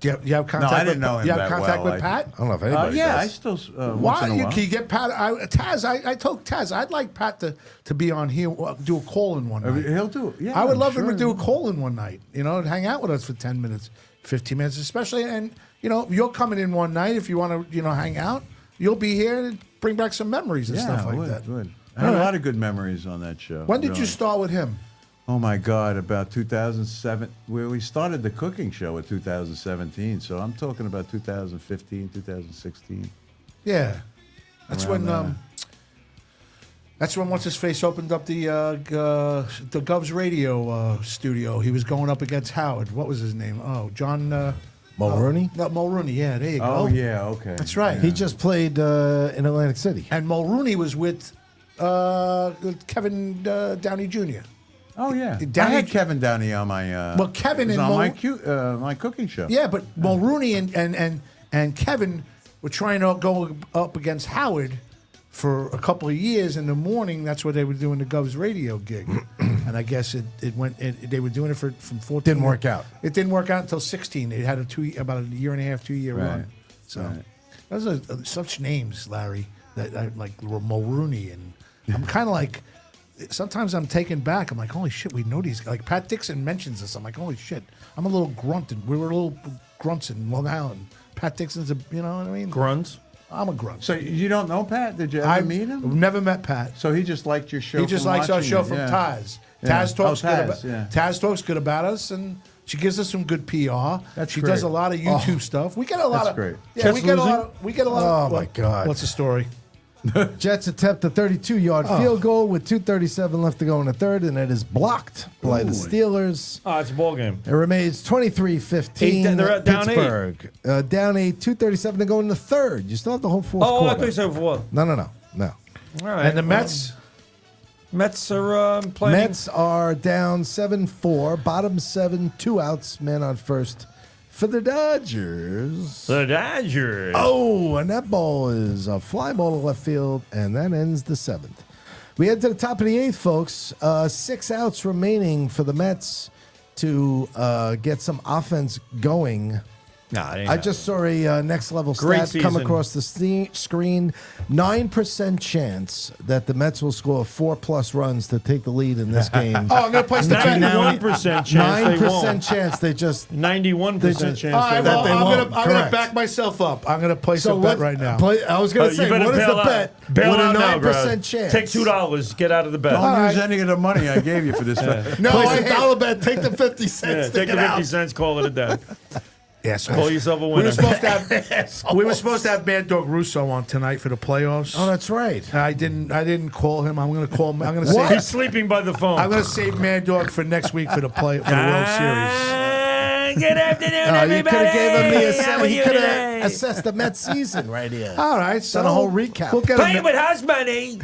B: Do you have contact?
E: I didn't know him
B: You have
E: that
B: contact
E: well.
B: with Pat?
C: I don't know if anybody
E: Yeah,
C: does.
E: I still once
B: Why
E: in a while.
B: can you get Pat? Taz, I told Taz I'd like Pat to be on here, do a call in one night.
E: He'll do it. Yeah,
B: I would
E: I'm
B: love him
E: sure.
B: to do a call in one night. And hang out with us for 10 minutes, 15 minutes, especially. And you're coming in one night if you want to, hang out. You'll be here and bring back some memories and stuff like that.
E: Would. I had a lot of good memories on that show.
B: When did you
E: really.
B: start with him?
E: Oh my God, about 2007. We started the cooking show in 2017, so I'm talking about 2015, 2016.
B: Yeah, that's
E: Around
B: when. That's when what's his face opened up the Gov's radio studio. He was going up against Howard. What was his name? Oh, John
C: Mulrooney?
B: No, Mulrooney. Yeah, there you go.
E: Oh yeah, okay.
B: That's right.
C: He just played in Atlantic City.
B: And Mulrooney was with Kevin Downey Jr.
E: Oh yeah. I
B: Downey-
E: had Kevin Downey on my.
B: Well, Kevin
E: was
B: and
E: on my cooking show.
B: Yeah, but Mulrooney and Kevin were trying to go up against Howard for a couple of years. In the morning, that's what they were doing the Gov's radio gig, and I guess it went. They were doing it from 14.
C: Didn't work out.
B: It didn't work out until 16. They had about a year and a half, 2 year
E: Right.
B: run. So
E: Right.
B: those are such names, Larry, that like Mulrooney, and I'm kind of like. Sometimes I'm taken back. I'm like, holy shit, we know these. Like Pat Dixon mentions this. I'm like, holy shit. I'm a little grunt, and we were little grunts in Long Island. Pat Dixon's you know what I mean?
G: Grunts.
B: I'm a grunt.
E: So you don't know Pat? Did you ever meet him?
B: I've never met Pat.
E: So he just liked your show.
B: He just
E: from
B: likes our
E: watching
B: show
E: it,
B: from
E: yeah.
B: Taz.
E: Yeah.
B: Taz talks
E: Oh,
B: good
E: Taz,
B: about
E: yeah.
B: Taz talks good about us, and she gives us some good PR.
E: That's
B: she
E: great.
B: does a lot of YouTube stuff. We get a lot
E: That's
B: of
E: great.
B: Yeah,
G: Jets
B: we get
G: losing?
B: a lot. We get a lot.
C: Oh,
B: of,
C: my God.
B: What's the story?
C: Jets attempt a 32-yard field goal with 2:37 left to go in the third, and it is blocked by the Steelers.
G: Oh, it's a ball game.
C: It remains 23-15.
G: Eight, they're down eight.
C: Pittsburgh. Down 8, 2:37 to go in the third. You still have the whole fourth
G: Oh, I
C: quarter.
G: thought you said for what?
C: No.
G: All right.
B: And the Mets.
G: Mets are playing.
C: Mets are down 7-4, bottom 7, 2 outs, man on first for the Dodgers.
G: The Dodgers.
C: Oh, and that ball is a fly ball to left field, and that ends the 7th. We head to the top of the 8th, folks. 6 outs remaining for the Mets to get some offense going.
G: Nah, it ain't
C: I just saw a next level
G: Great
C: stat come
G: season.
C: across the screen. 9% chance that the Mets will score 4+ runs to take the lead in this game.
B: Oh, I'm gonna place the bet now.
G: 91% chance they
C: 9%
G: won't.
C: chance they just
G: 91% chance
B: All right,
G: they
B: well,
G: won't.
C: they
B: I'm
C: won't.
B: gonna
C: Correct.
B: back myself up. I'm gonna place a bet right now.
C: I was going to
G: You
C: say,
G: better
C: what is
G: bail
C: the
G: out.
C: bet
G: Bail
C: with a
G: out now,
C: 9%
G: Brad.
C: chance?
G: Take $2. Get out of the bet.
E: Don't use any of the money I gave you for this.
B: No,
C: Place
B: I
C: a
B: hate-
C: dollar bet, take the 50
G: Yeah,
C: cents to
G: take the
C: get
G: 50
C: out.
G: cents, call it a day.
B: Yes,
G: Call yourself a
B: we
G: winner.
B: were supposed to have we were supposed to have Mad Dog Russo on tonight for the playoffs.
C: Oh, that's right.
B: I didn't call him. I'm gonna call him. I'm gonna
C: What?
B: save.
G: He's sleeping by the phone.
B: I'm gonna save Mad Dog for next week for the World Series.
G: Good afternoon,
C: You
G: everybody.
C: could have gave him the
G: How are
C: he
G: you
C: could
G: today?
C: have assessed the Mets season right here.
B: All right, so
C: Done a whole recap.
B: We'll get
G: Playing
B: him.
G: with house money.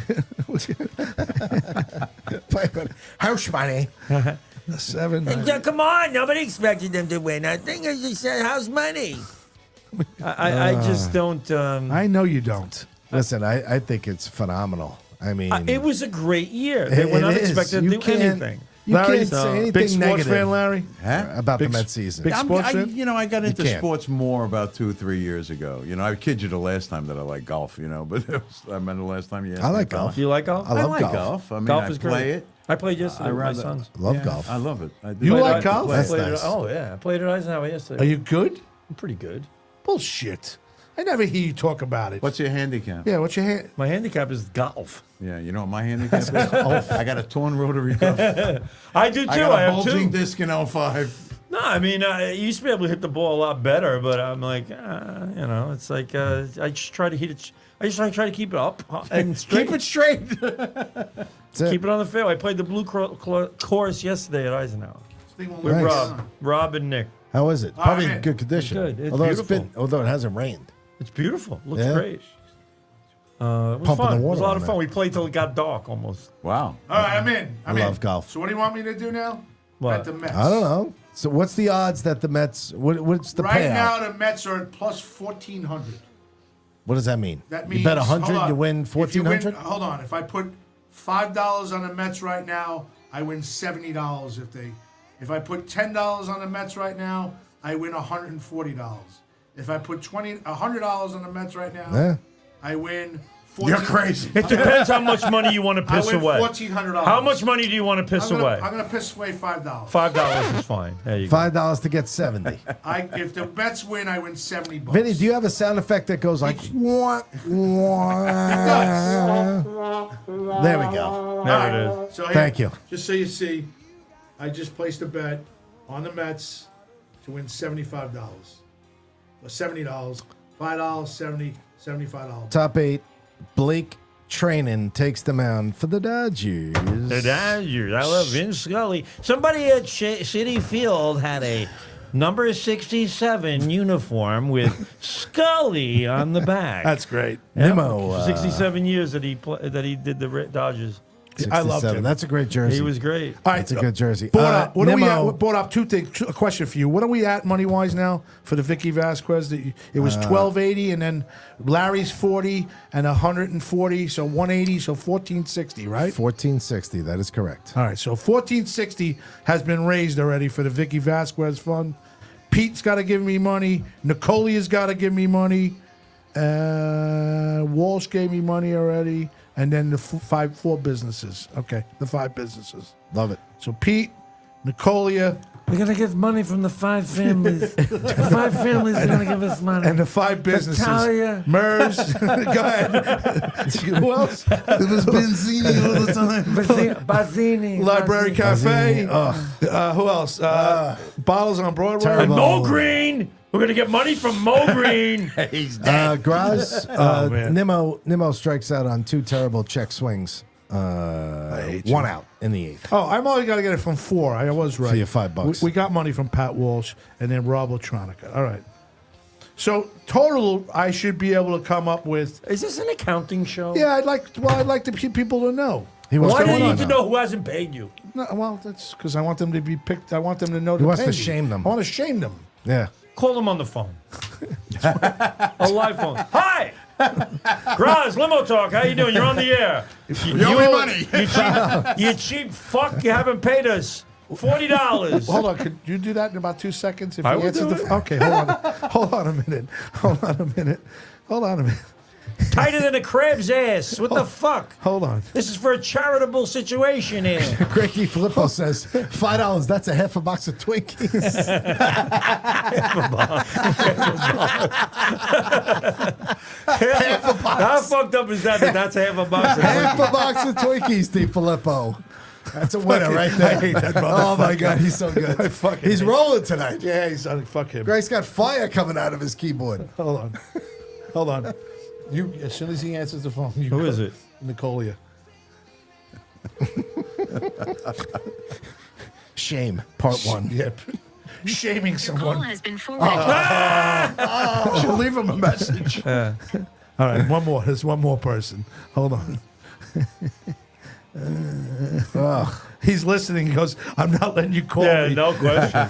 C: House money.
B: 7.
G: Come on, nobody expected them to win. I think I just said house money. I just don't.
B: I know you don't.
C: Listen, I think it's phenomenal. I mean,
G: it was a great year. They were not expected to do anything.
C: You
B: Larry,
C: can't say anything
B: big sports
C: negative
B: fan, Larry.
C: about
B: Big-
C: the Mets season.
B: big- sports fan?
E: I got into
C: can't.
E: sports more about 2 or 3 years ago. I kid you the last time that I like golf. But I remember the last time you asked
C: I
E: me
C: like
E: about
C: golf.
G: Do you like golf?
C: I love
E: like
C: golf.
E: golf. I mean,
G: Golf
E: I
G: is
E: play
G: great.
E: it.
G: I played yesterday with my sons.
C: Love golf.
E: I love it. I do.
B: You
G: Played
B: like
G: at-
B: golf?
G: I
C: That's
G: played at-
C: nice.
G: oh yeah, I played at Eisenhower yesterday.
B: Are you good?
G: I'm pretty good.
B: Bullshit. I never hear you talk about it.
E: What's your handicap?
B: Yeah, what's your hand?
G: My handicap is golf.
E: Yeah, you know what my handicap is? I got a torn rotary cuff.
G: I do too.
E: I got
G: I
E: a
G: have
E: bulging
G: two.
E: disc in 05.
G: No, I mean, I used to be able to hit the ball a lot better, but I'm like, it's like I just try to hit it. I just try to keep it up and straight.
E: Keep it straight.
G: Keep it on the fairway. I played the blue course yesterday at Eisenhower with
C: Nice.
G: Rob and Nick.
C: How is it? Probably in
B: man.
C: good condition.
G: Good. It's
C: although
G: beautiful.
C: although it hasn't rained.
G: It's beautiful. Looks
C: Yeah.
G: great. It was
C: Pumping
G: fun.
C: the
G: It was
C: water
G: a lot
C: on
G: of fun.
C: that.
G: We played till it got dark almost.
E: Wow.
B: All right, I'm in.
C: I love golf.
B: So what do you want me to do now?
G: What?
B: Bet the Mets.
C: I don't know. So what's the odds that the Mets? What's the
B: Right
C: payout?
B: now, the Mets are at plus 1,400.
C: What does that mean?
B: That means
C: you bet
B: hold
C: 100,
B: on.
C: you win
B: If you
C: 1,400.
B: Hold on. If I put $5 on the Mets right now, I win $70. If I put $10 on the Mets right now, I win $140. If I put $100 on the Mets right now,
C: Yeah.
B: I win.
E: You're crazy.
G: It depends how much money you want to
B: I
G: piss
B: win
G: away.
B: $1,400.
G: How much money do you want to piss away?
B: I'm gonna piss away $5.
G: $5 is fine. There you go.
C: $5 to get 70.
B: If the Mets win, I win $70.
C: Vinny, do you have a sound effect that goes like? Wah, wah? There we go.
G: There it is.
B: So here,
C: Thank you.
B: Just so you see, I just placed a bet on the Mets to win $75. Or $70. $5, 70, $75.
C: Top 8. Blake Trainin takes the mound for the Dodgers.
G: The Dodgers. I love Vince Scully. Somebody at City Field had a number 67 uniform with Scully on the back.
B: That's great.
C: Nimmo.
G: 67 years that he did the Dodgers.
B: I loved
C: 67.
B: him.
C: That's a great jersey.
G: He was great.
B: All right,
C: That's a good jersey.
B: Brought up. What are we
C: Nimmo,
B: at? Brought up two things. A question for you. What are we at money wise now for the Vicky Vasquez? It was 1280, and then Larry's 40 and 140, so 180, so 1460, right?
C: 1460. That is correct.
B: All right, so 1460 has been raised already for the Vicky Vasquez fund. Pete's got to give me money. Nicolia's got to give me money. Walsh gave me money already. And then the four businesses. Okay, the 5 businesses.
C: Love it.
B: So Pete, Nicolia,
G: We're going to get money from the 5 families. The 5 families are going to give us money.
B: and the 5 businesses.
G: Natalia.
B: MERS. Go ahead. Who else?
E: It was Benzini all the time.
G: Bazzini.
B: Library Cafe.
C: Bazzini.
B: Who else? Bottles on Broadway.
C: Terrible.
G: Mo Green. We're going to get money from Mo Green.
E: He's dead.
C: Graz,
B: man.
C: Nimmo strikes out on 2 terrible check swings.
B: hate
C: 1
B: you.
C: out in the 8th.
B: Oh, I'm only got to get it from 4. I was right.
C: For your $5.
B: We got money from Pat Walsh and then Rob Latronica. All right. So total, I should be able to come up with.
G: Is this an accounting show?
B: Yeah, I'd like the people to know.
C: He wants
G: Why
C: to
G: do you
C: win
G: need to
C: on
G: know who hasn't paid you?
B: No, well, that's because I want them to be picked. I want them to know.
C: He
B: to
C: wants
B: pay
C: to
B: me.
C: shame them.
B: I want to shame them.
C: Yeah.
G: Call them on the phone. A live phone. Hi! Graz, Limo Talk. How you doing? You're on the air. You
E: owe me money.
G: You cheap fuck. You haven't paid us $40.
B: Hold on, could you do that in about 2 seconds? If
G: I
B: he
G: will
B: answers
G: do
B: the
G: it.
B: okay, hold on a minute. Hold on a minute.
G: Tighter than a crab's ass. What the fuck?
B: Hold on.
G: This is for a charitable situation here.
C: Greggy Filippo says $5. That's a half a box of Twinkies.
G: How fucked up is that? That's half a box.
C: half a box of Twinkies, Steve Filippo. That's a winner right there.
B: I hate that
C: Oh my
B: motherfucker.
C: God, he's so good.
B: I fucking
C: He's
B: hate
C: rolling tonight.
B: Yeah, he's fuck him.
C: Greg's got fire coming out of his keyboard.
B: Hold on. You as soon as he answers the phone, you
G: Who
B: go.
G: is it?
B: Nicolia.
C: Shame, part 1.
B: Yep. Shaming
H: Call
B: someone.
H: has been forwarded.
E: Should leave him a message.
B: All right, one more. There's one more person. Hold on. He's listening. He goes, I'm not letting you call
G: Yeah,
B: me.
G: no question.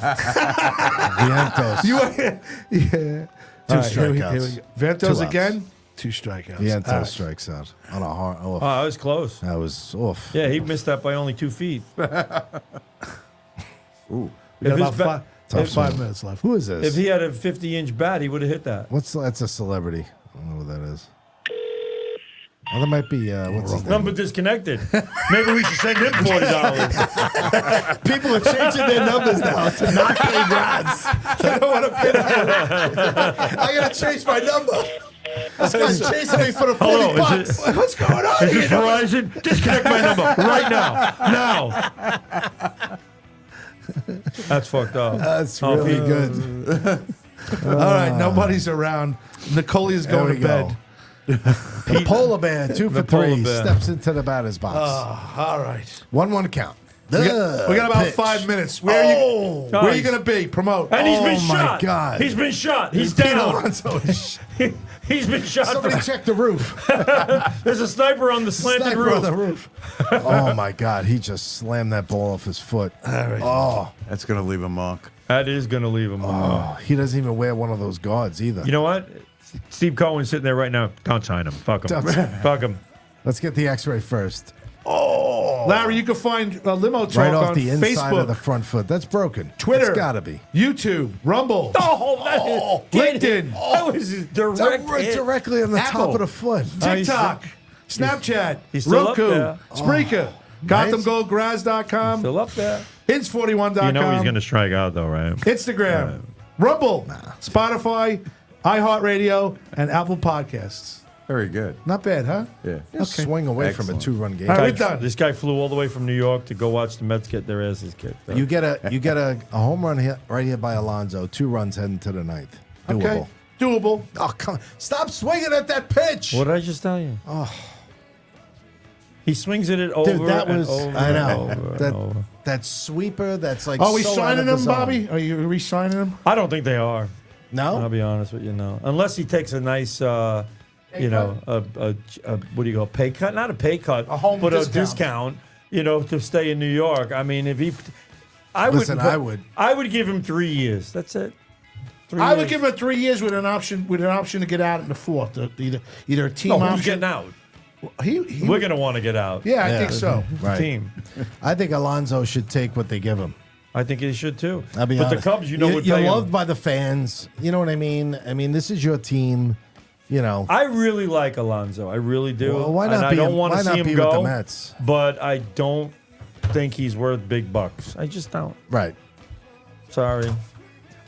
C: Vientos.
B: Yeah.
C: Two
B: All right, here we
C: strikeouts.
B: go. Ventos
C: Two outs.
B: again. 2 strikeouts.
C: Vientos
B: All right.
C: strikes out on a hard. Oh,
G: Oh, that was close.
C: that was off.
G: Yeah, he missed that by only 2 feet.
B: We
G: If
B: got
G: his
B: about
G: ba-
B: five,
C: if-
B: 5 minutes left.
C: Who is this?
G: If he had a 50-inch bat, he would have hit that.
C: That's a celebrity. I don't know who that is. Oh, that might be what's his name?
G: Number disconnected. Maybe we should send him $40.
C: People are changing their numbers now to not pay dads. I don't want to pay that. I gotta change my number. This guy's chasing me for the 40
G: Hello,
C: bucks. What's going on
G: Is
C: here?
G: this Verizon? Disconnect my number right now. That's fucked up.
C: That's
G: Oh,
C: really
G: Pete.
C: good.
B: All right, nobody's around. Nicolia's
C: There
B: going
C: we
B: to bed.
C: go. The polar bear, 2 for
G: The polar
C: 3,
G: bear.
C: steps into the batter's box.
B: All right.
C: 1-1 count.
B: We got about
C: Pitch.
B: 5 minutes. Where are you
G: Nice.
B: going to be? Promote.
G: And he's been
C: Oh, my
G: shot.
C: God.
G: He's been shot. He's
C: Pete
G: down.
C: Alonso is-
G: He's been shot.
C: Somebody check the roof.
G: There's a sniper on the slanted
C: Sniper
G: roof.
C: on the roof. Oh my God! He just slammed that ball off his foot. Oh,
E: That's going to leave a mark.
G: That is going to leave him alone.
C: he doesn't even wear one of those guards either.
G: You know what? Steve Cohen's sitting there right now. Don't sign him. Fuck him. Fuck him.
C: Let's get the X-ray first.
B: Larry, you can find Limo Talk
C: Right off
B: on
C: the inside
B: Facebook,
C: of the front foot. That's broken.
B: Twitter.
C: It's gotta be.
B: YouTube, Rumble.
G: Oh,
B: LinkedIn.
G: That was his direct hit.
C: Directly on the top
B: Apple.
C: of the foot.
B: TikTok, Snapchat,
G: he's still up
B: Roku,
G: there.
B: Spreaker, GothamGoldGraz.com,
G: Still up there.
B: Hins41.com,
G: You know he's going to strike out, though, right?
B: Instagram, Rumble, Spotify, iHeartRadio, and Apple Podcasts.
E: Very good.
B: Not bad, huh?
E: Yeah.
C: Just swing away from a
E: Excellent.
C: 2-run game.
B: All right, we're done.
G: This guy flew all the way from New York to go watch the Mets get their asses kicked.
C: You get a home run here, right here by Alonso. 2 runs heading to the ninth. Doable.
B: Okay. Doable.
C: Oh, come on. Stop swinging at that pitch.
G: What did I just tell you? Oh. He swings it over
C: Dude, that was,
G: and over
C: I know.
G: and over
C: that,
G: and over.
C: that sweeper that's like
B: Are we
C: so out
B: signing
C: of the
B: him,
C: zone.
B: Bobby? Are you re-signing him?
G: I don't think they are. I'll
C: No?
G: be honest with you, no. Unless he takes a nice, what do you go, pay cut? Not a pay cut,
B: home
G: but
B: discount.
G: a discount, to stay in New York. I mean, if he,
C: Listen, I would.
G: I would give him 3 years. That's it. 3
B: I would
G: years.
B: give him 3 years with an option to get out in the fourth. Either a team
G: No,
B: option.
G: who's getting out?
B: He
G: We're going to want to get out.
B: yeah, I
C: Yeah.
B: think so.
C: Right.
G: Team.
C: I think Alonso should take what they give him.
G: I think he should too.
C: I'll be
G: but
C: honest.
G: the Cubs, would
C: you're
G: pay
C: loved
G: him.
C: by the fans. You know what I mean? I mean, this is your team.
G: I really like Alonso. I really do.
C: Well, why not
G: and I
C: be-
G: don't want
C: why
G: to
C: not
G: see him
C: be with
G: go.
C: the Mets?
G: But I don't think he's worth big bucks. I just don't.
C: Right.
G: Sorry.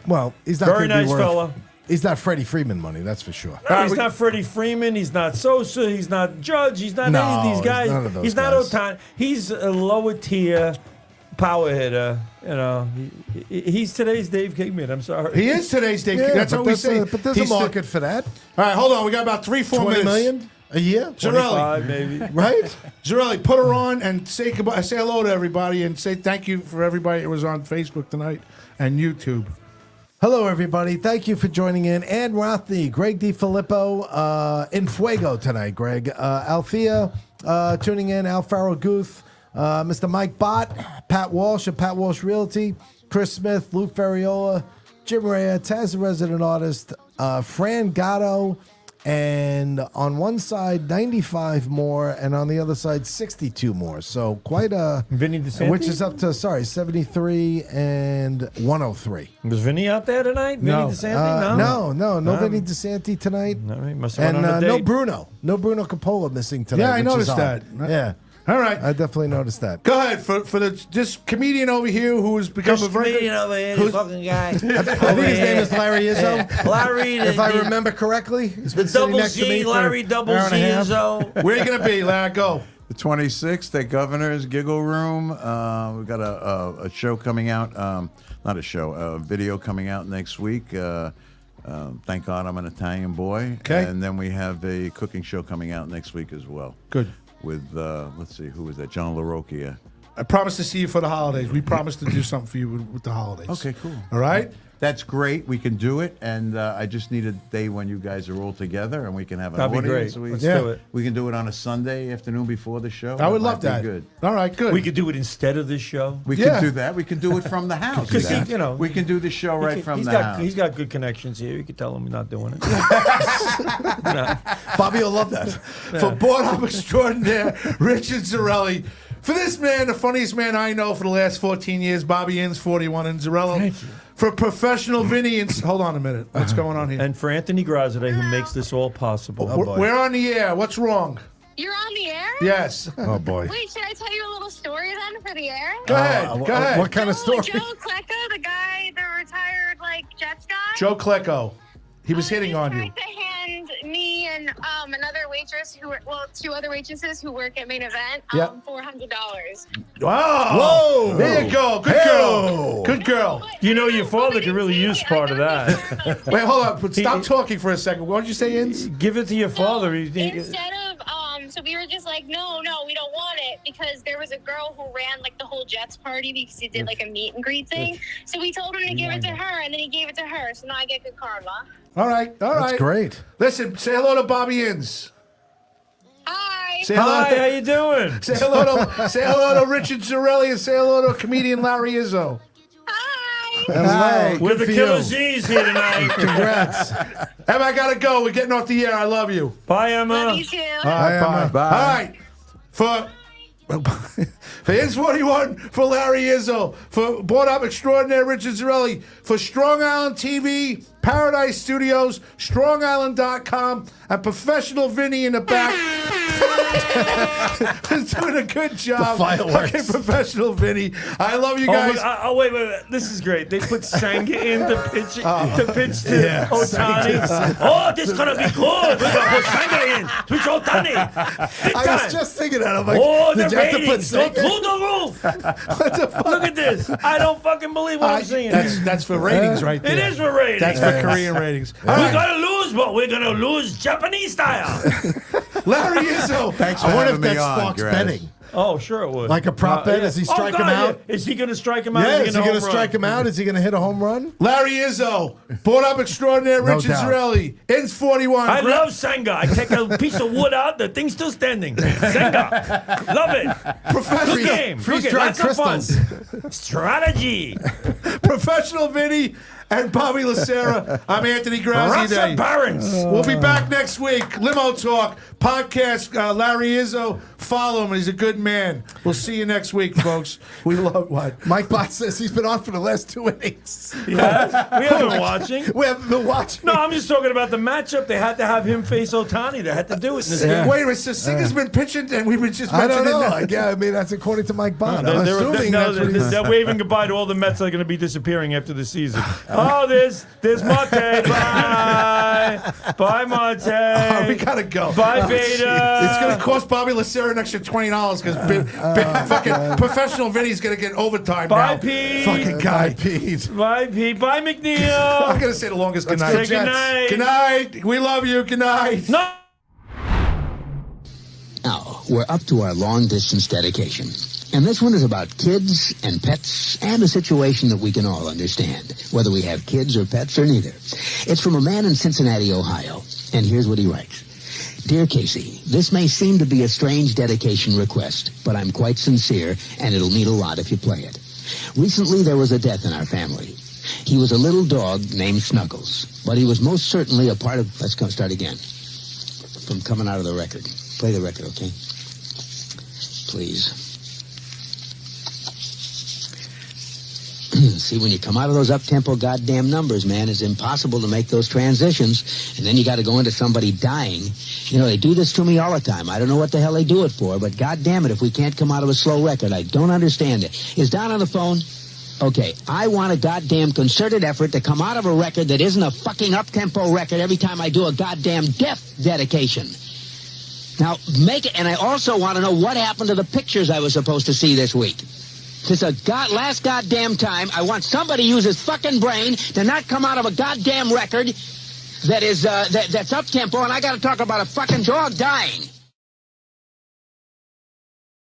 C: Well, he's not
G: Very
C: gonna be
G: nice
C: worth,
G: fella.
C: He's not Freddie Freeman money, that's for sure.
G: No, he's not Freddie Freeman. He's not Sosa. He's not Judge. He's not
C: No,
G: any of these
C: he's
G: guys.
C: none of those
G: He's not
C: guys.
G: Otani. He's a lower tier power hitter. He's today's Dave Kingman. I'm sorry.
B: He is today's Dave. That's
C: but
B: what we say.
C: But there's
B: He's
C: a market for that.
B: All right, hold on. We got about 3-4
C: $20
B: minutes.
C: million a year?
B: Zarelli,
G: 25 maybe.
C: Right?
B: Zarelli, put her on and say goodbye. Say hello to everybody and say thank you for everybody that was on Facebook tonight and YouTube.
C: Hello, everybody. Thank you for joining in. Ann Rothney, Greg DiFilippo, in Fuego tonight, Greg. Althea tuning in, Alfaro Guth, Mr. Mike Bott, Pat Walsh of Pat Walsh Realty, Chris Smith, Lou Ferriola, Jim Rea, Taz the Resident Artist, Fran Gatto, and on one side, 95 more, and on the other side, 62 more. So quite a...
G: Vinny DeSantis?
C: Which is up to, 73 and 103.
G: Was Vinny out there tonight?
B: No.
G: Vinny DeSantis?
C: No Vinny DeSanti tonight.
G: No, he must have
C: And
G: went on a
C: no
G: date.
C: Bruno. No Bruno Coppola missing tonight.
B: Yeah, I
C: which
B: noticed
C: is odd.
B: that.
C: Yeah.
B: All right.
C: I definitely noticed that.
B: Go ahead for this comedian over here who has become a very good,
H: over here,
B: who's-
H: fucking guy.
C: I think his name is Larry Izzo.
H: Larry,
C: If I remember correctly, he's been sitting
H: Double
C: next to me
H: Z,
C: for
H: Larry
C: an
H: Double
C: hour
H: Z
C: and a half.
H: Izzo.
B: Where are you gonna be, Larry? Go.
E: The 26th at Governor's Giggle Room. We've got a show coming out. Not a show, a video coming out next week. Thank God I'm an Italian boy.
B: Okay.
E: And then we have a cooking show coming out next week as well.
B: Good.
E: With, let's see, who was that? John LaRocchia.
B: I promise to see you for the holidays. We promise to do something for you with the holidays.
E: Okay, cool.
B: All right?
E: That's great. We can do it, and I just need a day when you guys are all together, and we can have an
G: That'd be
E: audience.
G: great. Let's do it.
E: We can do it on a Sunday afternoon before the show.
B: I would
E: might
B: love
E: be
B: that.
E: Good.
B: All right, good.
G: We could do it instead of this show.
E: We
B: Yeah.
E: can do that. We can do it from the house.
G: 'Cause he,
E: we can do the show right from
G: he's
E: the
G: got,
E: house.
G: He's got good connections here. You can tell him we're not doing it.
C: Bobby will love that.
B: For board-up extraordinaire, Richard Zarelli. For this man, the funniest man I know for the last 14 years, Bobby Inns, 41, and Zarello.
G: Thank you.
B: For professional Vinny and... Hold on a minute. What's going on here?
G: And for Anthony Grazide, who makes this all possible.
B: We're on the air. What's wrong?
H: You're on the air?
B: Yes.
C: Oh, boy.
H: Wait, should I tell you a little story then for the air?
B: Go ahead. Go ahead.
C: What kind of story?
H: Joe Klecko, the guy, the retired, Jets guy?
B: Joe Klecko. He was hitting on you.
H: He tried to hand me and another waitress two other waitresses who work at Main Event,
B: Yep.
H: $400.
B: Wow.
C: Whoa.
B: There you go. Good girl. Good girl.
G: You know, your father could really use part of that.
B: Wait, hold on. Stop talking for a second. What did you say, Inns?
G: Give it to your father.
H: Instead of, so we were just like, no, we don't want it, because there was a girl who ran the whole Jets party because he did a meet and greet thing. So we told him to give it to her, and then he gave it to her. So now I get good karma.
B: All right.
C: That's great.
B: Listen, say hello to Bobby Inns.
H: Hi.
B: Say hello.
G: Hi, how you doing?
B: Say hello to Richard Zarelli and say hello to comedian Larry Izzo.
H: Hi.
C: Hello.
G: We're
C: Good
G: the
C: for
G: Killer
C: you.
G: Z's here tonight.
C: Congrats.
B: Emma, I gotta go. We're getting off the air. I love you.
G: Bye, Emma.
H: Love you too.
B: All right,
C: Emma.
E: Bye.
B: All right. For Inns 41, for Larry Izzo, for Board Up Extraordinaire Richard Zarelli, for Strong Island TV, Paradise Studios, StrongIsland.com, and Professional Vinny in the back. He's doing a good job.
C: The fireworks.
B: Okay, Professional Vinny. I love you guys.
G: Wait. This is great. They put Senga in to pitch to
C: Yeah.
G: Otani. Oh, this is going to be cool. We're going to put Senga in. Pitch Otani. Big
C: I
G: time.
C: was just thinking that. I'm like,
G: Oh,
C: did
G: the
C: you have to put
G: ratings go
C: Senga?
G: through the roof. Look at this. I don't fucking believe what I'm seeing.
B: That's for ratings right there.
G: It is for ratings.
B: That's for Korean ratings. All
G: We're
B: right.
G: going to lose, but we're going to lose Japanese style.
B: Larry Izzo.
E: Thanks for
C: I wonder if
E: having me
C: that
E: on,
C: sparks
E: Graz.
C: betting.
G: Oh, sure it would.
C: Like a prop bet?
G: yeah.
C: Does he strike him
G: God,
C: out?
G: yeah. Is he going to strike him out?
C: Yeah, is he going to
G: home
C: strike
G: run?
C: him out? Is he going to hit a home run?
B: Larry Izzo. Board Up Extraordinaire
C: No
B: Richard
C: doubt.
B: Zarelli. Inns 41.
G: I love Senga. I take a piece of wood out, the thing's still standing. Senga. Love it.
B: Professional,
G: Good game. Good game.
C: Freeze-dried
G: Lots of fun.
C: crystals.
G: Strategy.
B: Professional Vinny and Bobby Lacera. I'm Anthony
G: Rocks
B: Grazide.
G: and Barons.
B: We'll be back next week. Limo Talk podcast. Larry Izzo. Follow him. He's a good man. We'll see you next week, folks. We love what?
C: Mike Bott says he's been on for the last 2 innings.
G: Yeah. We haven't been watching.
C: We haven't been watching.
G: No, I'm just talking about the matchup. They had to have him face Otani. They had to do it in this game.
B: Wait a minute. So Singer's been pitching, and we've been just
C: I
B: mentioning
C: don't know.
B: it.
C: Yeah, I mean, that's according to Mike Bott. I'm
G: They're,
C: assuming that's what he's...
G: they're waving goodbye to all the Mets that are going to be disappearing after the season. Oh, there's Marte. Bye. Bye, Marte.
B: We gotta go.
G: Bye,
B: It's
G: Beta.
B: gonna cost Bobby Lacera an extra $20 because fucking Professional Vinny's gonna get overtime
G: Bye,
B: now.
G: Pete.
B: Fucking guy.
C: Pete.
G: Bye, Pete. Bye,
B: I'm
G: McNeil.
B: gonna say the longest good
G: Say
B: night.
G: good night.
B: Good night. We love you. Good night.
G: No.
I: Now, we're up to our long-distance dedication. And this one is about kids and pets and a situation that we can all understand, whether we have kids or pets or neither. It's from a man in Cincinnati, Ohio. And here's what he writes. Dear Casey, this may seem to be a strange dedication request, but I'm quite sincere, and it'll mean a lot if you play it. Recently, there was a death in our family. He was a little dog named Snuggles, but he was most certainly a part of... Let's start again. From coming out of the record. Play the record, okay? Please. See, when you come out of those up-tempo goddamn numbers, man, it's impossible to make those transitions, and then you got to go into somebody dying. You know, they do this to me all the time. I don't know what the hell they do it for, but goddamn it, if we can't come out of a slow record, I don't understand it. Is Don on the phone? Okay, I want a goddamn concerted effort to come out of a record that isn't a fucking up-tempo record every time I do a goddamn death dedication. Now, make it, and I also want to know what happened to the pictures I was supposed to see this week. Since last goddamn time, I want somebody to use his fucking brain to not come out of a goddamn record that is, that's up-tempo, and I gotta talk about a fucking dog dying.